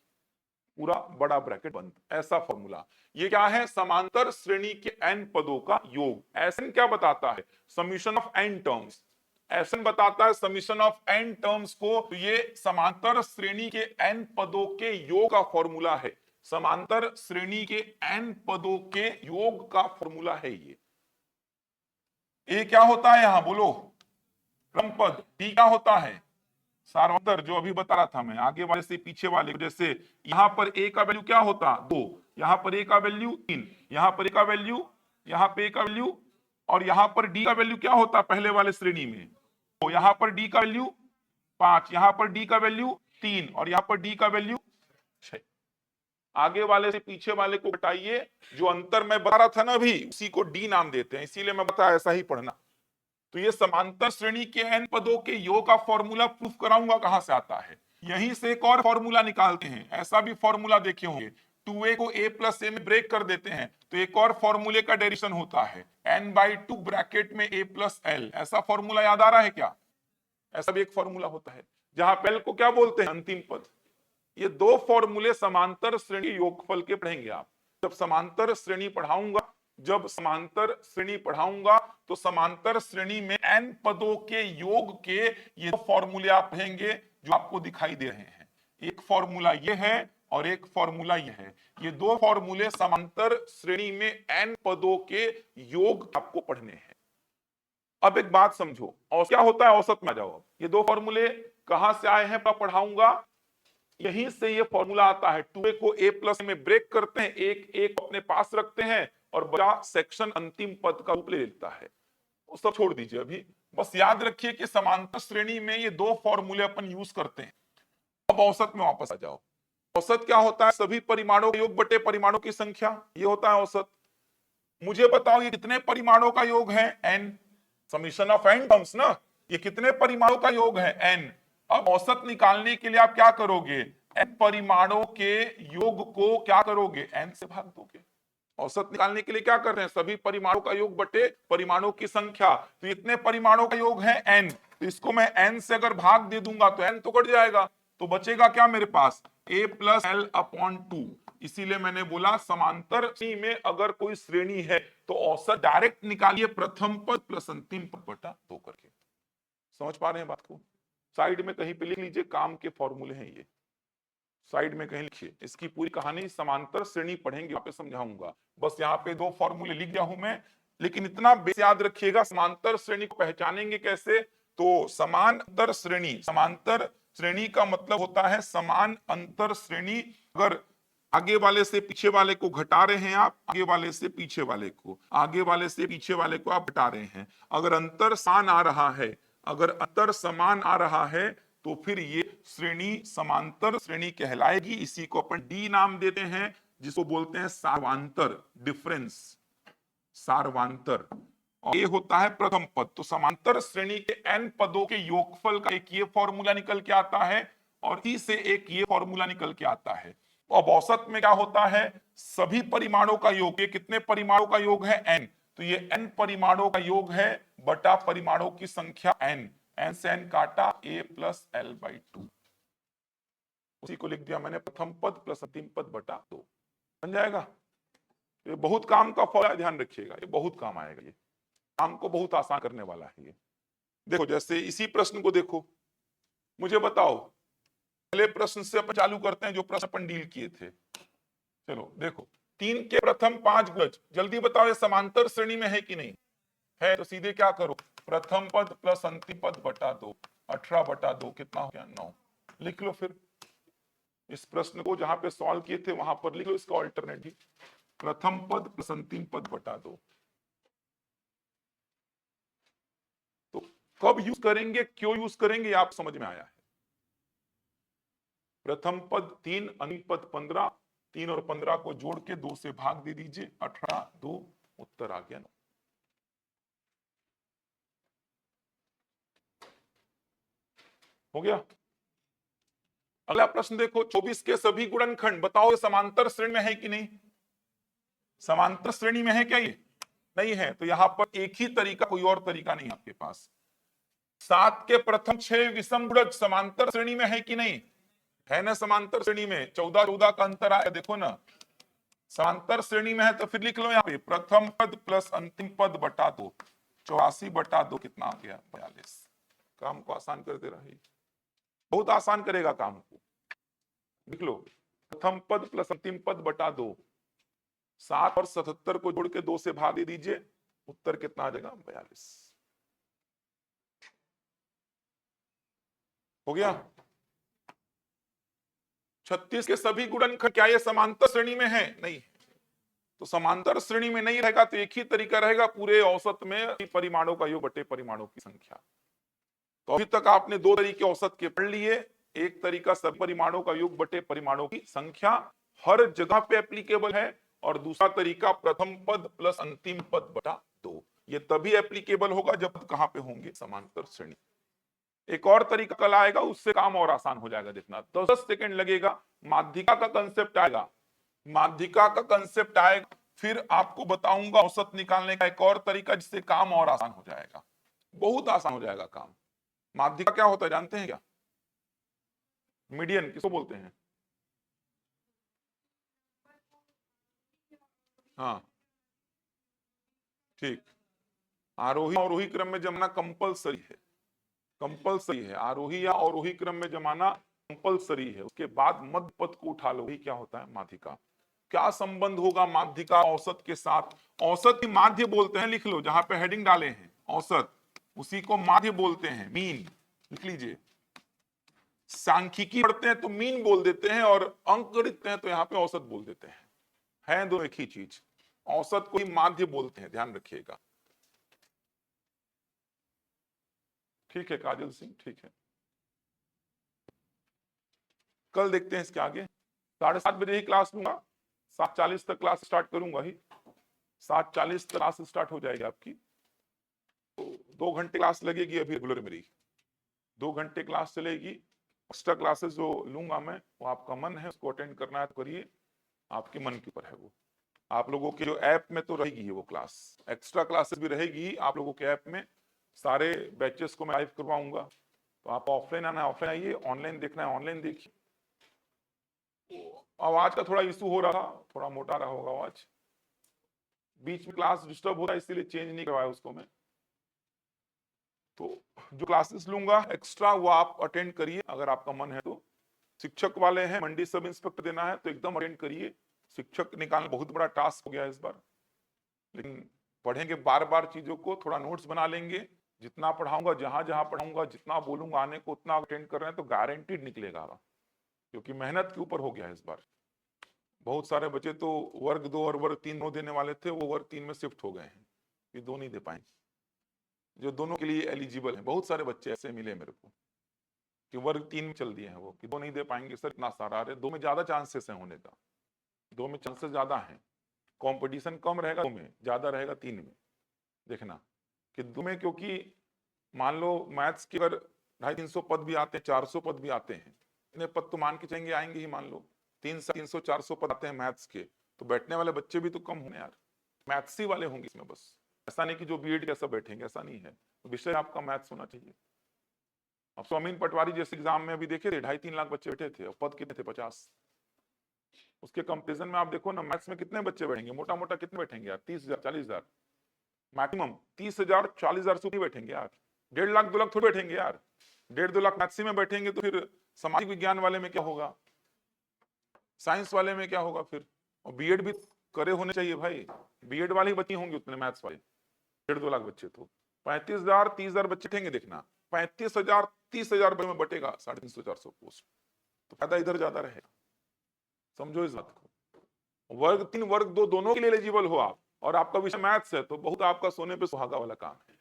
पूरा बड़ा ब्रैकेट बंद, ऐसा फॉर्मूला। ये क्या है, समांतर श्रेणी के n पदों का योग। Sn क्या बताता है, summation of n terms. Sn बताता है समीशन ऑफ n टर्म्स को। तो ये समांतर श्रेणी के n पदों के योग का फॉर्मूला है। समांतर श्रेणी के n पदों के योग का फॉर्मूला है ये क्या होता है यहां बोलो, क्रम पद। डी क्या होता है, सार्वंतर, जो अभी बता रहा था मैं, आगे वाले से पीछे वाले। जैसे यहां पर ए का वैल्यू क्या होता 2, यहां पर ए का वैल्यू 3, यहां पर ए का वैल्यू, यहां पे ए का वैल्यू, और यहां पर डी का वैल्यू क्या होता पहले वाले श्रेणी में, तो यहां पर डी का वैल्यू 5, यहां पर डी का वैल्यू 3, और यहां पर डी का वैल्यू 6। आगे वाले से पीछे वाले को घटाइए, जो अंतर मैं बता रहा था ना अभी, उसी को डी नाम देते हैं, इसीलिए मैं बताया ऐसा ही पढ़ना। तो ये समांतर श्रेणी के n पदों के योग का फॉर्मूला प्रूफ कराऊंगा कहां से आता है। यहीं से एक और फॉर्मूला निकालते हैं, ऐसा भी फॉर्मूला देखे होंगे, 2a को a प्लस a में ब्रेक कर देते हैं तो एक और फॉर्मूले का डेरिवेशन होता है n/2 ब्रैकेट में a प्लस l। ऐसा फॉर्मूला याद आ रहा है क्या? ऐसा भी एक फॉर्मूला होता है जहां l को क्या बोलते हैं, अंतिम पद। ये दो फॉर्मूले समांतर श्रेणी योगफल के पढ़ेंगे आप जब समांतर श्रेणी पढ़ाऊंगा। जब समांतर श्रेणी पढ़ाऊंगा तो समांतर श्रेणी में n पदों के योग के ये फॉर्मूले आप पढ़ेंगे जो आपको दिखाई दे रहे हैं। एक फॉर्मूला ये है और एक फॉर्मूला ये है। ये दो फॉर्मूले समांतर श्रेणी में n पदों के योग आपको पढ़ने हैं। अब एक बात समझो, और क्या होता है औसत में आ जाओ। ये दो फॉर्मूले कहां से आए हैं पढ़ाऊंगा, यहीं से ये फॉर्मूला आता है। 2a को a प्लस में ब्रेक करते हैं, एक अपने पास रखते हैं और बचा सेक्शन अंतिम पद का रूप ले लेता है। वो सब छोड़ दीजिए अभी, बस याद रखिए कि समांतर श्रेणी में ये दो फॉर्मूले अपन यूज करते हैं। अब औसत में वापस आ जाओ। औसत क्या होता है, सभी परिमाणों का योग बटे परिमाणों की संख्या, ये होता है औसत। मुझे बताओ ये कितने परिमाणों का योग है, n, summation of n terms ना, ये कितने परिमाणों का योग है, n। अब औसत निकालने के लिए आप क्या करोगे, n परिमाणों के योग को क्या करोगे, n से भाग दोगे। औसत निकालने के लिए क्या कर रहे हैं, सभी परिमाणों का योग बटे परिमाणों की संख्या। तो इतने परिमाणों का योग है n, तो इसको मैं n से अगर भाग दे दूंगा तो n तो कट जाएगा, तो बचेगा क्या मेरे पास a plus L upon two. इसीलिए मैंने बोला समांतर श्रेणी में अगर कोई श्रेणी है तो औसत डायरेक्ट निकालिए प्रथम पद प्लस अंतिम पद बटा 2 करके। समझ पा रहे हैं बात को? साइड में कहीं पे लिख लीजिए, काम के फॉर्मूले हैं ये, साइड में कहीं लिखिए। इसकी पूरी कहानी समांतर श्रेणी पढ़ेंगे, यहाँ पे समझाऊंगा। बस यहाँ पे 2 फॉर्मूले लिख गया हूं मैं, लेकिन इतना बेस याद रखिएगा, समांतर श्रेणी को पहचानेंगे कैसे? तो समान अंतर श्रेणी, समांतर श्रेणी का मतलब होता है समान अंतर श्रेणी। अगर आगे वाले से पीछे वाले को घटा रहे हैं आप, आगे वाले से पीछे वाले को, आगे वाले से पीछे वाले को आप घटा रहे हैं, अगर अंतर समान आ रहा है, अगर अंतर समान आ रहा है तो फिर ये श्रेणी समांतर श्रेणी कहलाएगी। इसी को अपन डी नाम देते हैं, जिसको बोलते हैं सार्वांतर, डिफरेंस, सार्वांतर। और ये होता है प्रथम पद। तो समांतर श्रेणी के n पदों के योगफल का एक ये फॉर्मूला निकल के आता है और इसी से एक ये फॉर्मूला निकल के आता है। अब औसत में क्या होता है? सभी परिमाणों का योग। ये कितने परिमाणों का योग है? n। तो ये n परिमाणों का योग है बटा परिमाणों की संख्या n। n से n काटा a plus L by two, उसी को लिख दिया मैंने प्रथम पद प्लस अंतिम पद बटा 2। बन जाएगा। ये बहुत काम का फॉर्मूला, ध्यान रखिएगा, ये बहुत काम आएगा, ये काम को बहुत आसान करने वाला है ये। देखो जैसे इसी प्रश्न को देखो, मुझे बताओ, पहले प्रश्न से अपन चालू करते हैं जो प्रश्न अपन डील किए थे। चलो देखो, 3 के प्रथम 5 गुणज, जल्दी बताओ ये समांतर श्रेणी में है कि नहीं है? तो सीधे क्या करो, प्रथम पद प्लस अंतिम पद बटा 2, 18 बटा 2 कितना हो गया? 9। लिख लो फिर इस प्रश्न को, जहां पे सॉल्व किए थे वहां पर लिख लो इसका ऑल्टरनेटिव, प्रथम पद प्लस अंतिम पद बटा 2। तो कब यूज करेंगे, क्यों यूज करेंगे, आप समझ में आया है। प्रथम पद 3, अंतिम पद 15, 3 और 15 को जोड़ के 2 से भाग दे दीजिए, 18, 2, उत्तर आ गया 9। हो गया। अगला प्रश्न देखो, 24 के सभी गुणनखंड बताओ ये समांतर श्रेणी में है कि नहीं? समांतर श्रेणी में है क्या? ये नहीं है, तो यहां पर एक ही तरीका, कोई और तरीका नहीं आपके पास। 7 के प्रथम 6 विषम गुणज समांतर श्रेणी में है कि नहीं? है ना, समांतर श्रेणी में 14 14 का अंतर आया, देखो ना, समांतर श्रेणी में है। तो फिर लिख लो यहाँ पे प्रथम पद प्लस अंतिम पद बटा 2, 84 बटा 2 कितना आ गया? 42। काम को आसान कर दे रहा है, बहुत आसान करेगा काम को। लिख लो प्रथम पद प्लस अंतिम पद बटा 2, 7 और 77 को जोड़ के 2 से भाग दे दीजिए, उत्तर कितना आ जाएगा? 42। हो गया। 36 के सभी गुणनखंड क्या ये समांतर श्रेणी में है? नहीं। तो समांतर श्रेणी में नहीं रहेगा तो एक ही तरीका रहेगा, पूरे औसत में परिमाणों का योग बटे परिमाणों की संख्या। तो अभी तक आपने 2 तरीके औसत के पढ़ लिए। एक तरीका सब परिमाणों का योग बटे परिमाणों की संख्या, हर जगह पे एप्लीकेबल है, और दूसरा तरीका प्रथम पद प्लस अंतिम पद बटा 2। ये तभी एप्लीकेबल होगा जब कहां पे होंगे? समांतर श्रेणी। एक और तरीका कल आएगा, उससे काम और आसान हो जाएगा, देखना 10 सेकंड लगेगा। माध्यिका का कंसेप्ट आएगा, माध्यिका का कंसेप्ट आएगा, फिर आपको बताऊंगा औसत निकालने का एक और तरीका, जिससे काम और आसान हो जाएगा, बहुत आसान हो जाएगा काम। माध्यिका क्या होता है जानते हैं क्या? मीडियन किसको बोलते हैं? हाँ ठीक, आरोही अवरोही क्रम में जमाना कंपलसरी है, कंपलसरी है, आरोही या अवरोही क्रम में जमाना कंपलसरी है। उसके बाद मध्य पद को उठा लो, वही क्या होता है? माध्यिका। क्या संबंध होगा माध्यिका औसत के साथ? औसत ही माध्य बोलते हैं, लिख लो जहां पे हेडिंग डाले हैं औसत, उसी को माध्य बोलते हैं, मीन लिख लीजिए। सांख्यिकी पढ़ते हैं तो मीन बोल देते हैं, और अंक गणित हैं तो यहाँ पे औसत बोल देते हैं दो एक ही चीज। औसत को ही माध्य बोलते हैं, ध्यान रखिएगा। ठीक है काजल सिंह, ठीक है, कल देखते हैं इसके आगे। 7:30 बजे ही क्लास लूंगा, 7:40 तक क्लास स्टार्ट करूंगा ही, 7:40 तक क्लास स्टार्ट हो जाएगी आपकी। तो 2 घंटे क्लास लगेगी अभी रेगुलर मेरी, 2 घंटे क्लास चलेगी। एक्स्ट्रा क्लासेस जो लूंगा मैं, वो आपका मन है उसको अटेंड करना है तो करिए, आपके मन के ऊपर है वो। आप लोगों के जो ऐप में तो रहेगी वो क्लास, एक्स्ट्रा क्लासेस भी रहेगी आप लोगों के ऐप में। सारे बैचेस को मैं लाइव करवाऊंगा, तो आप ऑफलाइन आना है ऑफलाइन आइए, ऑनलाइन देखना है ऑनलाइन देखिए। आवाज का थोड़ा इशू हो रहा, थोड़ा मोटा रहा होगा आवाज, बीच में क्लास डिस्टर्ब हो रहा है इसीलिए चेंज नहीं करवाया उसको मैं। तो जो क्लासेस लूंगा एक्स्ट्रा वो आप अटेंड करिए अगर आपका मन है तो। शिक्षक वाले हैं, मंडी सब इंस्पेक्टर देना है तो एकदम अटेंड करिए। शिक्षक निकालना बहुत बड़ा टास्क हो गया इस बार, लेकिन पढ़ेंगे बार बार चीजों को, थोड़ा नोट्स बना लेंगे, जितना पढ़ाऊंगा जहां जहां पढ़ाऊंगा जितना बोलूंगा आने को उतना अटेंड कर रहे हैं तो गारंटीड निकलेगा, क्योंकि मेहनत के ऊपर हो गया है इस बार। बहुत सारे बच्चे तो वर्ग 2 और वर्ग 3 दो देने वाले थे, वो वर्ग 3 में शिफ्ट हो गए हैं, ये 2 नहीं दे पाएंगे जो दोनों के लिए एलिजिबल है। बहुत सारे बच्चे ऐसे मिले मेरे को कि वर्ग 3 में चल दिए हैं वो, कि 2 नहीं दे पाएंगे सर, इतना सारा। अरे 2 में ज्यादा चांसेस है होने का, 2 में चांसेस ज्यादा है, कंपटीशन कम रहेगा 2 में, ज्यादा रहेगा 3 में। देखना कि 2 में, क्योंकि मान लो मैथ्स के अगर 250-300 पद भी आते हैं, 400 पद भी आते हैं, इतने पद तो मान के चलेंगे आएंगे ही, मान लो 300-400 पद आते हैं मैथ्स के, तो बैठने वाले बच्चे भी तो कम होंगे यार, मैथ्स ही वाले होंगे इसमें बस। ऐसा नहीं कि जो बीएड के सब बैठेंगे, ऐसा नहीं है, विषय आपका मैथ्स होना चाहिए। अब स्वामीन पटवारी जैसे एग्जाम में अभी देखे थे 2.5-3 लाख बच्चे बैठे थे, और पद कितने थे 50। उसके कंपेरिजन में आप देखो ना मैथ्स में कितने बच्चे बैठेंगे, मोटा मोटा कितने बैठेंगे यार, 30,000-40,000 मैक्सिमम, 30,000-40,000 से बैठेंगे यार, 1.5 लाख 2 लाख थोड़ी बैठेंगे यार। 1.5-2 लाख मैथ्स में बैठेंगे तो फिर सामाजिक विज्ञान वाले में क्या होगा, साइंस वाले में क्या होगा फिर। और बीएड भी करे होने चाहिए भाई, बीएड वाले ही बच्चे होंगे उतने मैथ्स वाले, 1.5-2 लाख बच्चे, तो 35,000-30,000 बच्चे ठेंगे। देखना 35,000-30,000 में बटेगा 350-400 पोस्ट, तो फायदा इधर ज्यादा रहेगा, समझो इस बात को। वर्ग 3 वर्ग 2 दोनों के लिए एलिजिबल हो आप, और आपका विषय मैथ्स है तो बहुत आपका सोने पे सुहागा वाला काम है।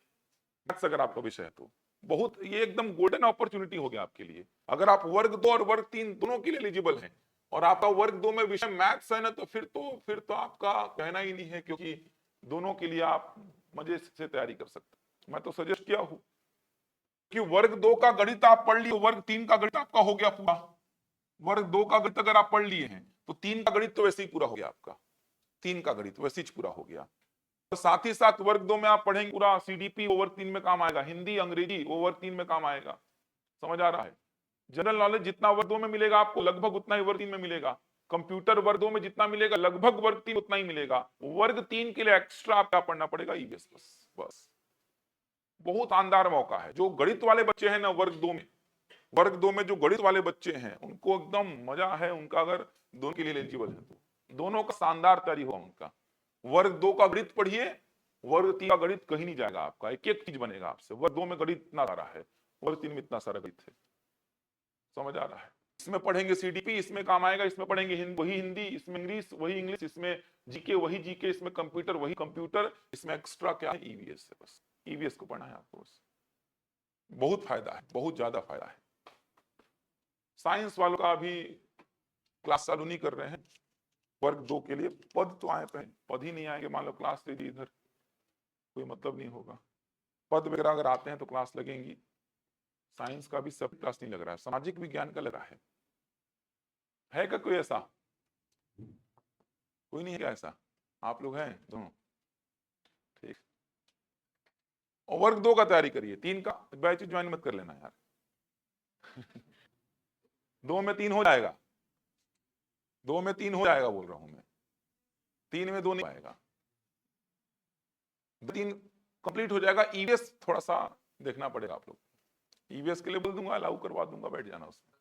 मैथ्स अगर आपका विषय है तो बहुत, ये एकदम गोल्डन अपॉर्चुनिटी हो गया आपके लिए। अगर आप वर्ग 2 और वर्ग 3 दोनों के लिए एलिजिबल हैं, और आपका वर्ग 2 में विषय मैथ्स है ना, तो फिर तो आपका कहना ही नहीं है, क्योंकि दोनों के लिए आप मजे से तैयारी कर सकते हैं। मैं तो सजेस्ट किया हूं कि वर्ग 2 का गणित आप पढ़ लिए, वर्ग 3 का गणित आपका हो गया पूरा। वर्ग 2 का गणित अगर आप पढ़ लिए हैं तो 3 का गणित तो वैसे ही पूरा हो गया आपका, 3 का गणित वैसे ही पूरा हो गया। और साथ ही साथ वर्ग 2 में आप पढ़ेंगे पूरा सीडीपी, ओवर 3 में काम आएगा, हिंदी अंग्रेजी ओवर 3 में काम आएगा, समझ आ रहा है। जनरल नॉलेज जितना वर्ग 2 में मिलेगा आपको लगभग उतना ही वर्ग 3 में मिलेगा। कंप्यूटर वर्ग 2 में जितना मिलेगा लगभग वर्ग 3 उतना ही मिलेगा। वर्ग 3 के लिए एक्स्ट्रा आपका पढ़ना पड़ेगा ईवीएस, बस। बहुत शानदार मौका है। जो गणित वाले बच्चे हैं ना वर्ग 2 में जो गणित वाले बच्चे हैं उनको एकदम मजा है, उनका अगर दोनों के लिए एलिजिबल है तो दोनों का शानदार तैयारी होगा उनका। वर्ग 2 का गणित पढ़िए, वर्ग 3 का गणित कहीं नहीं जाएगा आपका, एक एक चीज बनेगा आपसे। वर्ग 2 में गणित इतना सारा है, वर्ग 3 में इतना सारा गणित है, समझ आ रहा है। इसमें पढ़ेंगे सीडीपी, इसमें काम आएगा, इसमें पढ़ेंगे वही हिंदी, इसमें इंग्लिश वही इंग्लिश, इसमें जीके वही जीके, इसमें कंप्यूटर वही कंप्यूटर, इसमें एक्स्ट्रा क्या है ईवीएस है, बस ईवीएस को पढ़ना है आपको बस। बहुत फायदा है, बहुत ज्यादा फायदा है। साइंस वालों का अभी क्लास चालू नहीं कर रहे हैं वर्ग 2 के लिए, पद तो आए पे, पद ही नहीं आएंगे, मान लो क्लास ले दी इधर, कोई मतलब नहीं होगा। पद वगैरह अगर आते हैं तो क्लास लगेंगी। साइंस का भी सब क्लास नहीं लग रहा है, सामाजिक विज्ञान का लगा है क्या कोई ऐसा? कोई नहीं है क्या ऐसा? आप लोग हैं दोनों, ठीक। और वर्ग 2 का तैयारी करिए, 3 का बैच ज्वाइन मत कर लेना यार 2 में 3 हो जाएगा, 2 में 3 हो जाएगा बोल रहा हूं मैं, 3 में 2 नहीं आएगा, 3 कंप्लीट हो जाएगा। ईवीएस थोड़ा सा देखना पड़ेगा आप लोग, ईवीएस के लिए बोल दूंगा, अलाउ करवा दूंगा, बैठ जाना उसमें।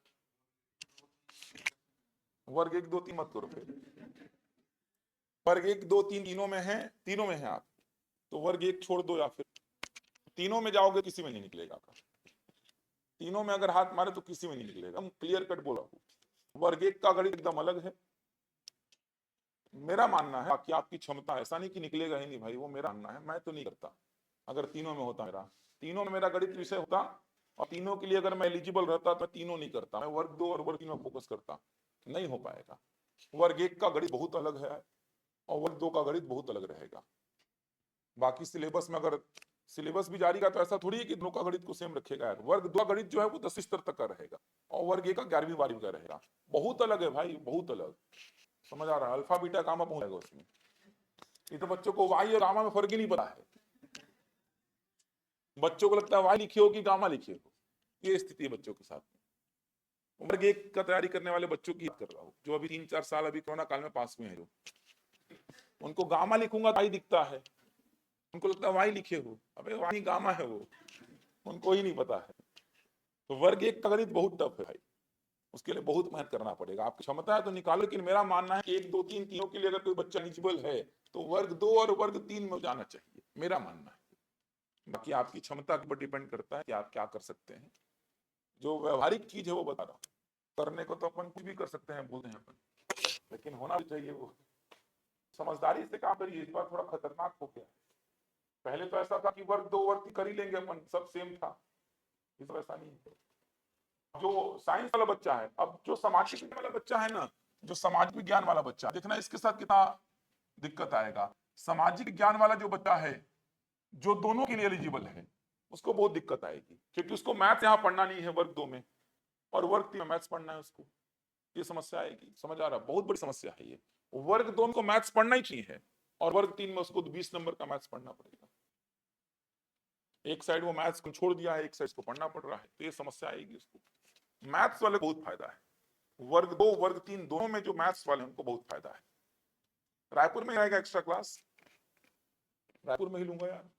वर्ग 1 2 3 मत करो फिर, वर्ग 1 2 3 तीनों में है, तीनों में है आप, तो वर्ग 1 छोड़ दो, या फिर तीनों में जाओगे किसी में नहीं निकलेगा। तीनों में अगर हाथ मारे तो किसी में नहीं निकलेगा, हम क्लियर कट बोला। वर्ग 1 का गणित एकदम अलग है, मेरा मानना है कि आपकी क्षमता, ऐसा नहीं कि निकलेगा ही नहीं भाई, वो मेरा मानना है, मैं तो नहीं करता। अगर तीनों में होता, तीनों में मेरा गणित विषय होता और तीनों के लिए अगर मैं एलिजिबल रहता तो मैं तीनों नहीं करता, मैं वर्ग 2 और वर्ग 3 में फोकस करता। नहीं हो पाएगा। वर्ग 1 का गणित बहुत अलग है और वर्ग 2 का गणित बहुत अलग रहेगा। बाकी सिलेबस में अगर सिलेबस भी जारी का तो ऐसा थोड़ी है कि दोनों का गणित को सेम रखेगा यार। वर्ग 2 का गणित जो है वो 10वीं स्तर तक का रहेगा और वर्ग 1 का 11वीं-12वीं का रहेगा। बहुत अलग है भाई, बहुत अलग, समझ आ रहा है। अल्फा बीटा गामा पहुंचेगा उसमें, ये तो बच्चों को वाई और गामा में फर्क ही नहीं पता है। बच्चों को लगता है वाई लिखे हो कि गामा लिखे हो, ये स्थिति है बच्चों के साथ में। वर्ग 1 का तैयारी करने वाले बच्चों की बात कर रहा हूँ, जो अभी 3-4 साल अभी कोरोना काल में पास में है, जो उनको गामा लिखूंगा वाई दिखता है, उनको लगता है वाई लिखे हो, अबे वाई गामा है वो, उनको ही नहीं पता है। तो वर्ग 1 का गणित बहुत टफ है भाई, उसके लिए बहुत मेहनत करना पड़ेगा। आपकी क्षमता है तो निकालो, लेकिन मेरा मानना है 1 2 3 तीनों के लिए अगर कोई बच्चा एलिजिबल है तो वर्ग 2 और वर्ग 3 में जाना चाहिए, मेरा मानना है। बाकी आपकी क्षमता के ऊपर डिपेंड करता है कि आप क्या कर सकते हैं। जो व्यवहारिक चीज है वो बता रहा हूं, करने को तो अपन कुछ भी कर सकते हैं, बोलते हैं अपन, लेकिन होना भी चाहिए वो। समझदारी से काम करिए, इस बार थोड़ा खतरनाक हो गया। पहले तो ऐसा था कि वर्ग 2 वर्ग 3 कर ही लेंगे अपन, सब सेम था, इस बार ऐसा नहीं है। जो साइंस वाला बच्चा है, अब जो सामाजिक विज्ञान वाला बच्चा है ना, जो सामाजिक विज्ञान वाला बच्चा, देखना इसके साथ कितना दिक्कत आएगा। सामाजिक विज्ञान वाला जो बच्चा है, जो दोनों के लिए एलिजिबल है, उसको बहुत दिक्कत आएगी, क्योंकि उसको मैथ्स यहाँ पढ़ना नहीं है वर्ग 2 में, और वर्ग 3 में मैथ्स पढ़ना है उसको। ये समस्या आएगी, समझ आ रहा है? बहुत बड़ी समस्या है ये। वर्ग 2 को मैथ्स पढ़ना ही चाहिए, और वर्ग 3 में उसको 20 नंबर का मैथ्स पढ़ना पड़ेगा। एक साइड वो मैथ्स को छोड़ दिया है, एक साइड को पढ़ना पड़ रहा है, तो ये समस्या आएगी उसको। मैथ्स वाले बहुत फायदा है, वर्ग 2 वर्ग 3 दोनों में जो मैथ्स वाले हैं उनको बहुत फायदा है। रायपुर में रहेगा एक्स्ट्रा क्लास, रायपुर में ही लूंगा यार।